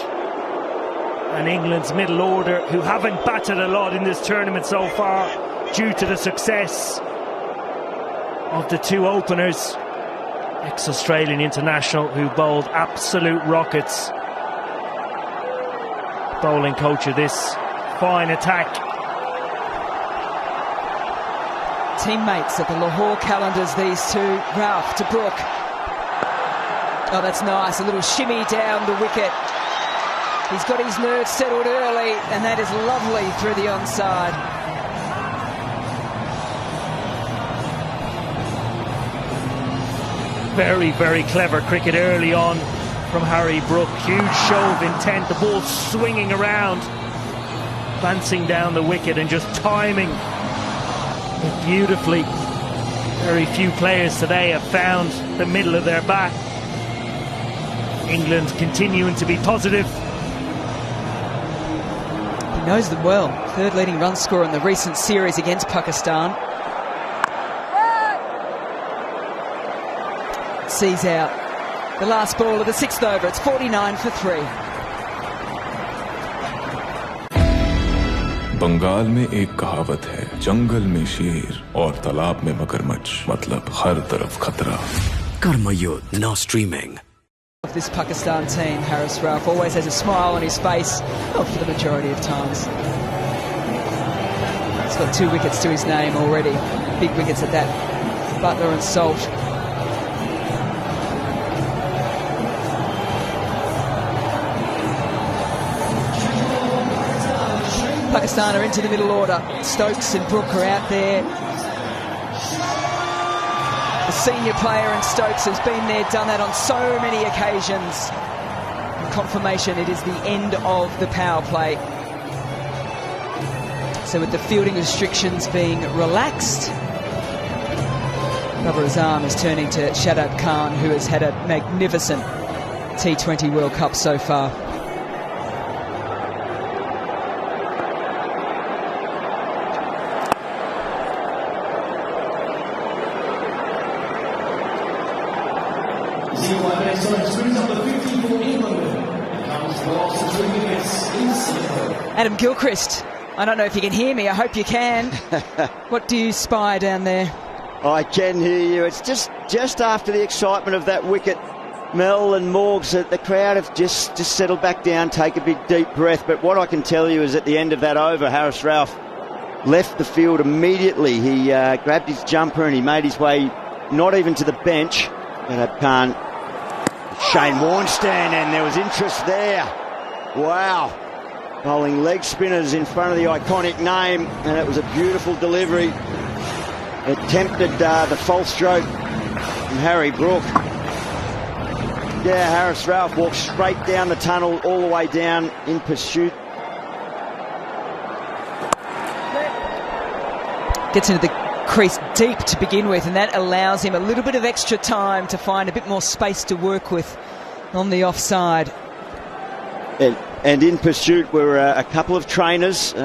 And England's middle order, who haven't batted a lot in this tournament so far due to the success of the two openers, ex-Australian international who bowled absolute rockets. Bowling coach of this fine attack. Teammates at the Lahore Calendars, these two. Ralph to Brook. Oh, that's nice. A little shimmy down the wicket. He's got his nerves settled early, and that is lovely through the onside. Very, very clever cricket early on from Harry Brook. Huge show of intent. The ball swinging around, glancing down the wicket and just timing it beautifully. Very few players today have found the middle of their bat. England continuing to be positive. He knows them well. Third leading run scorer in the recent series against Pakistan. Sees out the last ball of the sixth over. It's 49 for 3. Bengal में एक कहावत है, जंगल में शेर और तालाब में मगरमच्छ, मतलब हर तरफ खतरा. Karmayud now streaming. Of this Pakistan team, Haris Rauf always has a smile on his face, well, for the majority of times. He's got 2 wickets to his name already, big wickets at that. Butler and Salt. Pakistan are into the middle order. Stokes and Brook are out there. The senior player in Stokes has been there, done that on so many occasions. Confirmation it is the end of the power play. So with the fielding restrictions being relaxed, Babar Azam is turning to Shadab Khan, who has had a magnificent T20 World Cup so far. Adam Gilchrist, I don't know if you can hear me, I hope you can. What do you spy down there? I can hear you. It's just after the excitement of that wicket, Mel and Morgs, the crowd have just settled back down, take a big deep breath. But what I can tell you is at the end of that over, Haris Rauf left the field immediately. He grabbed his jumper and he made his way not even to the bench. But Khan, Shane Warnstein, and there was interest there. Wow. Bowling leg spinners in front of the iconic name, and it was a beautiful delivery. It tempted the false stroke from Harry Brook. Yeah, Haris Rauf walked straight down the tunnel, all the way down in pursuit. Gets into the crease deep to begin with, and that allows him a little bit of extra time to find a bit more space to work with on the offside. And in pursuit were a couple of trainers. He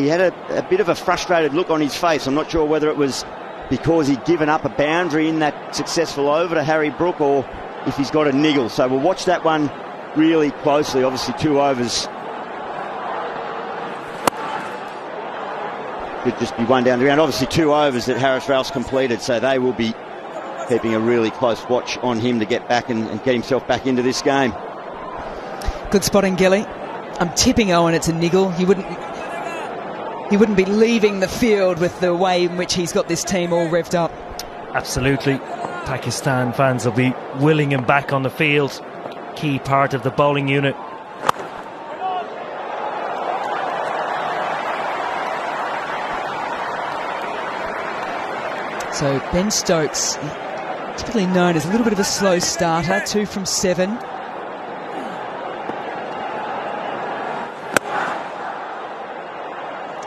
had a bit of a frustrated look on his face. I'm not sure whether it was because he'd given up a boundary in that successful over to Harry Brook or if he's got a niggle. So we'll watch that one really closely. Obviously 2 overs. Could just be one down the ground. Obviously 2 overs that Haris Rauf's completed, so they will be keeping a really close watch on him to get back and get himself back into this game. Good spotting, Gilly. I'm tipping Owen it's a niggle. He wouldn't be leaving the field with the way in which he's got this team all revved up. Absolutely. Pakistan fans will be willing him back on the field. Key part of the bowling unit. So Ben Stokes, typically known as a little bit of a slow starter, 2 from 7.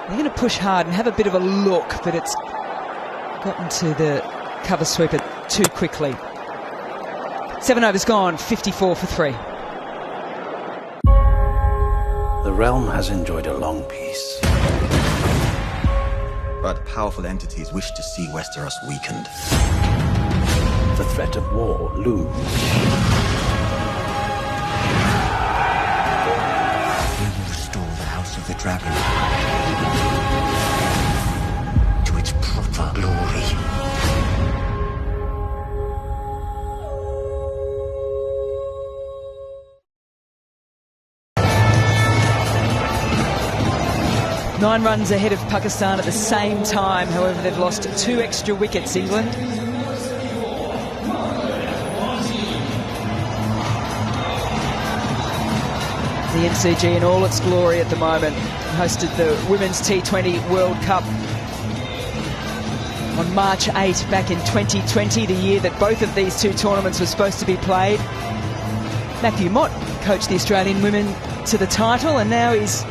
They're going to push hard and have a bit of a look, but it's gotten to the cover sweeper too quickly. 7 overs gone, 54 for 3. The realm has enjoyed a long peace. But powerful entities wish to see Westeros weakened. The threat of war looms. We will restore the House of the Dragon to its proper glory. Nine runs ahead of Pakistan at the same time. However, they've lost 2 extra wickets, England. The MCG in all its glory at the moment. Hosted the Women's T20 World Cup on March 8 back in 2020, the year that both of these 2 tournaments were supposed to be played. Matthew Mott coached the Australian women to the title, and now he's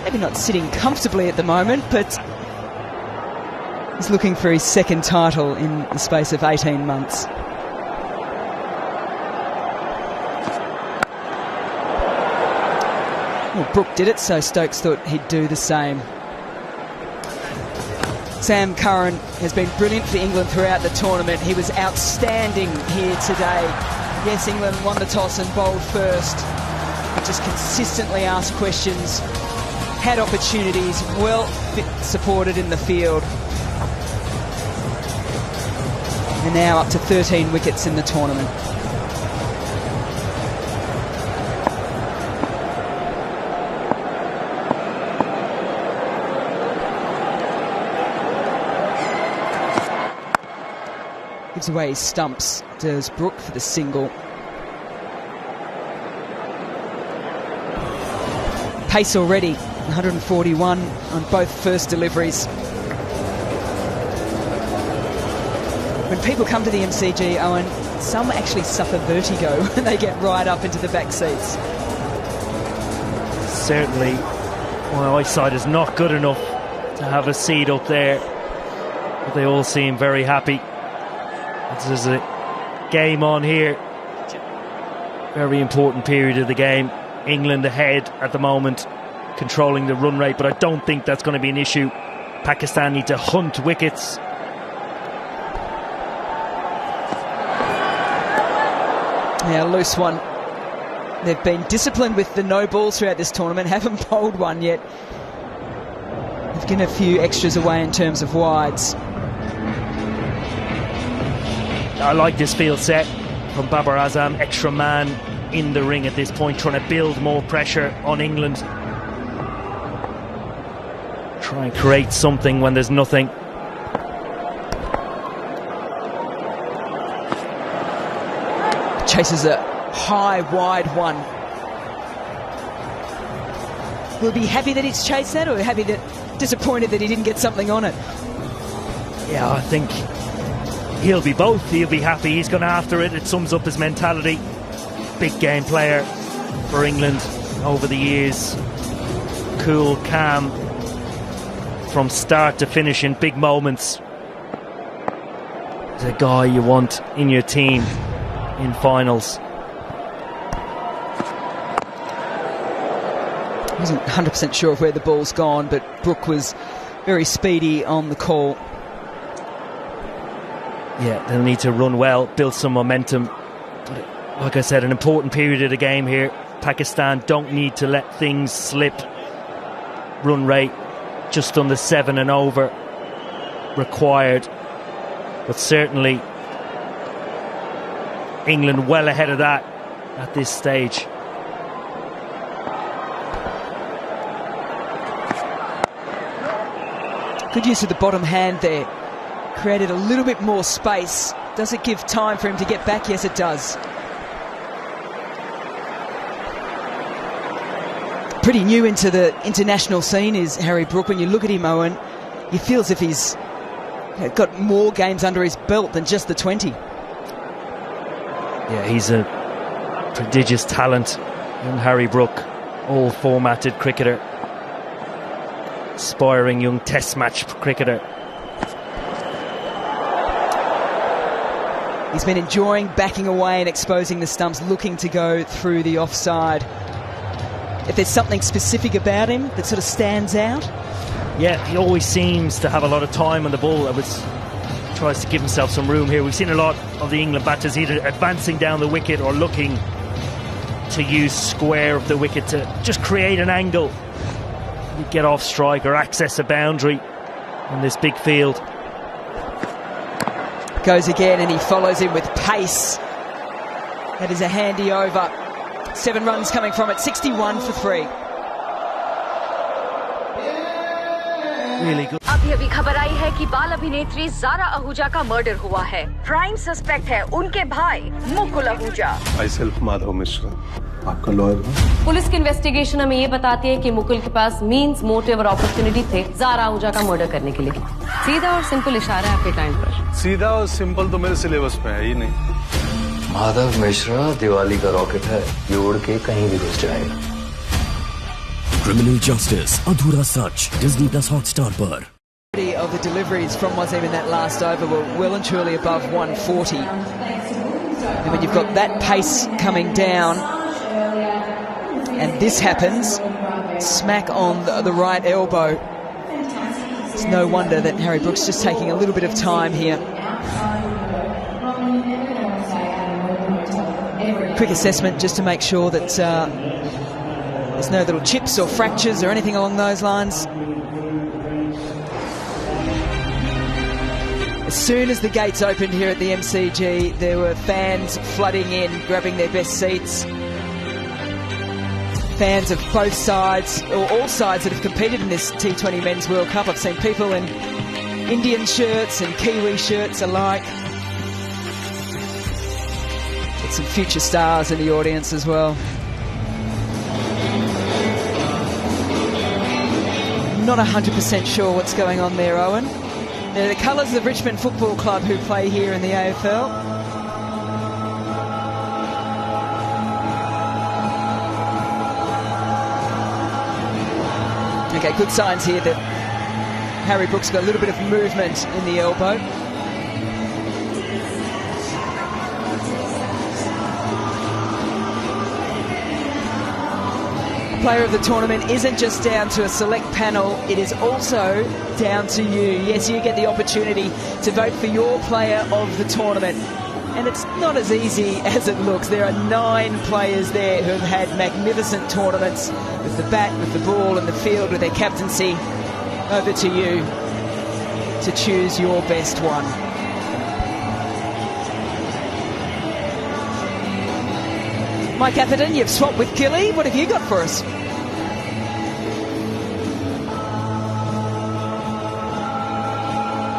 maybe not sitting comfortably at the moment, but he's looking for his 2nd title in the space of 18 months. Well, Brooke did it, so Stokes thought he'd do the same. Sam Curran has been brilliant for England throughout the tournament. He was outstanding here today. Yes, England won the toss and bowled first. Just consistently asked questions, had opportunities, well supported in the field. And now up to 13 wickets in the tournament. Gives away his stumps, does Brooke for the single. Pace already, 141 on both first deliveries. When people come to the MCG, Owen, some actually suffer vertigo when they get right up into the back seats. Certainly, my eyesight is not good enough to have a seat up there, but they all seem very happy. There's a game on here. Very important period of the game. England ahead at the moment, controlling the run rate, but I don't think that's going to be an issue. Pakistan need to hunt wickets. Yeah, loose one. They've been disciplined with the no balls throughout this tournament, haven't bowled one yet. They've given a few extras away in terms of wides. I like this field set from Babar Azam, extra man in the ring at this point, trying to build more pressure on England. Try and create something when there's nothing. Chases a high, wide one. Will he be happy that he's chased that, or disappointed that he didn't get something on it? Yeah, I think he'll be both. He'll be happy he's gone after it. It sums up his mentality. Big game player for England over the years. Cool, calm from start to finish in big moments. He's a guy you want in your team in finals. I wasn't 100% sure of where the ball's gone, but Brooke was very speedy on the call. Yeah, they'll need to run well, build some momentum. But like I said, an important period of the game here. Pakistan don't need to let things slip. Run rate just under 7 and over required. But certainly England well ahead of that at this stage. Good use of the bottom hand there. Created a little bit more space. Does it give time for him to get back? Yes, it does. Pretty new into the international scene is Harry Brook. When you look at him, Owen, you feel as if he's got more games under his belt than just the 20. Yeah, he's a prodigious talent in Harry Brook. All formatted cricketer. Aspiring young test match cricketer. He's been enjoying backing away and exposing the stumps, looking to go through the offside. If there's something specific about him that sort of stands out? Yeah, he always seems to have a lot of time on the ball. Tries to give himself some room here. We've seen a lot of the England batters either advancing down the wicket or looking to use square of the wicket to just create an angle, get off strike or access a boundary in this big field. Goes again and he follows in with pace. That is a handy over. 7 runs coming from it, 61 for 3. Really good. अभी अभी खबर आई है कि बाल अभिनेत्री ज़ारा आहूजा का murder हुआ है। प्राइम सस्पेक्ट है उनके भाई मुकुल आहूजा। myself माधव मिश्रा, आपका लॉयर हूँ। पुलिस की इन्वेस्टिगेशन हमें ये बताती है कि मुकुल के पास मींस, मोटिव और अपॉर्चुनिटी थे ज़ारा आहूजा का मर्डर करने के लिए। सीधा और सिंपल इशारा है आपके क्लाइंट पर। सीधा और सिंपल तो मेरे सिलेबस में है ही नहीं। माधव मिश्रा दिवाली का रॉकेट है, ये उड़ के कहीं भी घुस जाएगा। Criminal Justice, अधूरा सच, Disney Plus Hotstar पर। Of the deliveries from Wasim in that last over were well and truly above 140. And when you've got that pace coming down, and this happens, smack on the right elbow, it's no wonder that Harry Brook's just taking a little bit of time here. Quick assessment just to make sure that there's no little chips or fractures or anything along those lines. As soon as the gates opened here at the MCG, there were fans flooding in, grabbing their best seats. Fans of both sides, or all sides that have competed in this T20 Men's World Cup. I've seen people in Indian shirts and Kiwi shirts alike. Got some future stars in the audience as well. Not 100% sure what's going on there, Owen. They're the colours of Richmond Football Club who play here in the AFL. Okay, good signs here that Harry Brook's got a little bit of movement in the elbow. Player of the tournament isn't just down to a select panel, it is also down to you. Yes, you get the opportunity to vote for your player of the tournament. And it's not as easy as it looks. There are 9 players there who have had magnificent tournaments with the bat, with the ball and the field, with their captaincy. Over to you to choose your best one. Mike Atherton, you've swapped with Gilly. What have you got for us?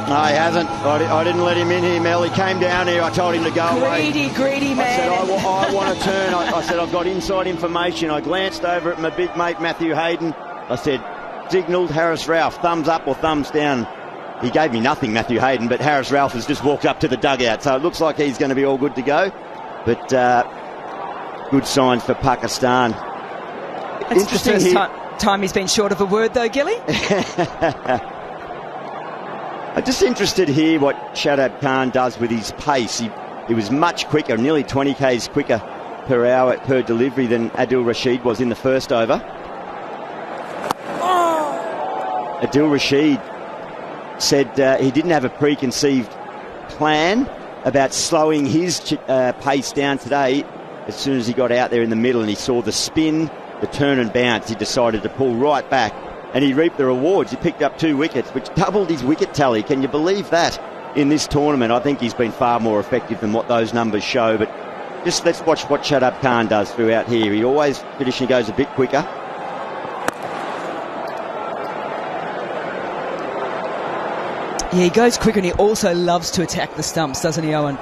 No, he hasn't. I didn't let him in here, Mel. He came down here. I told him to go away. Greedy man. I said, I want to turn. I said, I've got inside information. I glanced over at my big mate, Matthew Hayden. I said, signalled Harris Ralph, thumbs up or thumbs down. He gave me nothing, Matthew Hayden, but Harris Ralph has just walked up to the dugout. So it looks like he's going to be all good to go. But good signs for Pakistan. It's the first time he's been short of a word, though, Gilly. I'm just interested here what Shadab Khan does with his pace. He was much quicker, nearly 20 k's quicker per hour per delivery than Adil Rashid was in the first over. Adil Rashid said he didn't have a preconceived plan about slowing his pace down today. As soon as he got out there in the middle and he saw the spin, the turn and bounce, he decided to pull right back. And he reaped the rewards. He picked up 2 wickets, which doubled his wicket tally. Can you believe that? In this tournament, I think he's been far more effective than what those numbers show. But just let's watch what Shadab Khan does throughout here. He always traditionally goes a bit quicker. Yeah, he goes quicker and he also loves to attack the stumps, doesn't he, Owen?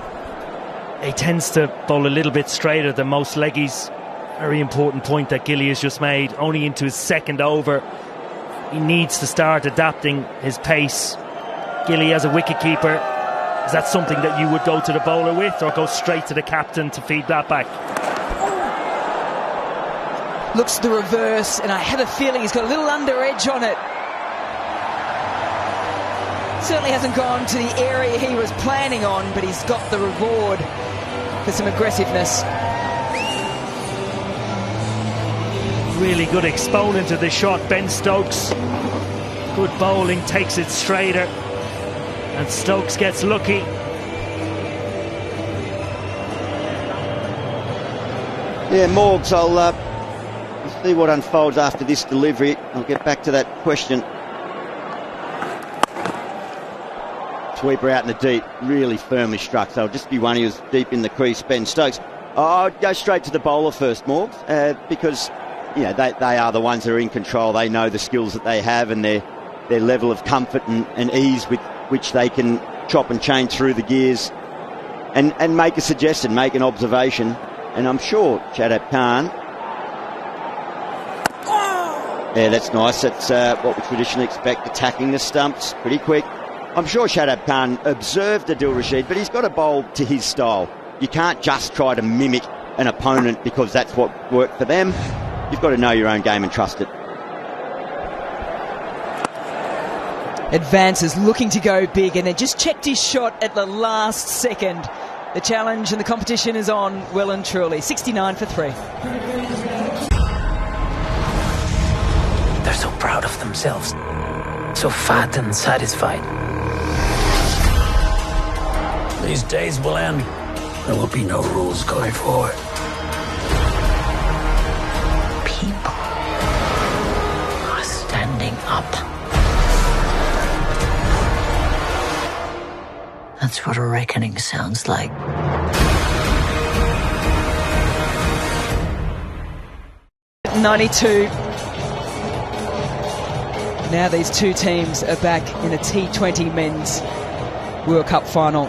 He tends to bowl a little bit straighter than most leggies. Very important point that Gilly has just made. Only into his second over. He needs to start adapting his pace. Gilly as a wicketkeeper, is that something that you would go to the bowler with, or go straight to the captain to feed that back? Looks the reverse, and I have a feeling he's got a little under edge on it. Certainly hasn't gone to the area he was planning on, but he's got the reward for some aggressiveness. Really good exponent of the shot, Ben Stokes. Good bowling, takes it straighter, and Stokes gets lucky. Yeah, Morgs, I'll see what unfolds after this delivery. I'll get back to that question. Sweeper out in the deep, really firmly struck, so it'll just be one who was deep in the crease, Ben Stokes. I'd go straight to the bowler first, Morgs, because you know, they are the ones that are in control. They know the skills that they have and their level of comfort and ease with which they can chop and change through the gears and make a suggestion, make an observation. And I'm sure Shadab Khan... Yeah, that's nice. That's what we traditionally expect, attacking the stumps pretty quick. I'm sure Shadab Khan observed Adil Rashid, but he's got to bowl to his style. You can't just try to mimic an opponent because that's what worked for them. You've got to know your own game and trust it. Advances, looking to go big, and then just checked his shot at the last second. The challenge and the competition is on well and truly. 69 for 3. They're so proud of themselves, so fat and satisfied. These days will end. There will be no rules going forward. People are standing up. That's what a reckoning sounds like. .92. Now these two teams are back in a T20 Men's World Cup final.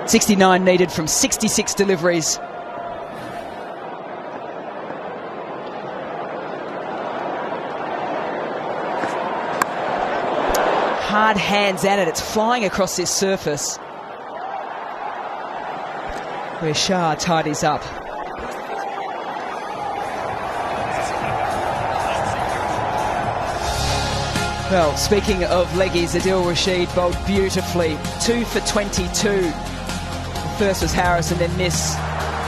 .69 needed from 66 deliveries. Hard hands at it. It's flying across this surface, where Shah tidies up. Well, speaking of leggies, Adil Rashid bowled beautifully. 2 for 22. First was Harris and then miss.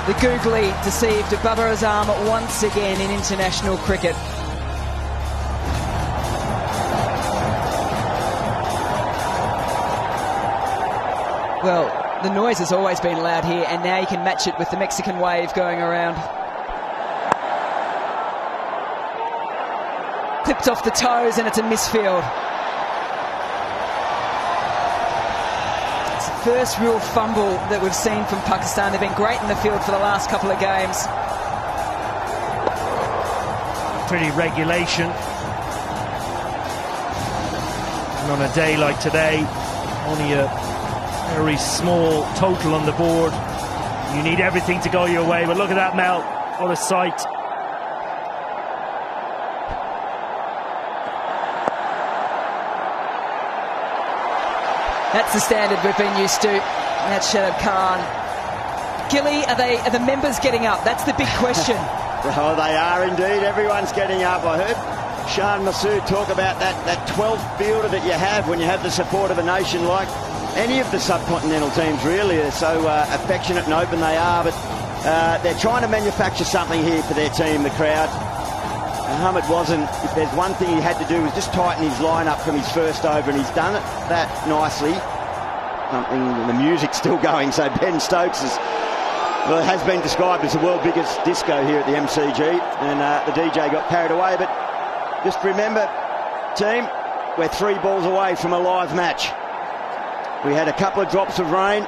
The googly deceived Babar Azam once again in international cricket. Well, the noise has always been loud here, and now you can match it with the Mexican wave going around. Clipped off the toes, and it's a misfield. First real fumble that we've seen from Pakistan. They've been great in the field for the last couple of games. Pretty regulation. And on a day like today, only a very small total on the board. You need everything to go your way, but look at that, Mel. What a sight. That's the standard we've been used to. That's Shadab Khan. Gilly, are the members getting up? That's the big question. Oh, they are indeed. Everyone's getting up. I heard Shan Masood talk about that 12th fielder that you have when you have the support of a nation like any of the subcontinental teams, really. They're so affectionate and open they are, but they're trying to manufacture something here for their team, the crowd. Muhammad wasn't, if there's one thing he had to do was just tighten his line-up from his first over, and he's done it that nicely. The music's still going, so Ben Stokes has been described as the world's biggest disco here at the MCG, and the DJ got carried away. But just remember, team, we're 3 balls away from a live match. We had a couple of drops of rain,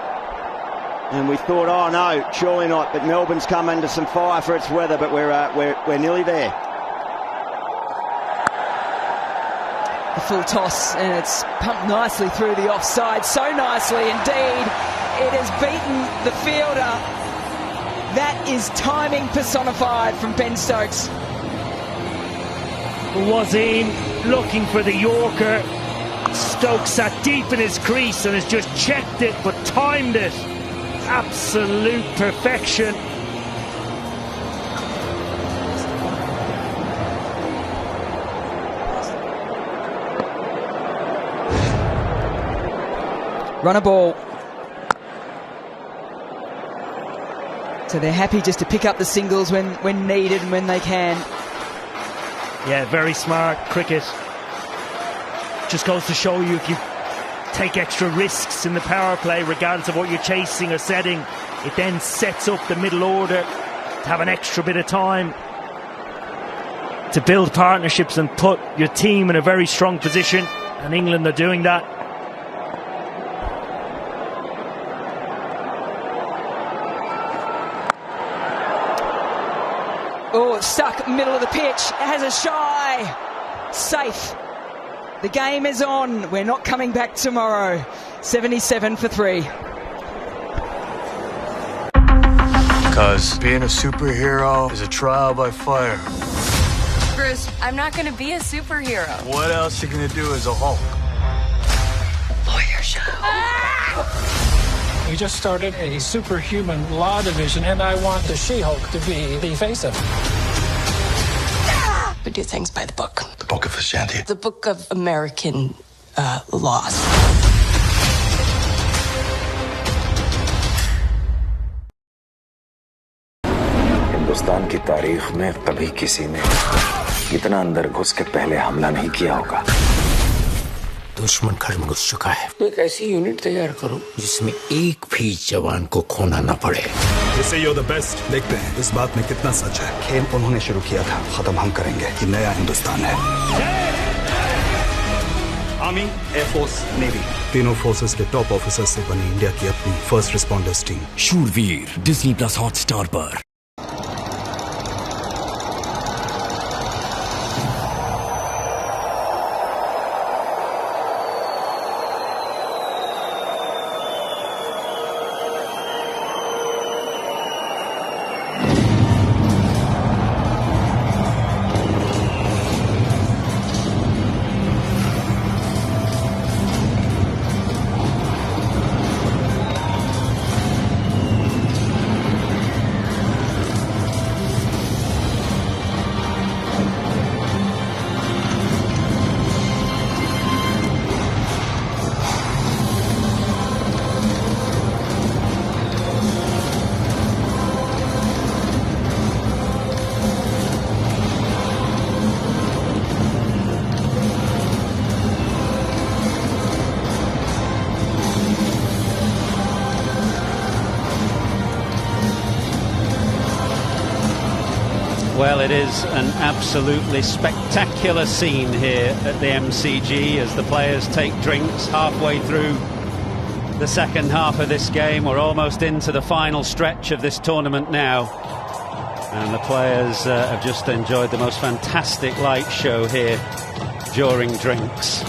and we thought, oh no, surely not. But Melbourne's come under some fire for its weather, but we're nearly there. the full toss, and it's pumped nicely through the offside. So nicely indeed. It has beaten the fielder. That is timing personified from Ben Stokes. Wazim looking for the Yorker. Stokes sat deep in his crease and has just checked it, but timed it. Absolute perfection. Run a ball. So they're happy just to pick up the singles when needed and when they can. Yeah, very smart cricket. Just goes to show you, if you take extra risks in the power play, regardless of what you're chasing or setting, it then sets up the middle order to have an extra bit of time to build partnerships and put your team in a very strong position. And England are doing that. Oh, stuck middle of the pitch. It has a shy. Safe. The game is on. We're not coming back tomorrow. 77 for 3. Because being a superhero is a trial by fire. Bruce, I'm not going to be a superhero. What else you gonna do as a Hulk? Lawyer show. We just started a superhuman law division, and I want the She-Hulk to be the face of it. We do things by the book. The Book of Ashanti. The Book of American Laws. Hindustan की तारीख में कभी किसी ने इतना अंदर घुस के पहले हमला नहीं किया होगा। दुश्मन घर में घुस चुका है। तो एक ऐसी यूनिट तैयार करो जिसमें एक भी जवान को खोना न पड़े। Say you're the best. देखते हैं इस बात में कितना सच है। खेल उन्होंने शुरू किया था, खत्म हम करेंगे। ये नया हिंदुस्तान है। आर्मी, एयरफोर्स, नेवी, तीनों फोर्सेस के टॉप ऑफिसर्स से बनी इंडिया की अपनी फर्स्ट रिस्पॉन्डर्स टीम। शूरवीर डिज्नी प्लस हॉटस्टार पर। Well, it is an absolutely spectacular scene here at the MCG as the players take drinks halfway through the second half of this game. We're almost into the final stretch of this tournament now, and the players have just enjoyed the most fantastic light show here during drinks.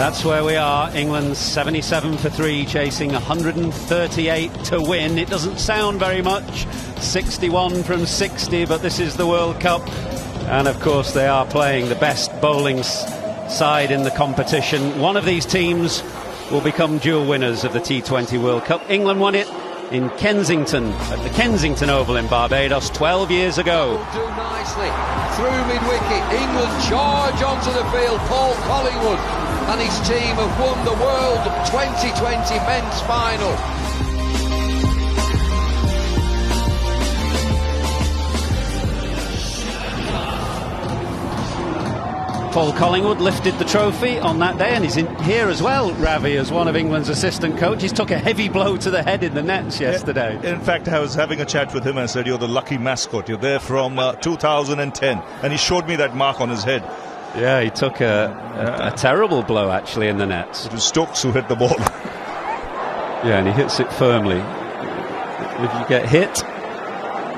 That's where we are. England 77 for 3, chasing 138 to win. It doesn't sound very much, 61 from 60, but this is the World Cup, and of course they are playing the best bowling side in the competition. One of these teams will become dual winners of the T20 World Cup. England won it in Kensington, at the Kensington Oval in Barbados 12 years ago. Do nicely through mid-wicket. England charge onto the field. Paul Collingwood and his team have won the World 2020 men's final. Paul Collingwood lifted the trophy on that day, and he's in here as well, Ravi, as one of England's assistant coaches. Took a heavy blow to the head in the nets yesterday. In fact, I was having a chat with him and said, you're the lucky mascot. You're there from 2010. And he showed me that mark on his head. Yeah, he took a terrible blow, actually, in the nets. It was Stokes who hit the ball. Yeah, and he hits it firmly. If you get hit,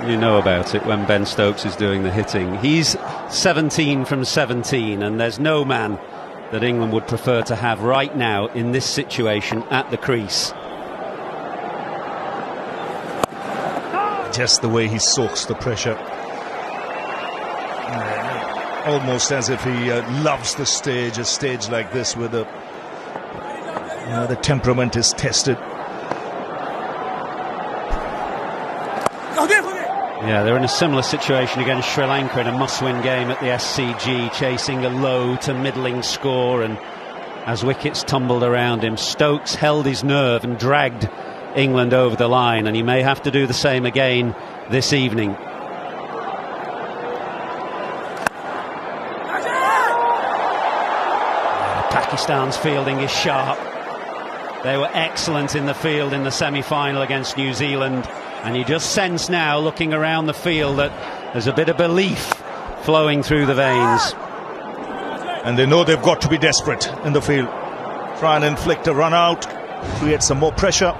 you know about it when Ben Stokes is doing the hitting. He's 17 from 17, and there's no man that England would prefer to have right now in this situation at the crease. Just the way he soaks the pressure. Almost as if he loves the stage, a stage like this where the temperament is tested. Yeah, they're in a similar situation against Sri Lanka in a must-win game at the SCG, chasing a low to middling score, and as wickets tumbled around him, Stokes held his nerve and dragged England over the line, and he may have to do the same again this evening. Pakistan's fielding is sharp. They were excellent in the field in the semi-final against New Zealand, and you just sense now, looking around the field, that there's a bit of belief flowing through the veins. And they know they've got to be desperate in the field. Try and inflict a run out, create some more pressure.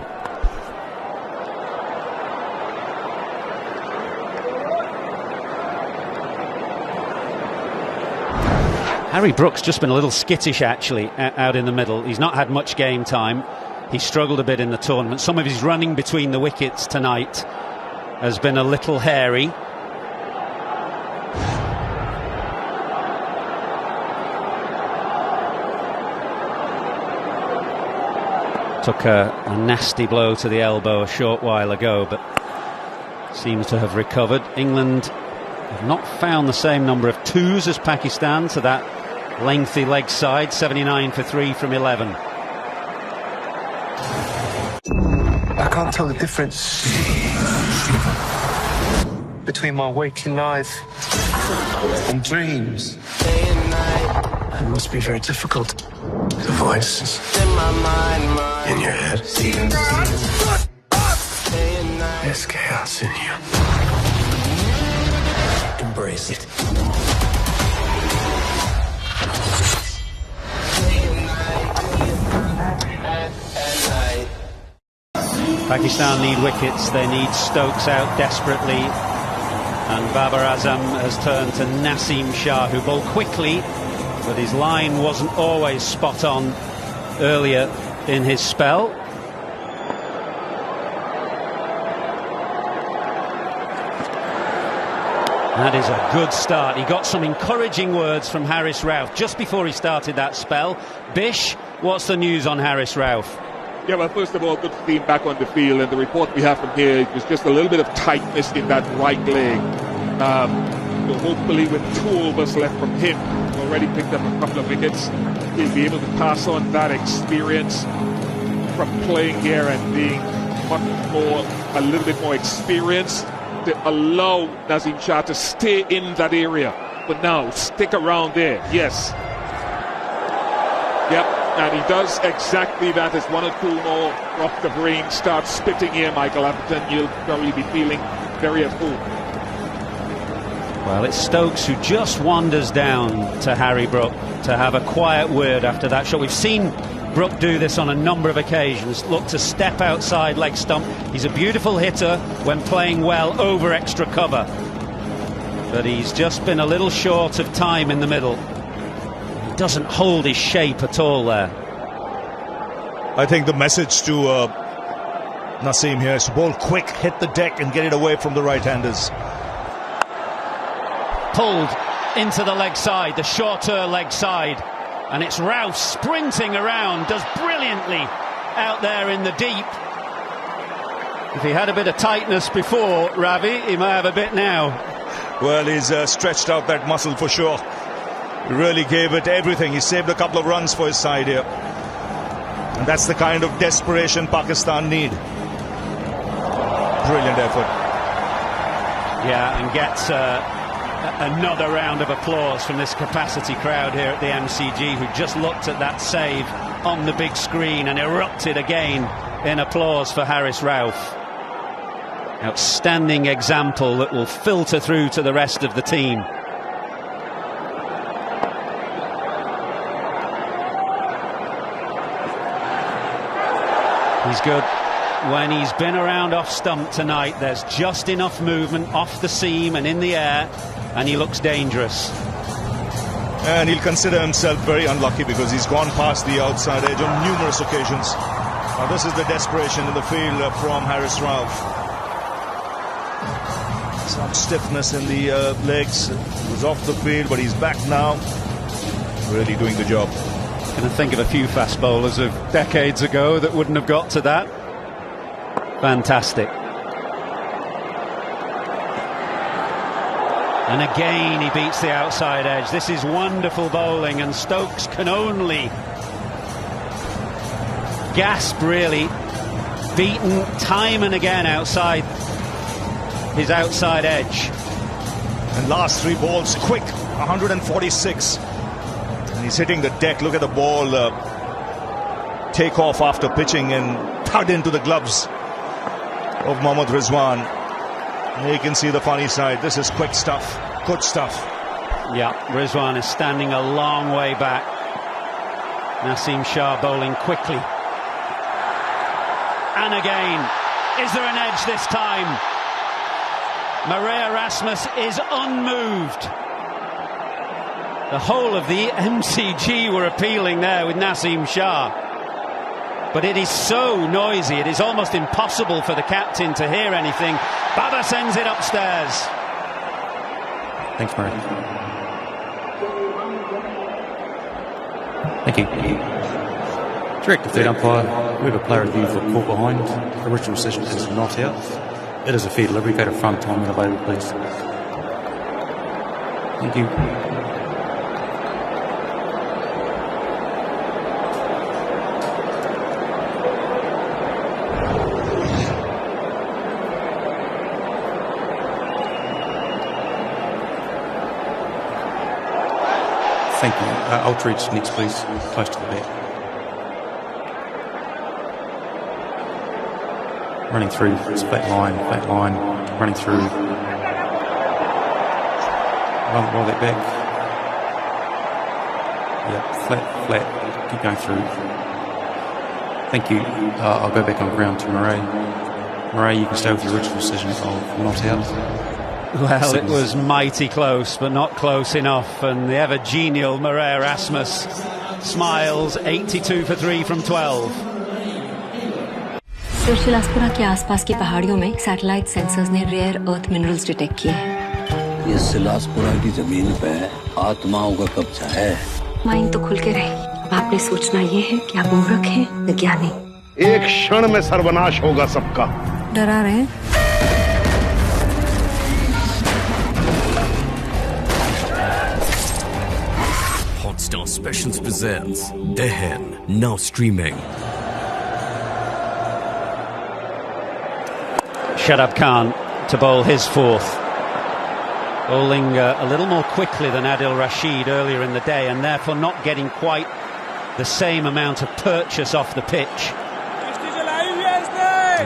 Harry Brook's just been a little skittish, actually, out in the middle. He's not had much game time. He struggled a bit in the tournament. Some of his running between the wickets tonight has been a little hairy. Took a nasty blow to the elbow a short while ago, but seems to have recovered. England have not found the same number of twos as Pakistan to that lengthy leg side. 79 for 3 from 11. I can't tell the difference between my waking life and dreams. It must be very difficult. The voices in your head. There's chaos in you. Embrace it. Pakistan need wickets. They need Stokes out desperately, and Babar Azam has turned to Naseem Shah, who bowled quickly, but his line wasn't always spot on earlier in his spell. That is a good start. He got some encouraging words from Haris Rauf just before he started that spell. Bish, what's the news on Haris Rauf? Yeah, well, first of all, good to see him back on the field, and the report we have from here, it was just a little bit of tightness in that right leg. So hopefully with 2 overs left from him, already picked up a couple of wickets, he'll be able to pass on that experience from playing here and being a little bit more experienced to allow Naseem Shah to stay in that area. But now, stick around there, yes. Yep, and he does exactly that. As 1 or 2 more drops of rain start spitting here, Michael Atherton, you'll probably be feeling very at home. Well, it's Stokes who just wanders down to Harry Brook to have a quiet word after that shot. We've seen Brook do this on a number of occasions, look to step outside leg stump. He's a beautiful hitter when playing well over extra cover, but he's just been a little short of time in the middle. He doesn't hold his shape at all there. I think the message to Naseem here is to bowl quick, hit the deck and get it away from the right-handers. Pulled into the leg side, the shorter leg side, and it's Rauf sprinting around, does brilliantly out there in the deep. If he had a bit of tightness before, Ravi, he might have a bit now. Well, he's stretched out that muscle for sure. He really gave it everything. He saved a couple of runs for his side here, and that's the kind of desperation Pakistan need. Brilliant effort. Yeah, and gets another round of applause from this capacity crowd here at the MCG, who just looked at that save on the big screen and erupted again in applause for Haris Rauf. Outstanding example that will filter through to the rest of the team. He's good. when he's been around off stump tonight, there's just enough movement off the seam and in the air, and he looks dangerous. And he'll consider himself very unlucky because he's gone past the outside edge on numerous occasions. Now this is the desperation in the field from Haris Rauf. Some stiffness in the legs. He was off the field, but he's back now. Really doing the job. Can I think of a few fast bowlers of decades ago that wouldn't have got to that? Fantastic. And again he beats the outside edge. This is wonderful bowling, and Stokes can only gasp, really. Beaten time and again outside his outside edge. And last 3 balls quick, 146. And he's hitting the deck. Look at the ball take off after pitching and thud into the gloves of Mohammad Rizwan. You can see the funny side. This is quick stuff, good stuff. Yeah, Rizwan is standing a long way back. Naseem Shah bowling quickly. And again, is there an edge this time? Marais Erasmus is unmoved. The whole of the MCG were appealing there with Naseem Shah. But it is so noisy, it is almost impossible for the captain to hear anything. Baba sends it upstairs. Thanks, Murray. Thank you. Direct third umpire, we have a player review for call behind. Original decision is not out. It is a fair delivery. Go to front, time when available, please. Thank you. Thank you. Aldridge next, please. Close to the back. Running through, it's flat line, running through. Roll that back. Yeah, flat, keep going through. Thank you. I'll go back on ground to Marais. Marais, you can stay with your original decision of not out. Well, it was mighty close, but not close enough. And the ever-genial Marais Erasmus smiles. 82 for 3 from 12. Shilaspura के आसपास की पहाड़ियों में satellite sensors ने rare earth minerals detect किए हैं। ये शिलासपुरा की जमीन पे आत्माओं का कब्जा है। माइंड तो खुल के रही। आपने सोचना ये है कि आप मूर्ख हैं या ज्ञानी। एक क्षण में सर्वनाश होगा सबका। डरा रहे हैं? Hotstar Specials presents Dehen, now streaming. Shadab Khan to bowl his fourth. Bowling a little more quickly than Adil Rashid earlier in the day, and therefore not getting quite the same amount of purchase off the pitch.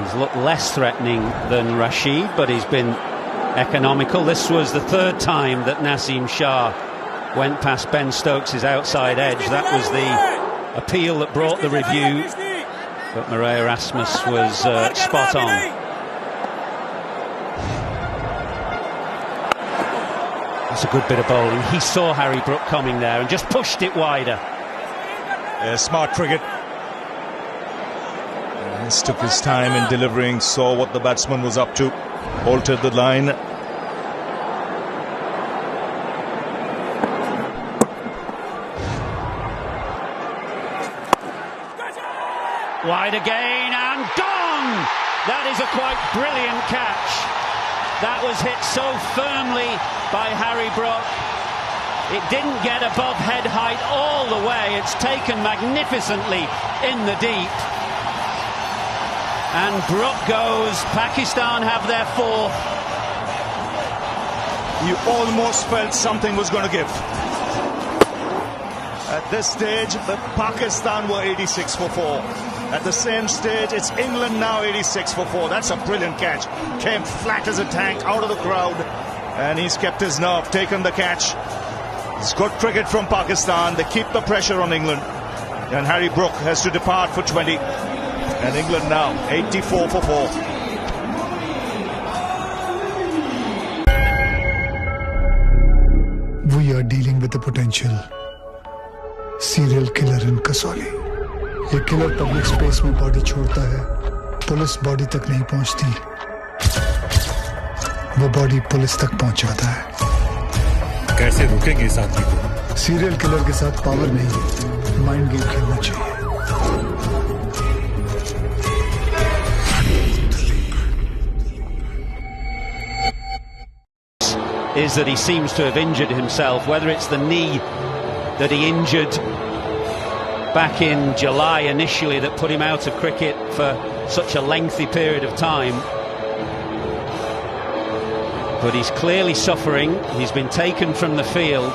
He's looked less threatening than Rashid, but he's been economical. This was the third time that Naseem Shah went past Ben Stokes' outside edge. That was the appeal that brought the review, but Marais Erasmus was spot on. That's a good bit of bowling. He saw Harry Brook coming there and just pushed it wider. Smart cricket. He took his time in delivering, saw what the batsman was up to, altered the line. Wide again and gone! That is a quite brilliant catch. That was hit so firmly by Harry Brook. It didn't get above head height all the way. It's taken magnificently in the deep. And Brook goes. Pakistan have their fourth. You almost felt something was going to give. At this stage, Pakistan were 86 for 4. At the same stage, it's England now 86 for 4. That's a brilliant catch. Came flat as a tank out of the crowd. And he's kept his nerve, taken the catch. It's good cricket from Pakistan. They keep the pressure on England. And Harry Brook has to depart for 20. And England now 84 for 4. We are dealing with a potential serial killer in Kasoli. ये killer public space में body छोड़ता है, police body तक नहीं पहुंचती, वो body police तक पहुंचाता है। कैसे रोकेंगे इस आदमी को? सीरियल किलर के साथ पावर नहीं, माइंड गेम खेलना चाहिए। Is that he seems to have injured himself, whether it's the knee that he injured back in July initially that put him out of cricket for such a lengthy period of time. But he's clearly suffering. He's been taken from the field.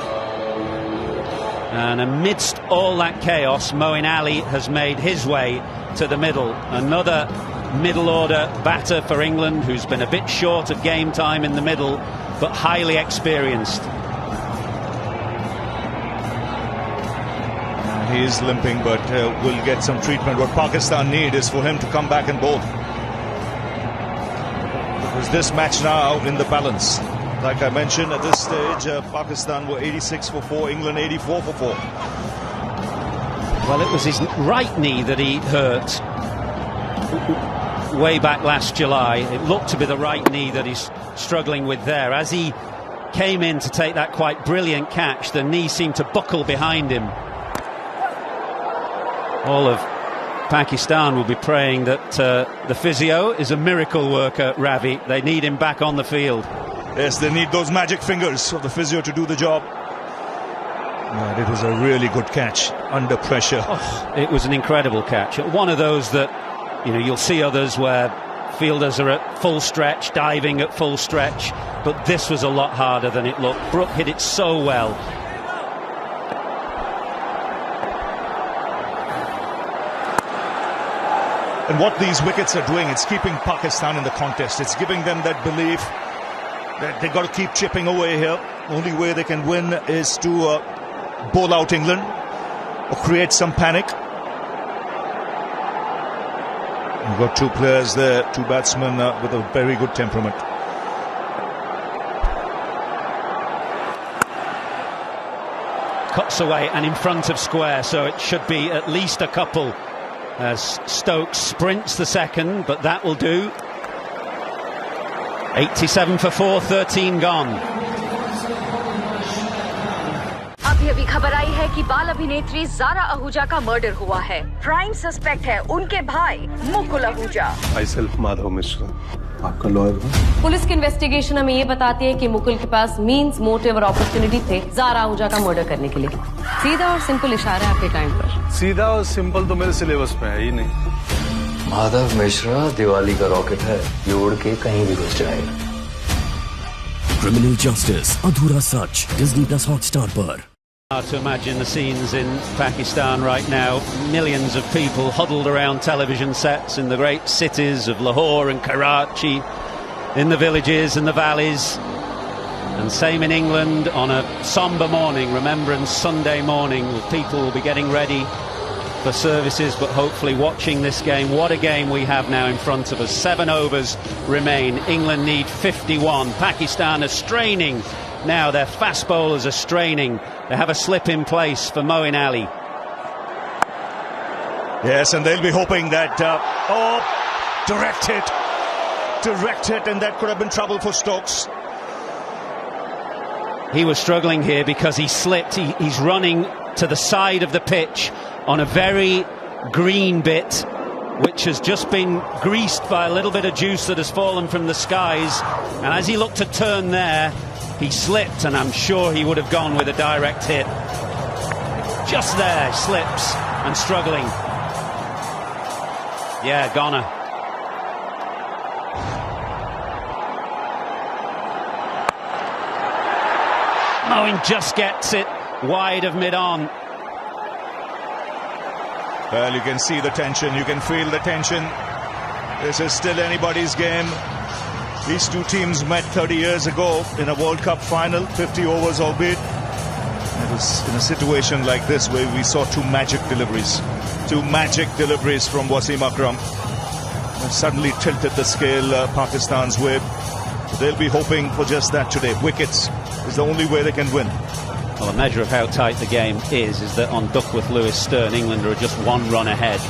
And amidst all that chaos, Moeen Ali has made his way to the middle. Another middle order batter for England who's been a bit short of game time in the middle, but highly experienced. He is limping, but will get some treatment. What Pakistan need is for him to come back and bowl. Because this match now in the balance. Like I mentioned, at this stage, Pakistan were 86 for 4, England 84 for 4. Well, it was his right knee that he hurt way back last July. It looked to be the right knee that he's struggling with there. As he came in to take that quite brilliant catch, the knee seemed to buckle behind him. All of Pakistan will be praying that the physio is a miracle worker, Ravi. They need him back on the field. Yes, they need those magic fingers of the physio to do the job. And it was a really good catch under pressure. Oh, it was an incredible catch. One of those that, you know, you'll see others where fielders are at full stretch, diving at full stretch, but this was a lot harder than it looked. Brook hit it so well. And what these wickets are doing, it's keeping Pakistan in the contest. It's giving them that belief that they've got to keep chipping away here. Only way they can win is to bowl out England or create some panic. You've got two players there, two batsmen with a very good temperament. Cuts away and in front of square, so it should be at least a couple as Stokes sprints the second, but that will do. 87 for 4, 13 gone. अभी खबर आई है कि बाल अभिनेत्री ज़ारा आहूजा का murder हुआ है। Prime suspect है उनके भाई मुकुल आहूजा। I self माधव मिश्रा, आपका लॉयर हूँ। पुलिस की इन्वेस्टिगेशन हमें ये बताती है कि मुकुल के पास मींस, मोटिव और अपॉर्चुनिटी थे ज़ारा आहूजा का मर्डर करने के लिए। सीधा और सिंपल इशारा है आपके क्लाइंट पर। सीधा और सिंपल तो मेरे सिलेबस में है ही नहीं। माधव मिश्रा दिवाली का रॉकेट है, ये उड़ के कहीं भी घुस जाएगा। क्रिमिनल जस्टिस अधूरा सच डिज्नी प्लस हॉटस्टार पर। Hard to imagine the scenes in Pakistan right now. Millions of people huddled around television sets in the great cities of Lahore and Karachi, in the villages and the valleys. And same in England on a somber morning, Remembrance Sunday morning. People will be getting ready for services, but hopefully watching this game. What a game we have now in front of us. 7 overs remain. England need 51. Pakistan are straining. Now their fast bowlers are straining. They have a slip in place for Moeen Ali. Yes, and they'll be hoping that direct hit, and that could have been trouble for Stokes. He was struggling here because he slipped. He's running to the side of the pitch on a very green bit, which has just been greased by a little bit of juice that has fallen from the skies. And as he looked to turn there, he slipped, and I'm sure he would have gone with a direct hit. Just there, slips and struggling. Yeah, goner. Moeen just gets it wide of mid-on. Well, you can see the tension, you can feel the tension. This is still anybody's game. These two teams met 30 years ago in a World Cup final, 50 overs albeit. It was in a situation like this where we saw two magic deliveries. Two magic deliveries from Wasim Akram. And suddenly tilted the scale Pakistan's way. They'll be hoping for just that today. Wickets is the only way they can win. Well, a measure of how tight the game is that on Duckworth Lewis Stern, England are just one run ahead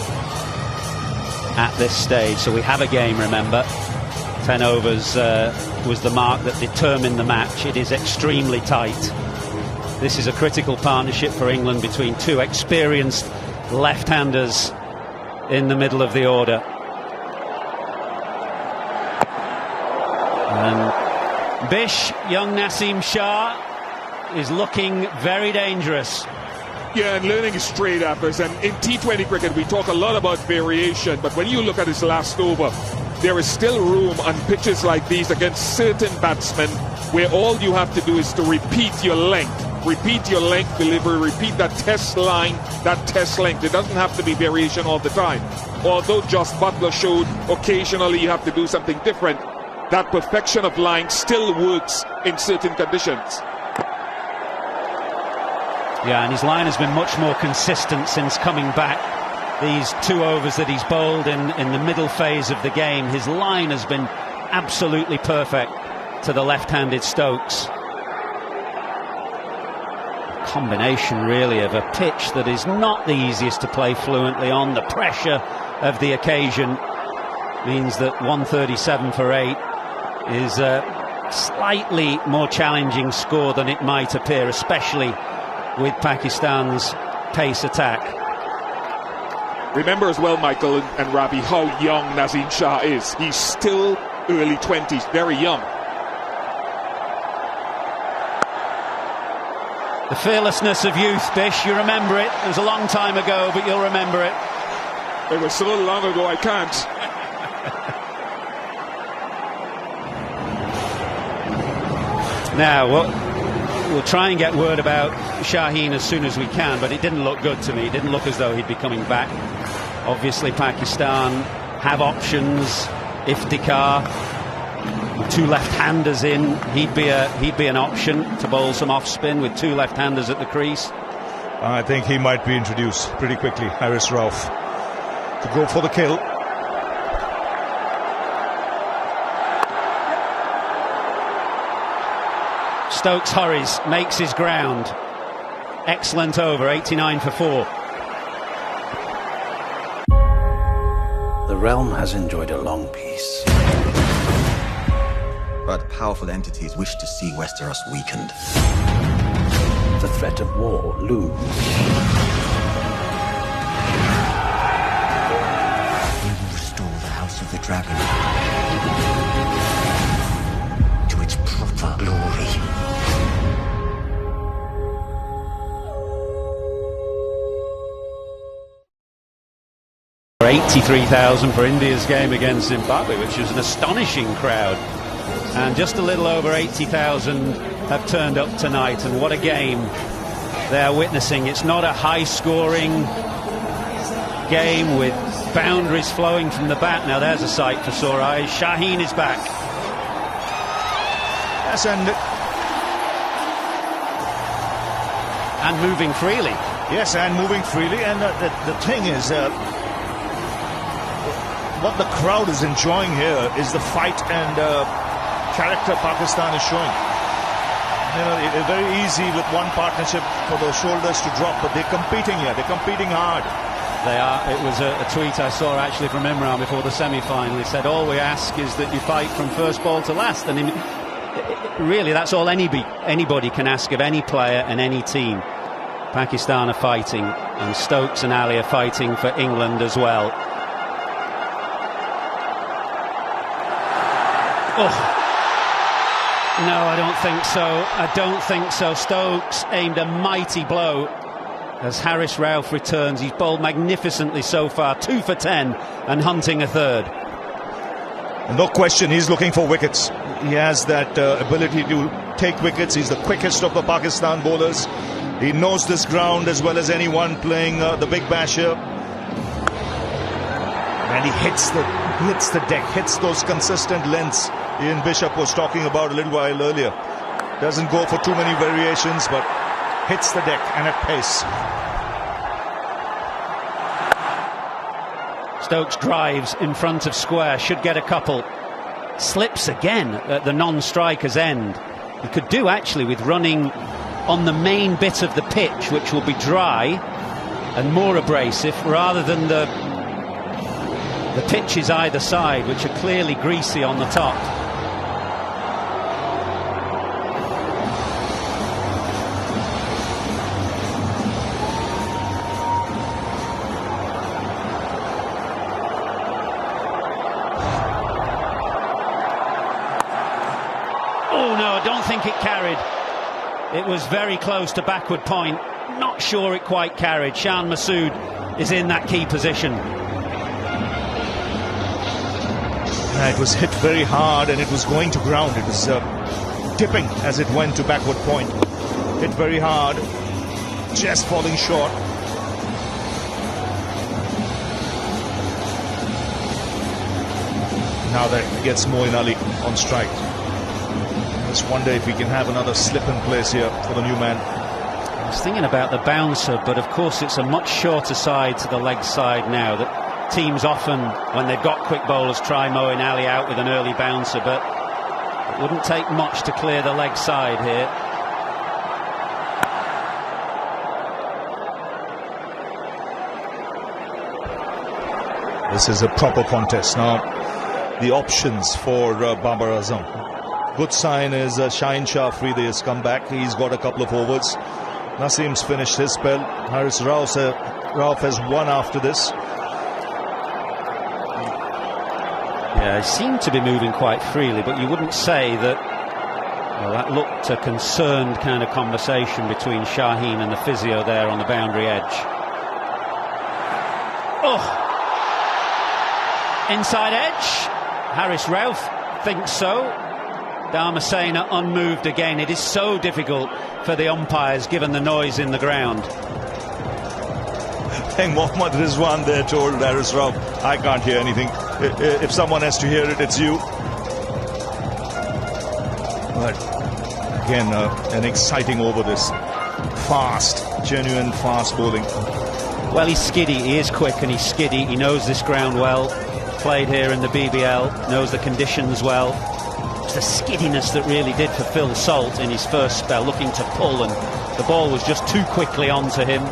at this stage. So we have a game, remember. 10 overs was the mark that determined the match. It is extremely tight. This is a critical partnership for England between two experienced left-handers in the middle of the order. And Bish, young Naseem Shah, is looking very dangerous. Yeah, and learning straight uppers. And in T20 cricket, we talk a lot about variation, but when you look at his last over, there is still room on pitches like these against certain batsmen where all you have to do is to repeat your length. Repeat your length delivery, repeat that test line, that test length. It doesn't have to be variation all the time. Although Joss Buttler showed occasionally you have to do something different, that perfection of line still works in certain conditions. Yeah, and his line has been much more consistent since coming back. These 2 overs that he's bowled in the middle phase of the game, his line has been absolutely perfect to the left-handed Stokes. A combination really of a pitch that is not the easiest to play fluently on. The pressure of the occasion means that 137 for 8 is a slightly more challenging score than it might appear, especially with Pakistan's pace attack. Remember as well, Michael and Ravi, how young Naseem Shah is. He's still early 20s, very young. The fearlessness of youth, Bish, you remember it. It was a long time ago, but you'll remember it. It was so long ago, I can't. Now, we'll try and get word about Shaheen as soon as we can, but it didn't look good to me. It didn't look as though he'd be coming back. Obviously, Pakistan have options. Iftikhar, with 2 left-handers in, he'd be an option to bowl some off-spin with 2 left-handers at the crease. I think he might be introduced pretty quickly, Haris Rauf, to go for the kill. Stokes hurries, makes his ground. Excellent over, 89 for 4. The realm has enjoyed a long peace. But powerful entities wish to see Westeros weakened. The threat of war looms. We will restore the House of the Dragon to its proper glory. 83,000 for India's game against Zimbabwe, which was an astonishing crowd. And just a little over 80,000 have turned up tonight, and what a game they're witnessing. It's not a high-scoring game with boundaries flowing from the bat. Now there's a sight for sore eyes. Shaheen is back. Yes, and moving freely. Yes, and moving freely. And the thing is, what the crowd is enjoying here is the fight and character Pakistan is showing. You know, it's very easy with one partnership for the shoulders to drop, but they're competing here. They're competing hard. They are. It was a tweet I saw actually from Imran before the semi-final. He said, all we ask is that you fight from first ball to last. And really, that's all anybody can ask of any player and any team. Pakistan are fighting, and Stokes and Ali are fighting for England as well. Oh, no, I don't think so. I don't think so. Stokes aimed a mighty blow as Haris Rauf returns. He's bowled magnificently so far, 2 for 10 and hunting a third. No question, he's looking for wickets. He has that ability to take wickets. He's the quickest of the Pakistan bowlers. He knows this ground as well as anyone playing the Big Bash here. And he hits the deck, hits those consistent lengths Ian Bishop was talking about a little while earlier. Doesn't go for too many variations, but hits the deck and at pace. Stokes drives in front of square, should get a couple. Slips again at the non-striker's end. He could do actually with running on the main bit of the pitch, which will be dry and more abrasive, rather than the pitches either side, which are clearly greasy on the top. Oh no, I don't think it carried. It was very close to backward point. Not sure it quite carried. Shan Masood is in that key position. It was hit very hard and it was going to ground. It was tipping as it went to backward point. Hit very hard, just falling short. Now that gets Moeen Ali on strike. Just wonder if we can have another slip in place here for the new man. I was thinking about the bouncer, but of course it's a much shorter side to the leg side now. That teams often, when they've got quick bowlers, try Moeen Ali out with an early bouncer, but it wouldn't take much to clear the leg side here. This is a proper contest now. The options for Babar Azam. Good sign is Shaheen Shah Afridi has come back. He's got a couple of overs. Naseem's finished his spell. Haris Rauf has won after this. Yeah, he seemed to be moving quite freely, but you wouldn't say that. Well, that looked a concerned kind of conversation between Shaheen and the physio there on the boundary edge. Oh! Inside edge. Haris Rauf thinks so. Dharmasena unmoved again. It is so difficult for the umpires given the noise in the ground. I think Mohammad Rizwan there told Haris Rauf, I can't hear anything. If someone has to hear it, it's you. But again, an exciting over this. Fast, genuine fast bowling. Well, he's skiddy. He is quick and he's skiddy. He knows this ground well. Played here in the BBL, knows the conditions well. The skiddiness that really did for Phil Salt in his first spell, looking to pull, and the ball was just too quickly onto him.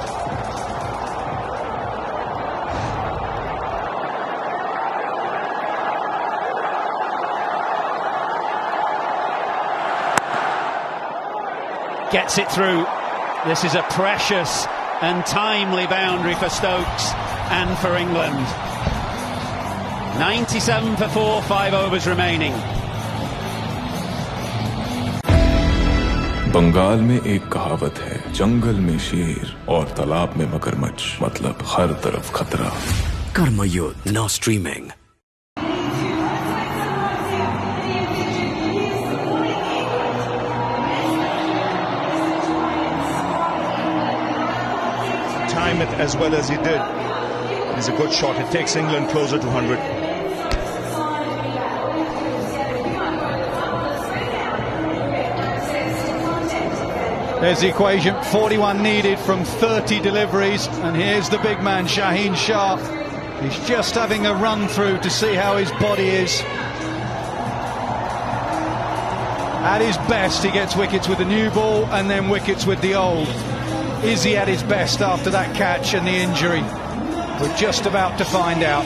Gets it through. This is a precious and timely boundary for Stokes and for England. 97 for 4, 5 overs remaining. Bengal में एक कहावत है, जंगल में शेर और तालाब में मगरमच्छ, मतलब हर तरफ खतरा. कर्मयुद्ध now streaming. Time it as well as he did. It's a good shot. It takes England closer to 100. There's the equation, 41 needed from 30 deliveries, and here's the big man, Shaheen Shah. He's just having a run through to see how his body is. At his best, he gets wickets with the new ball and then wickets with the old. Is he at his best after that catch and the injury? We're just about to find out.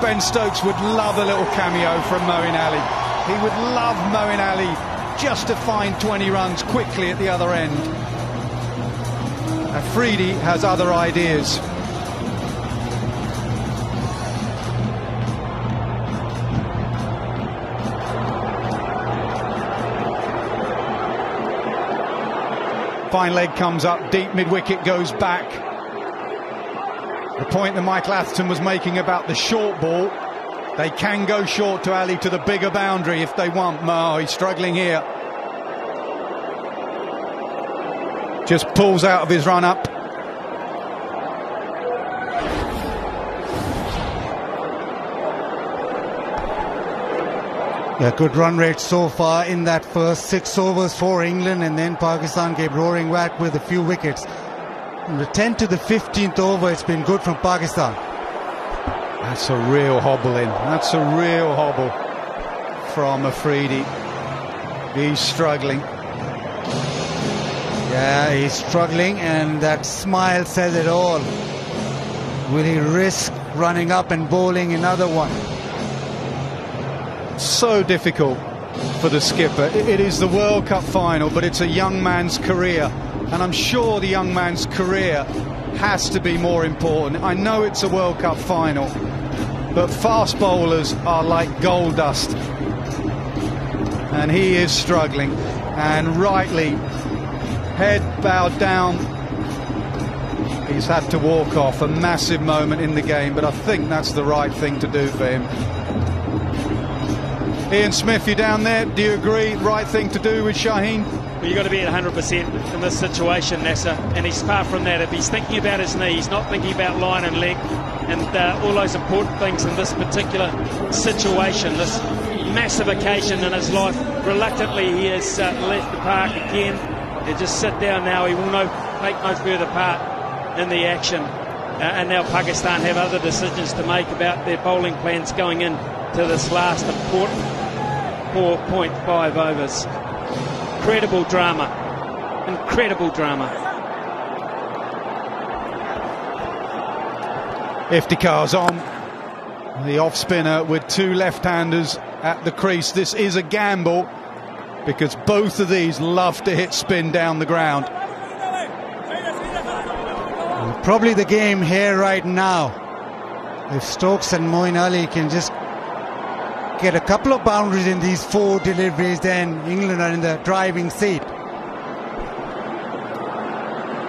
Ben Stokes would love a little cameo from Moeen Ali. He would love Moeen Ali just to find 20 runs quickly at the other end. Afridi has other ideas. Fine leg comes up, deep mid-wicket goes back. The point that Michael Atherton was making about the short ball, they can go short to Ali to the bigger boundary if they want. Oh, he's struggling here. Just pulls out of his run-up. Yeah, good run rate so far in that first 6 overs for England, and then Pakistan came roaring back with a few wickets. From the 10th to the 15th over, it's been good from Pakistan. That's a real hobble in. That's a real hobble from Afridi. He's struggling. Yeah, he's struggling, and that smile says it all. Will he risk running up and bowling another one? So difficult for the skipper. It is the World Cup final, but it's a young man's career, and I'm sure the young man's career has to be more important. I know it's a World Cup final, but fast bowlers are like gold dust, and he is struggling, and rightly, head bowed down. He's had to walk off. A massive moment in the game, but I think that's the right thing to do for him. Ian Smith, you're down there. Do you agree? Right thing to do with Shaheen? Well, you've got to be at 100% in this situation, Nasser. And he's far from that. If he's thinking about his knees, not thinking about line and leg, and all those important things in this particular situation, this massive occasion in his life, reluctantly he has left the park again. He'll just sit down now. He will take no further part in the action. And now Pakistan have other decisions to make about their bowling plans going in to this last important 4.5 overs. Incredible drama. Incredible drama. Iftikhar's on. The off spinner with two left-handers at the crease. This is a gamble because both of these love to hit spin down the ground. Probably the game here right now. If Stokes and Moeen Ali can just get a couple of boundaries in these 4 deliveries, then England are in the driving seat.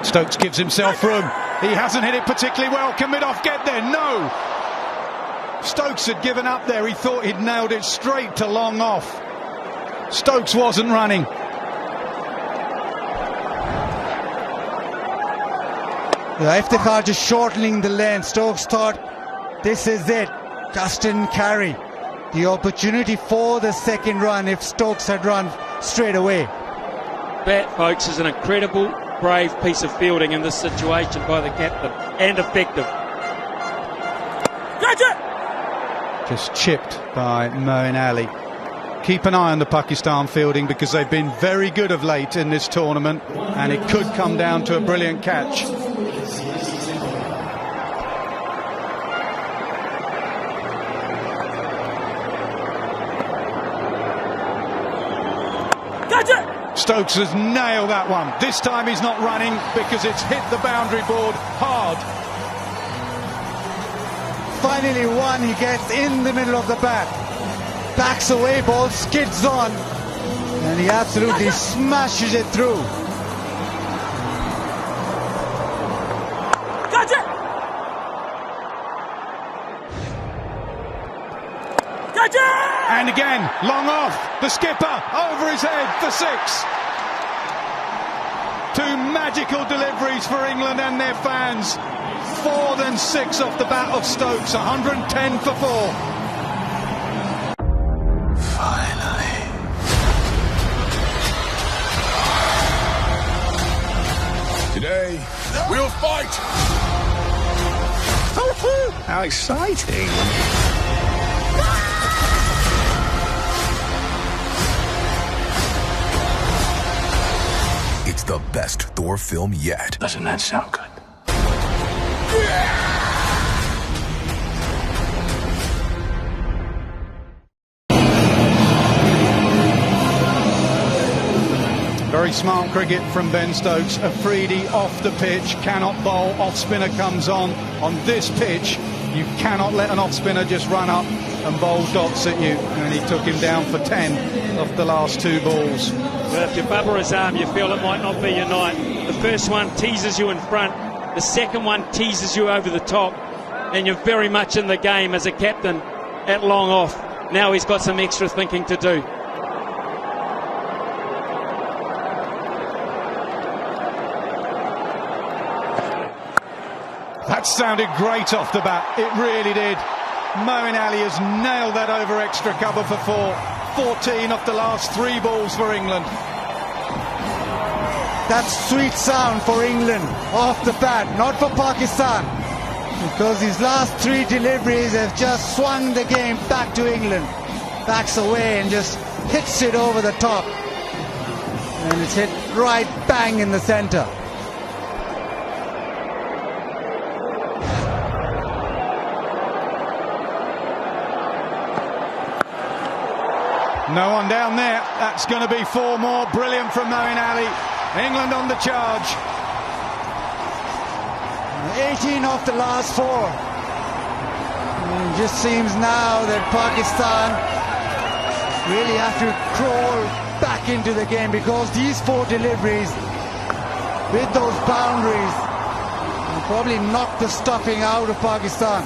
Stokes gives himself room. He hasn't hit it particularly well. Can Midoff get there? No! Stokes had given up there. He thought he'd nailed it straight to long off. Stokes wasn't running. Yeah, Iftikhar just shortening the lane. Stokes thought this is it. Just didn't carry the opportunity for the second run if Stokes had run straight away. That, folks, is an incredible, brave piece of fielding in this situation by the captain, and effective. Just chipped by Moeen Ali. Keep an eye on the Pakistan fielding because they've been very good of late in this tournament, and it could come down to a brilliant catch. Stokes has nailed that one. This time he's not running because it's hit the boundary board hard. Finally one, he gets in the middle of the bat. Backs away, ball skids on. And he absolutely smashes it through. And again, long off. The skipper over his head for 6. 2 magical deliveries for England and their fans. 4 then 6 off the bat of Stokes. 110 for 4. Finally. Today, we'll fight! How exciting! It's the best Thor film yet. Doesn't that sound good? Very smart cricket from Ben Stokes. Afridi off the pitch, cannot bowl. Off spinner comes on. On this pitch, you cannot let an off spinner just run up and bowl dots at you. And he took him down for 10 off the last 2 balls. Well, if you're Babar Azam, you feel it might not be your night. The first one teases you in front. The second one teases you over the top. And you're very much in the game as a captain at long off. Now he's got some extra thinking to do. That sounded great off the bat. It really did. Moeen Ali has nailed that over extra cover for 4. 14 off the last 3 balls for England. That's sweet sound for England off the bat, not for Pakistan. because these last 3 deliveries have just swung the game back to England. Backs away and just hits it over the top. And it's hit right bang in the centre. No one down there. That's going to be 4 more. Brilliant from Moeen Ali. England on the charge. 18 off the last 4. It just seems now that Pakistan really have to crawl back into the game, because these 4 deliveries with those boundaries will probably knock the stuffing out of Pakistan.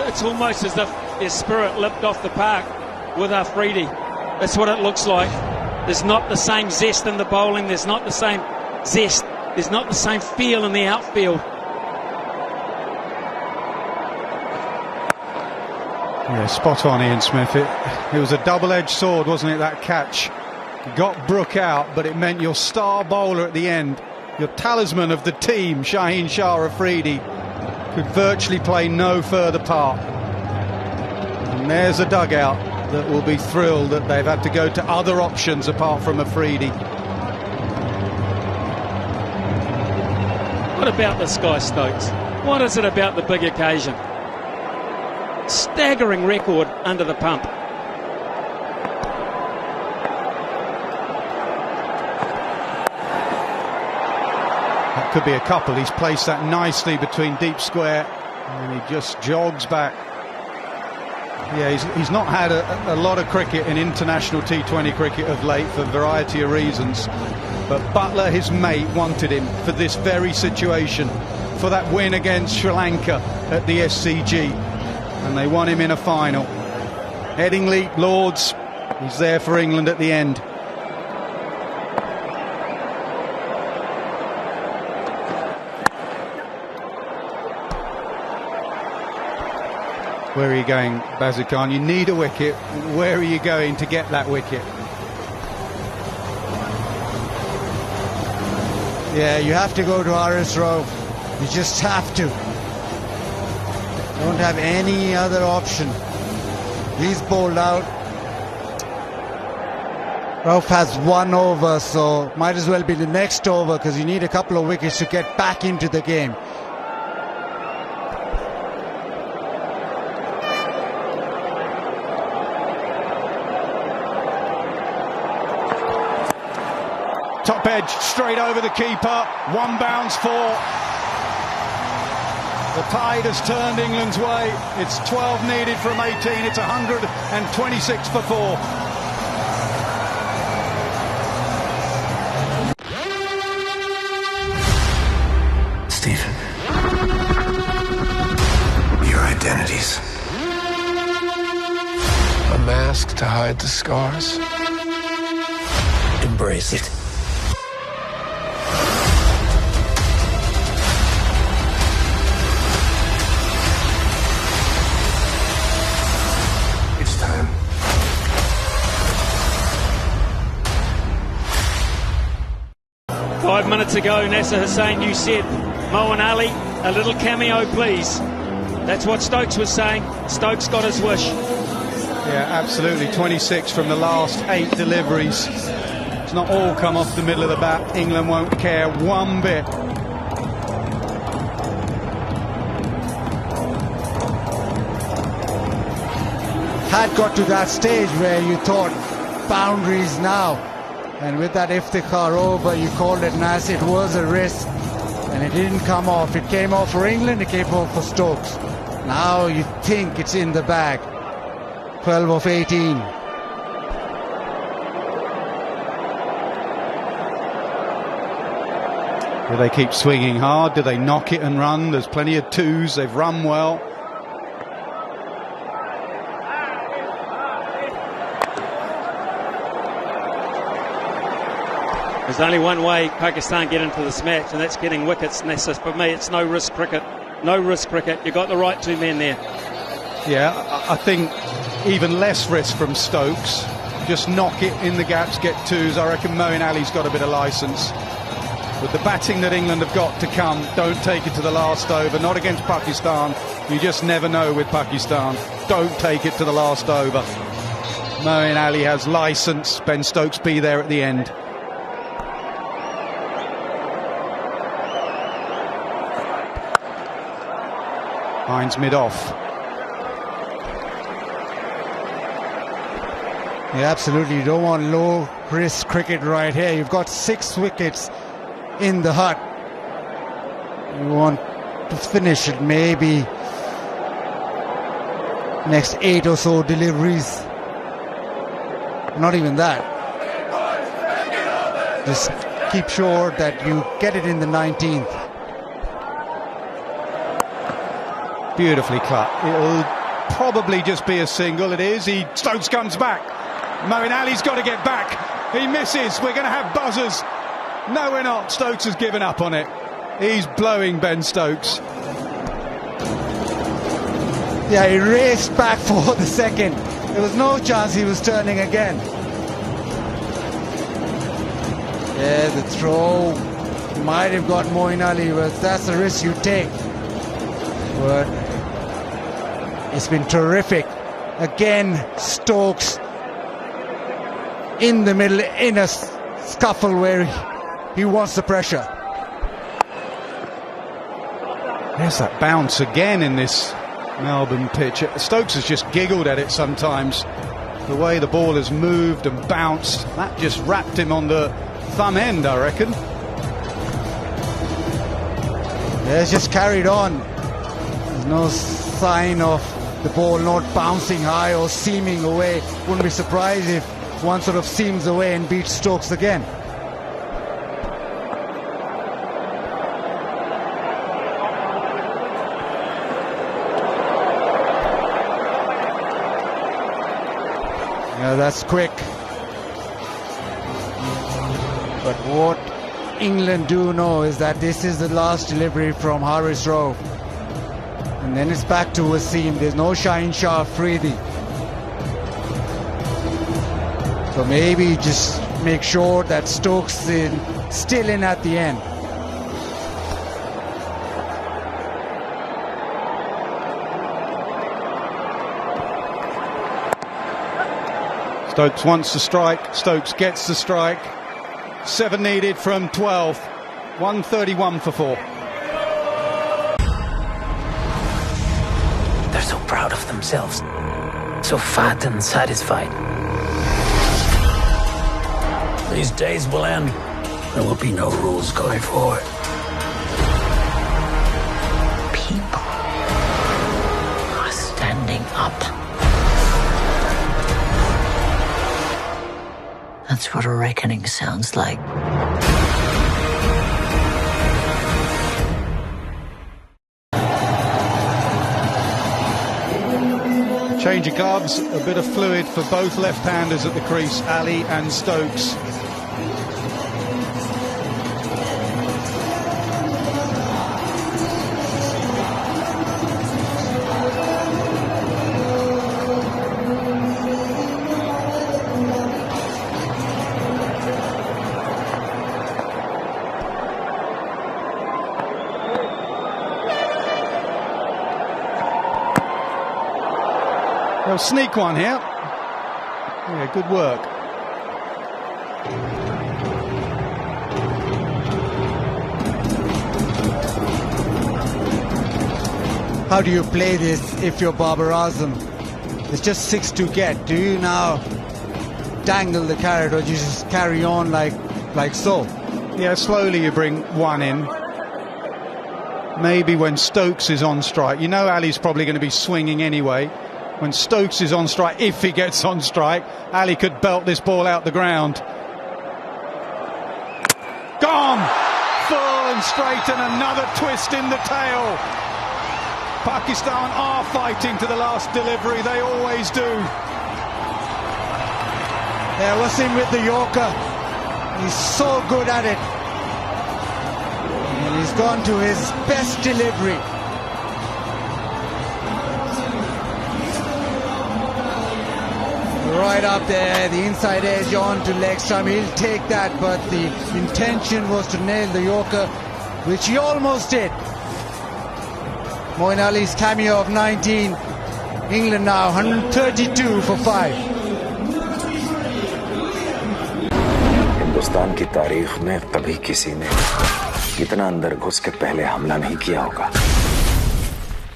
It's almost as if their spirit leapt off the park with Afridi. That's what it looks like. There's not the same zest in the bowling. There's not the same zest. There's not the same feel in the outfield. Yeah, spot on, Ian Smith. It was a double-edged sword, wasn't it, that catch? You got Brook out, but it meant your star bowler at the end, your talisman of the team, Shaheen Shah Afridi, could virtually play no further part. And there's a dugout that will be thrilled that they've had to go to other options apart from Afridi. What about this guy, Stokes? What is it about the big occasion? Staggering record under the pump. That could be a couple. He's placed that nicely between deep square, and he just jogs back. Yeah, he's not had a lot of cricket in international T20 cricket of late for a variety of reasons, but Butler, his mate, wanted him for this very situation, for that win against Sri Lanka at the SCG, and they won him in a final. Headingley, Lords, he's there for England at the end. Where are you going, Bazir Khan? You need a wicket. Where are you going to get that wicket? Yeah, you have to go to RS Rowe. You just have to. Don't have any other option. He's bowled out. Rauf has 1 over, so might as well be the next over, because you need a couple of wickets to get back into the game. Top edge, straight over the keeper. 1 bounce 4. The tide has turned England's way. It's 12 needed from 18. It's 126 for 4. Stephen, your identities. A mask to hide the scars. Embrace it. It's time. Five minutes ago, Nasser Hussain, you said, Moeen Ali, a little cameo, please. That's what Stokes was saying. Stokes got his wish. Yeah, absolutely. 26 from the last 8 deliveries. It's not all come off the middle of the bat. England won't care one bit. Had got to that stage where you thought boundaries now, and with that Iftikhar over, you called it nice. It was a risk, and it didn't come off. It came off for England, it came off for Stokes. Now you think it's in the bag. 12 of 18. Do they keep swinging hard? Do they knock it and run? There's plenty of 2s. They've run well. There's only one way Pakistan get into this match, and that's getting wickets. And that's, for me, it's no risk cricket. No risk cricket. You've got the right 2 men there. Yeah, I think even less risk from Stokes. Just knock it in the gaps, get 2s. I reckon Moeen Ali's got a bit of licence. With the batting that England have got to come, don't take it to the last over. Not against Pakistan. You just never know with Pakistan. Don't take it to the last over. Moeen Ali has licence. Ben Stokes be there at the end. Hines mid-off. Yeah, absolutely. You don't want low-risk cricket right here. You've got 6 wickets in the hut. You want to finish it maybe next 8 or so deliveries. Not even that. Just keep sure that you get it in the 19th. Beautifully cut. It'll probably just be a single. It is. Stokes comes back. Moeen Ali's got to get back. He misses. We're going to have buzzers. No, we're not. Stokes has given up on it. He's blowing Ben Stokes. Yeah, he raced back for the second. There was no chance he was turning again. Yeah, the throw might have got Moeen Ali, but that's the risk you take. But it's been terrific. Again, Stokes in the middle, in a scuffle where he wants the pressure. There's that bounce again in this Melbourne pitch. Stokes has just giggled at it sometimes. The way the ball has moved and bounced, that just wrapped him on the thumb end, I reckon. Yeah, it's just carried on. There's no sign of the ball not bouncing high or seaming away. Wouldn't be surprised if one sort of seams away and beats Stokes again. Yeah, that's quick. But what England do know is that this is the last delivery from Haris Rauf. And then it's back to Wasim. There's no Shaheen Shah Afridi. So maybe just make sure that Stokes is still in at the end. Stokes wants to strike. Stokes gets the strike. 7 needed from 12. 131 for 4. They're so proud of themselves. So fat and satisfied. These days will end. There will be no rules going forward. People are standing up. That's what a reckoning sounds like. Change of gloves, a bit of fluid for both left-handers at the crease, Ali and Stokes. They'll sneak one here. Yeah, good work. How do you play this if you're Babar Azam? It's just 6 to get. Do you now dangle the carrot or do you just carry on like so? Yeah, slowly you bring one in. Maybe when Stokes is on strike. You know Ali's probably going to be swinging anyway. When Stokes is on strike, if he gets on strike, Ali could belt this ball out the ground. Gone! Full and straight, and another twist in the tail. Pakistan are fighting to the last delivery, they always do. Yeah, Wasim with the Yorker. He's so good at it. And he's gone to his best delivery. right up there, the inside edge on to leg stump. He'll take that, but the intention was to nail the Yorker, which he almost did. Moeen Ali's cameo of 19. England now 132 for 5. Hindustan की तारीख में कभी किसी ने इतना अंदर घुस के पहले हमला नहीं किया होगा।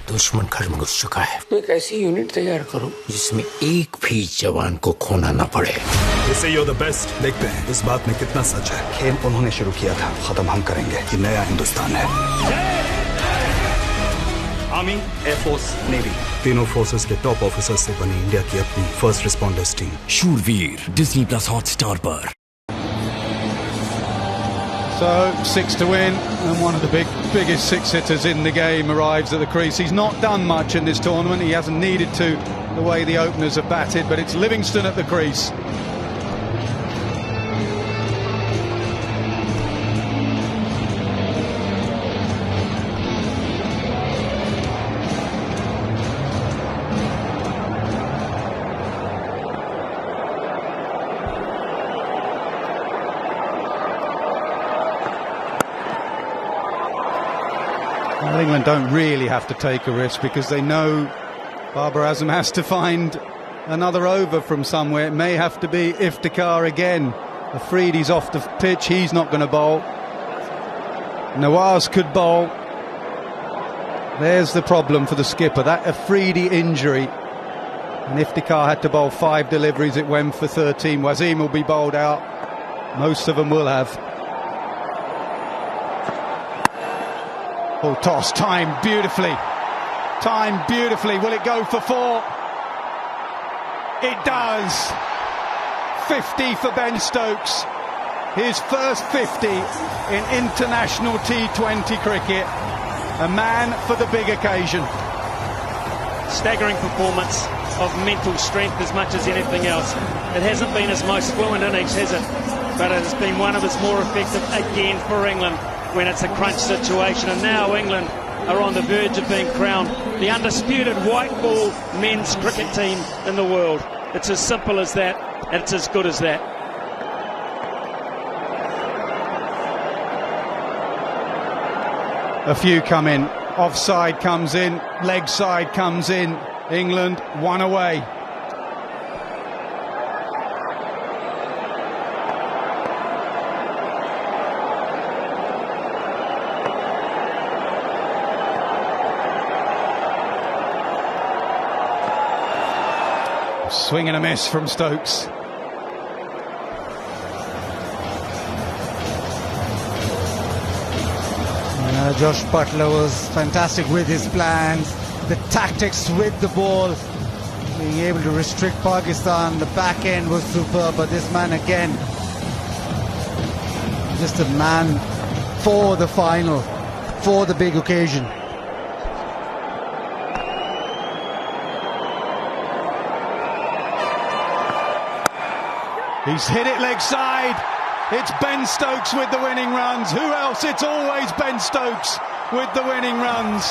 दुश्मन घर में घुस चुका है। तो एक ऐसी यूनिट तैयार करो जिसमें एक भी जवान को खोना न पड़े। इसे you're the best। देखते हैं इस बात में कितना सच है। खेल उन्होंने शुरू किया था, खत्म हम करेंगे। ये नया हिंदुस्तान है। आर्मी, एयरफोर्स, नेवी, तीनों फोर्सेस के टॉप ऑफिसर्स से बनी इंडिया की अपनी फर्स्ट रिस्पॉन्डर्स टीम। शूरवीर डिज्नी प्लस हॉटस्टार पर। So 6 to win, and one of the biggest six hitters in the game arrives at the crease. He's not done much in this tournament. He hasn't needed to, the way the openers have batted, but it's Livingston at the crease. Well, England don't really have to take a risk because they know Babar Azam has to find another over from somewhere. It may have to be Iftikhar again. Afridi's off the pitch, he's not going to bowl. Nawaz could bowl. There's the problem for the skipper, that Afridi injury. And Iftikhar had to bowl 5 deliveries, it went for 13. Wasim will be bowled out. Most of them will have. Oh, toss, timed beautifully. Timed beautifully. Will it go for 4? It does. 50 for Ben Stokes. His first 50 in international T20 cricket. A man for the big occasion. Staggering performance of mental strength as much as anything else. It hasn't been his most fluent innings, has it? But it has been one of his more effective again for England when it's a crunch situation. And now England are on the verge of being crowned the undisputed white ball men's cricket team in the world. It's as simple as that, and it's as good as that. A few come in. Offside comes in, leg side comes in. England 1 away. Swing and a miss from Stokes. Josh Butler was fantastic with his plans, the tactics with the ball, being able to restrict Pakistan. The back end was superb, but this man again, just a man for the final, for the big occasion. He's hit it leg side. It's Ben Stokes with the winning runs. Who else? It's always Ben Stokes with the winning runs.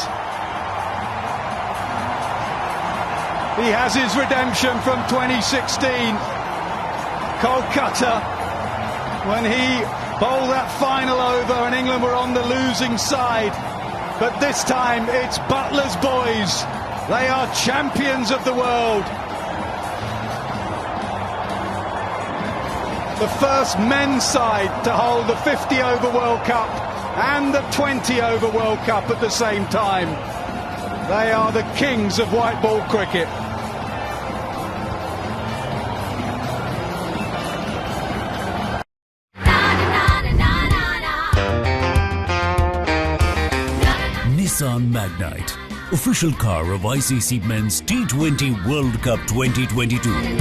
He has his redemption from 2016. Kolkata, when he bowled that final over and England were on the losing side. But this time it's Butler's boys. They are champions of the world. The first men's side to hold the 50-over World Cup and the 20-over World Cup at the same time. They are the kings of white ball cricket. Nissan Magnite, official car of ICC Men's T20 World Cup 2022.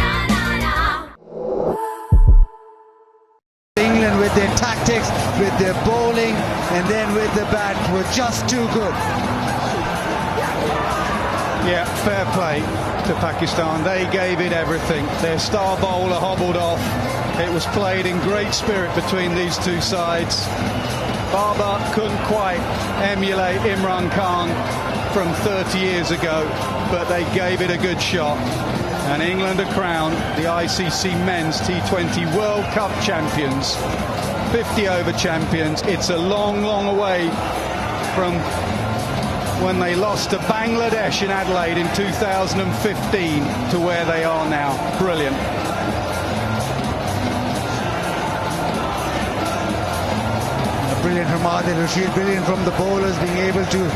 England with their tactics, with their bowling, and then with the bat were just too good. Yeah, fair play to Pakistan. They gave it everything. Their star bowler hobbled off. It was played in great spirit between these two sides. Babar couldn't quite emulate Imran Khan from 30 years ago, but they gave it a good shot. And England are crowned the ICC Men's T20 World Cup champions, 50-over champions. It's a long, long way from when they lost to Bangladesh in Adelaide in 2015 to where they are now. Brilliant. Brilliant from Adil Rashid, brilliant from the bowlers, being able to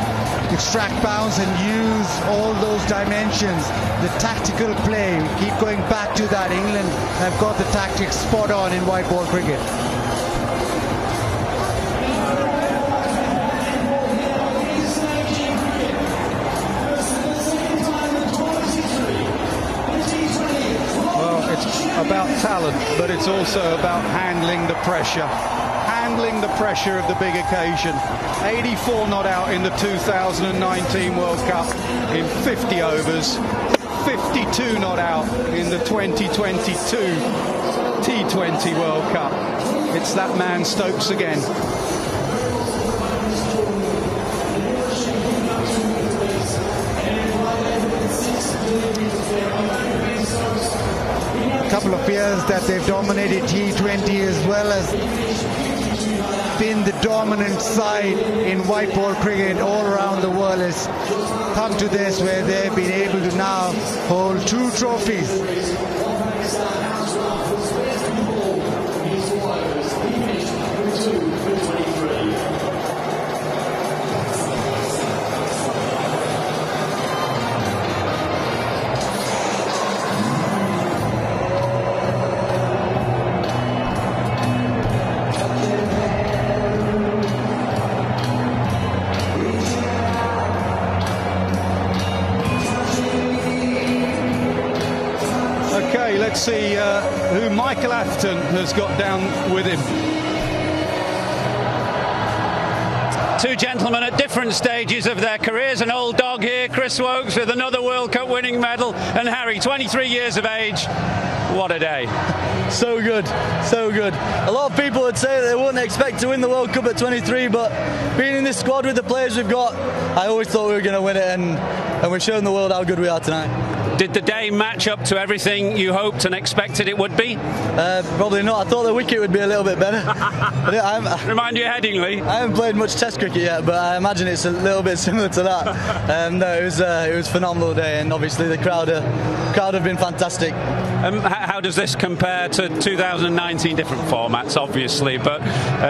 extract bounce and use all those dimensions. The tactical play, we keep going back to that. England have got the tactics spot on in white ball cricket. Well, it's about talent, but it's also about handling the pressure. Handling the pressure of the big occasion. 84 not out in the 2019 World Cup in 50 overs. 52 not out in the 2022 T20 World Cup. It's that man Stokes again. A couple of years that they've dominated T20 as well as been the dominant side in white ball cricket all around the world, has come to this where they've been able to now hold 2 trophies. Let's see who Michael Atherton has got down with him. 2 gentlemen at different stages of their careers. An old dog here, Chris Woakes, with another World Cup winning medal. And Harry, 23 years of age. What a day. So good, so good. A lot of people would say that they wouldn't expect to win the World Cup at 23, but being in this squad with the players we've got, I always thought we were going to win it, and we're showing the world how good we are tonight. Did the day match up to everything you hoped and expected it would be? Probably not. I thought the wicket would be a little bit better. Remind you of Headingley? I haven't played much Test cricket yet, but I imagine it's a little bit similar to that. No, it was a phenomenal day, and obviously the crowd have been fantastic. How does this compare to 2019? Different formats, obviously, but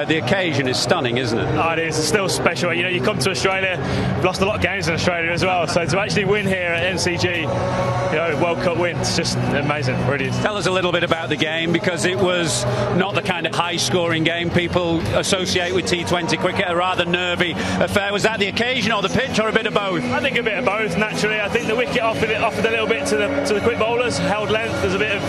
the occasion is stunning, isn't it? Oh, it is. It's still special. You know, you come to Australia, we've lost a lot of games in Australia as well, so to actually win here at MCG, you know, World Cup win, it's just amazing. Brilliant. Tell us a little bit about the game, because it was not the kind of high-scoring game people associate with T20 cricket, a rather nervy affair. Was that the occasion or the pitch, or a bit of both? I think a bit of both, naturally. I think the wicket offered a little bit to the quick bowlers, held length. There's a bit of,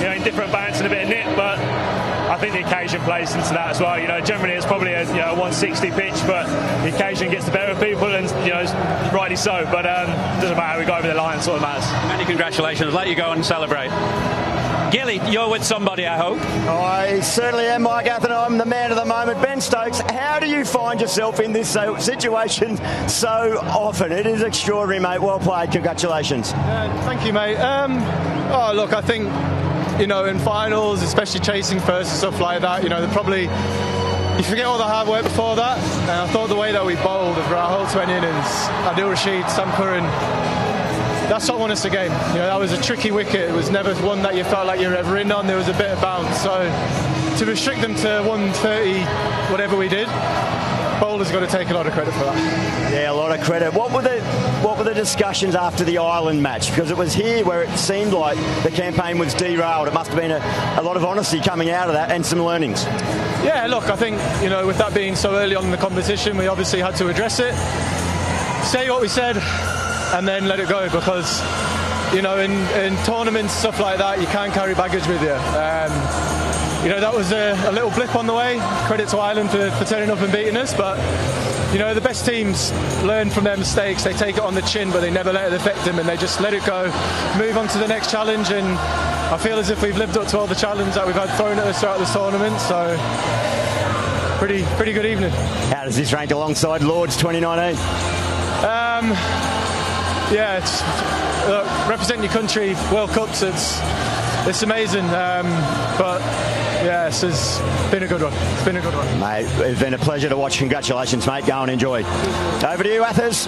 you know, indifferent bounce and a bit of nip, but I think the occasion plays into that as well. You know, generally it's probably a 160 pitch, but the occasion gets the better of people, and rightly so. But doesn't matter. We got over the line. That's all that matters. Many congratulations. Let you go and celebrate. Gilly, you're with somebody, I hope. I certainly am, Mike Atherton. I'm the man of the moment. Ben Stokes, how do you find yourself in this situation so often? It is extraordinary, mate. Well played. Congratulations. Thank you, mate. Look, I think, in finals, especially chasing first and stuff like that, you forget all the hard work before that. And I thought the way that we bowled for our whole 20 innings, Adil Rashid, Sam Curran, that's what won us the game. That was a tricky wicket. It was never one that you felt like you were ever in on. There was a bit of bounce. So to restrict them to 130, whatever we did, bowlers got to take a lot of credit for that. Yeah, a lot of credit. What were the discussions after the Ireland match? Because it was here where it seemed like the campaign was derailed. It must have been a lot of honesty coming out of that, and some learnings. Yeah, look, I think, with that being so early on in the competition, we obviously had to address it, say what we said, and then let it go, because, in tournaments, stuff like that, you can't carry baggage with you. That was a little blip on the way. Credit to Ireland for turning up and beating us, but the best teams learn from their mistakes. They take it on the chin, but they never let it affect them, and they just let it go, move on to the next challenge. And I feel as if we've lived up to all the challenges that we've had thrown at us throughout this tournament. So pretty good evening. How does this rank alongside Lord's 2019? Yeah, it's representing your country, World Cups. It's amazing. But yeah, it's been a good one. It's been a good one, mate. It's been a pleasure to watch. Congratulations, mate. Go and enjoy. Over to you, Athers.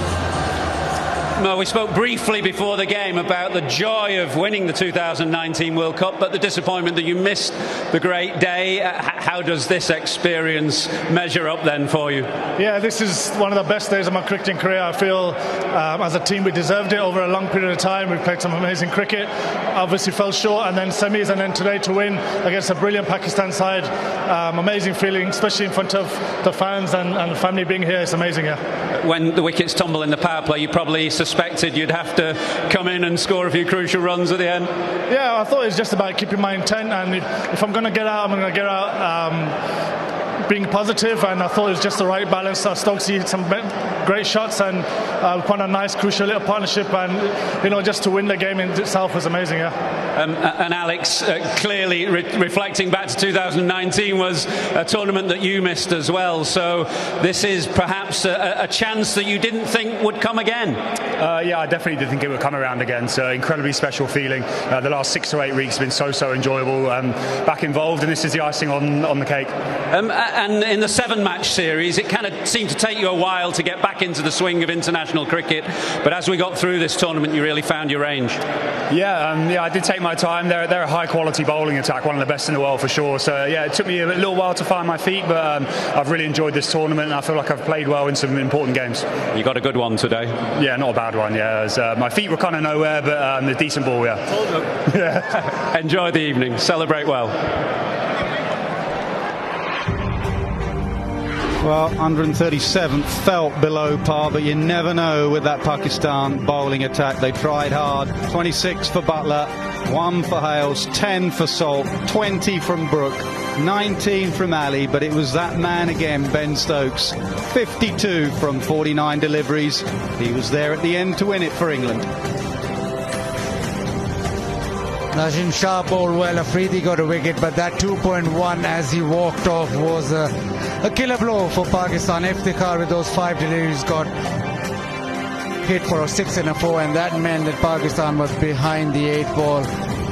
Well, we spoke briefly before the game about the joy of winning the 2019 World Cup, but the disappointment that you missed the great day. How does this experience measure up then for you? Yeah, this is one of the best days of my cricketing career. I feel as a team we deserved it over a long period of time. We've played some amazing cricket. Obviously fell short, and then semis, and then today to win against a brilliant Pakistan side. Amazing feeling, especially in front of the fans and the family being here. It's amazing, yeah. When the wickets tumble in the power play, you probably suspected you'd have to come in and score a few crucial runs at the end. Yeah, I thought it was just about keeping my intent, and if I'm going to get out, I'm going to get out being positive, and I thought it was just the right balance. Stokes hit some great shots, and we found a nice crucial little partnership, and just to win the game in itself was amazing, yeah. And Alex, clearly reflecting back to 2019 was a tournament that you missed as well, so this is perhaps a chance that you didn't think would come again. Yeah, I definitely did think it would come around again, so incredibly special feeling. The last 6 to 8 weeks have been so enjoyable, back involved, and this is the icing on the cake. And in the 7-match series, it kind of seemed to take you a while to get back into the swing of international cricket, but as we got through this tournament, you really found your range. Yeah, I did take my time. They're a high-quality bowling attack, one of the best in the world for sure. So yeah, it took me a little while to find my feet, but I've really enjoyed this tournament, and I feel like I've played well in some important games. You got a good one today. Yeah, not a bad one. Yeah, my feet were kind of nowhere, but a decent ball. Yeah. Yeah. Enjoy the evening. Celebrate well. Well, 137 felt below par, but you never know with that Pakistan bowling attack. They tried hard. 26 for Butler, 1 for Hales, 10 for Salt, 20 from Brook, 19 from Ali, but it was that man again, Ben Stokes. 52 from 49 deliveries. He was there at the end to win it for England. Najim Shah bowled well. Afridi got a wicket, but that 2.1 as he walked off was a killer blow for Pakistan. Iftikhar with those 5 deliveries got hit for a 6 and a 4, and that meant that Pakistan was behind the 8 ball.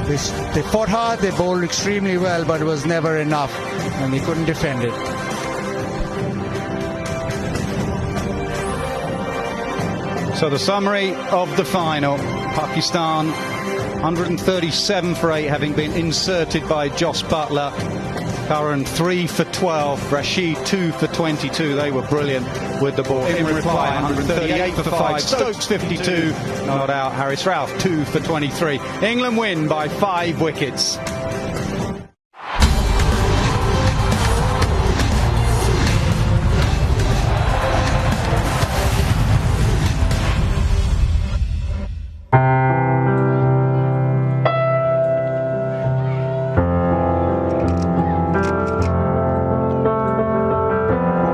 They fought hard, they bowled extremely well, but it was never enough, and they couldn't defend it. So the summary of the final: Pakistan 137 for 8, having been inserted by Jos Buttler. Curran 3 for 12, Rashid 2 for 22. They were brilliant with the ball. In reply, 138 for 5, Stokes 52, not out. Harris Ralph 2 for 23. England win by 5 wickets.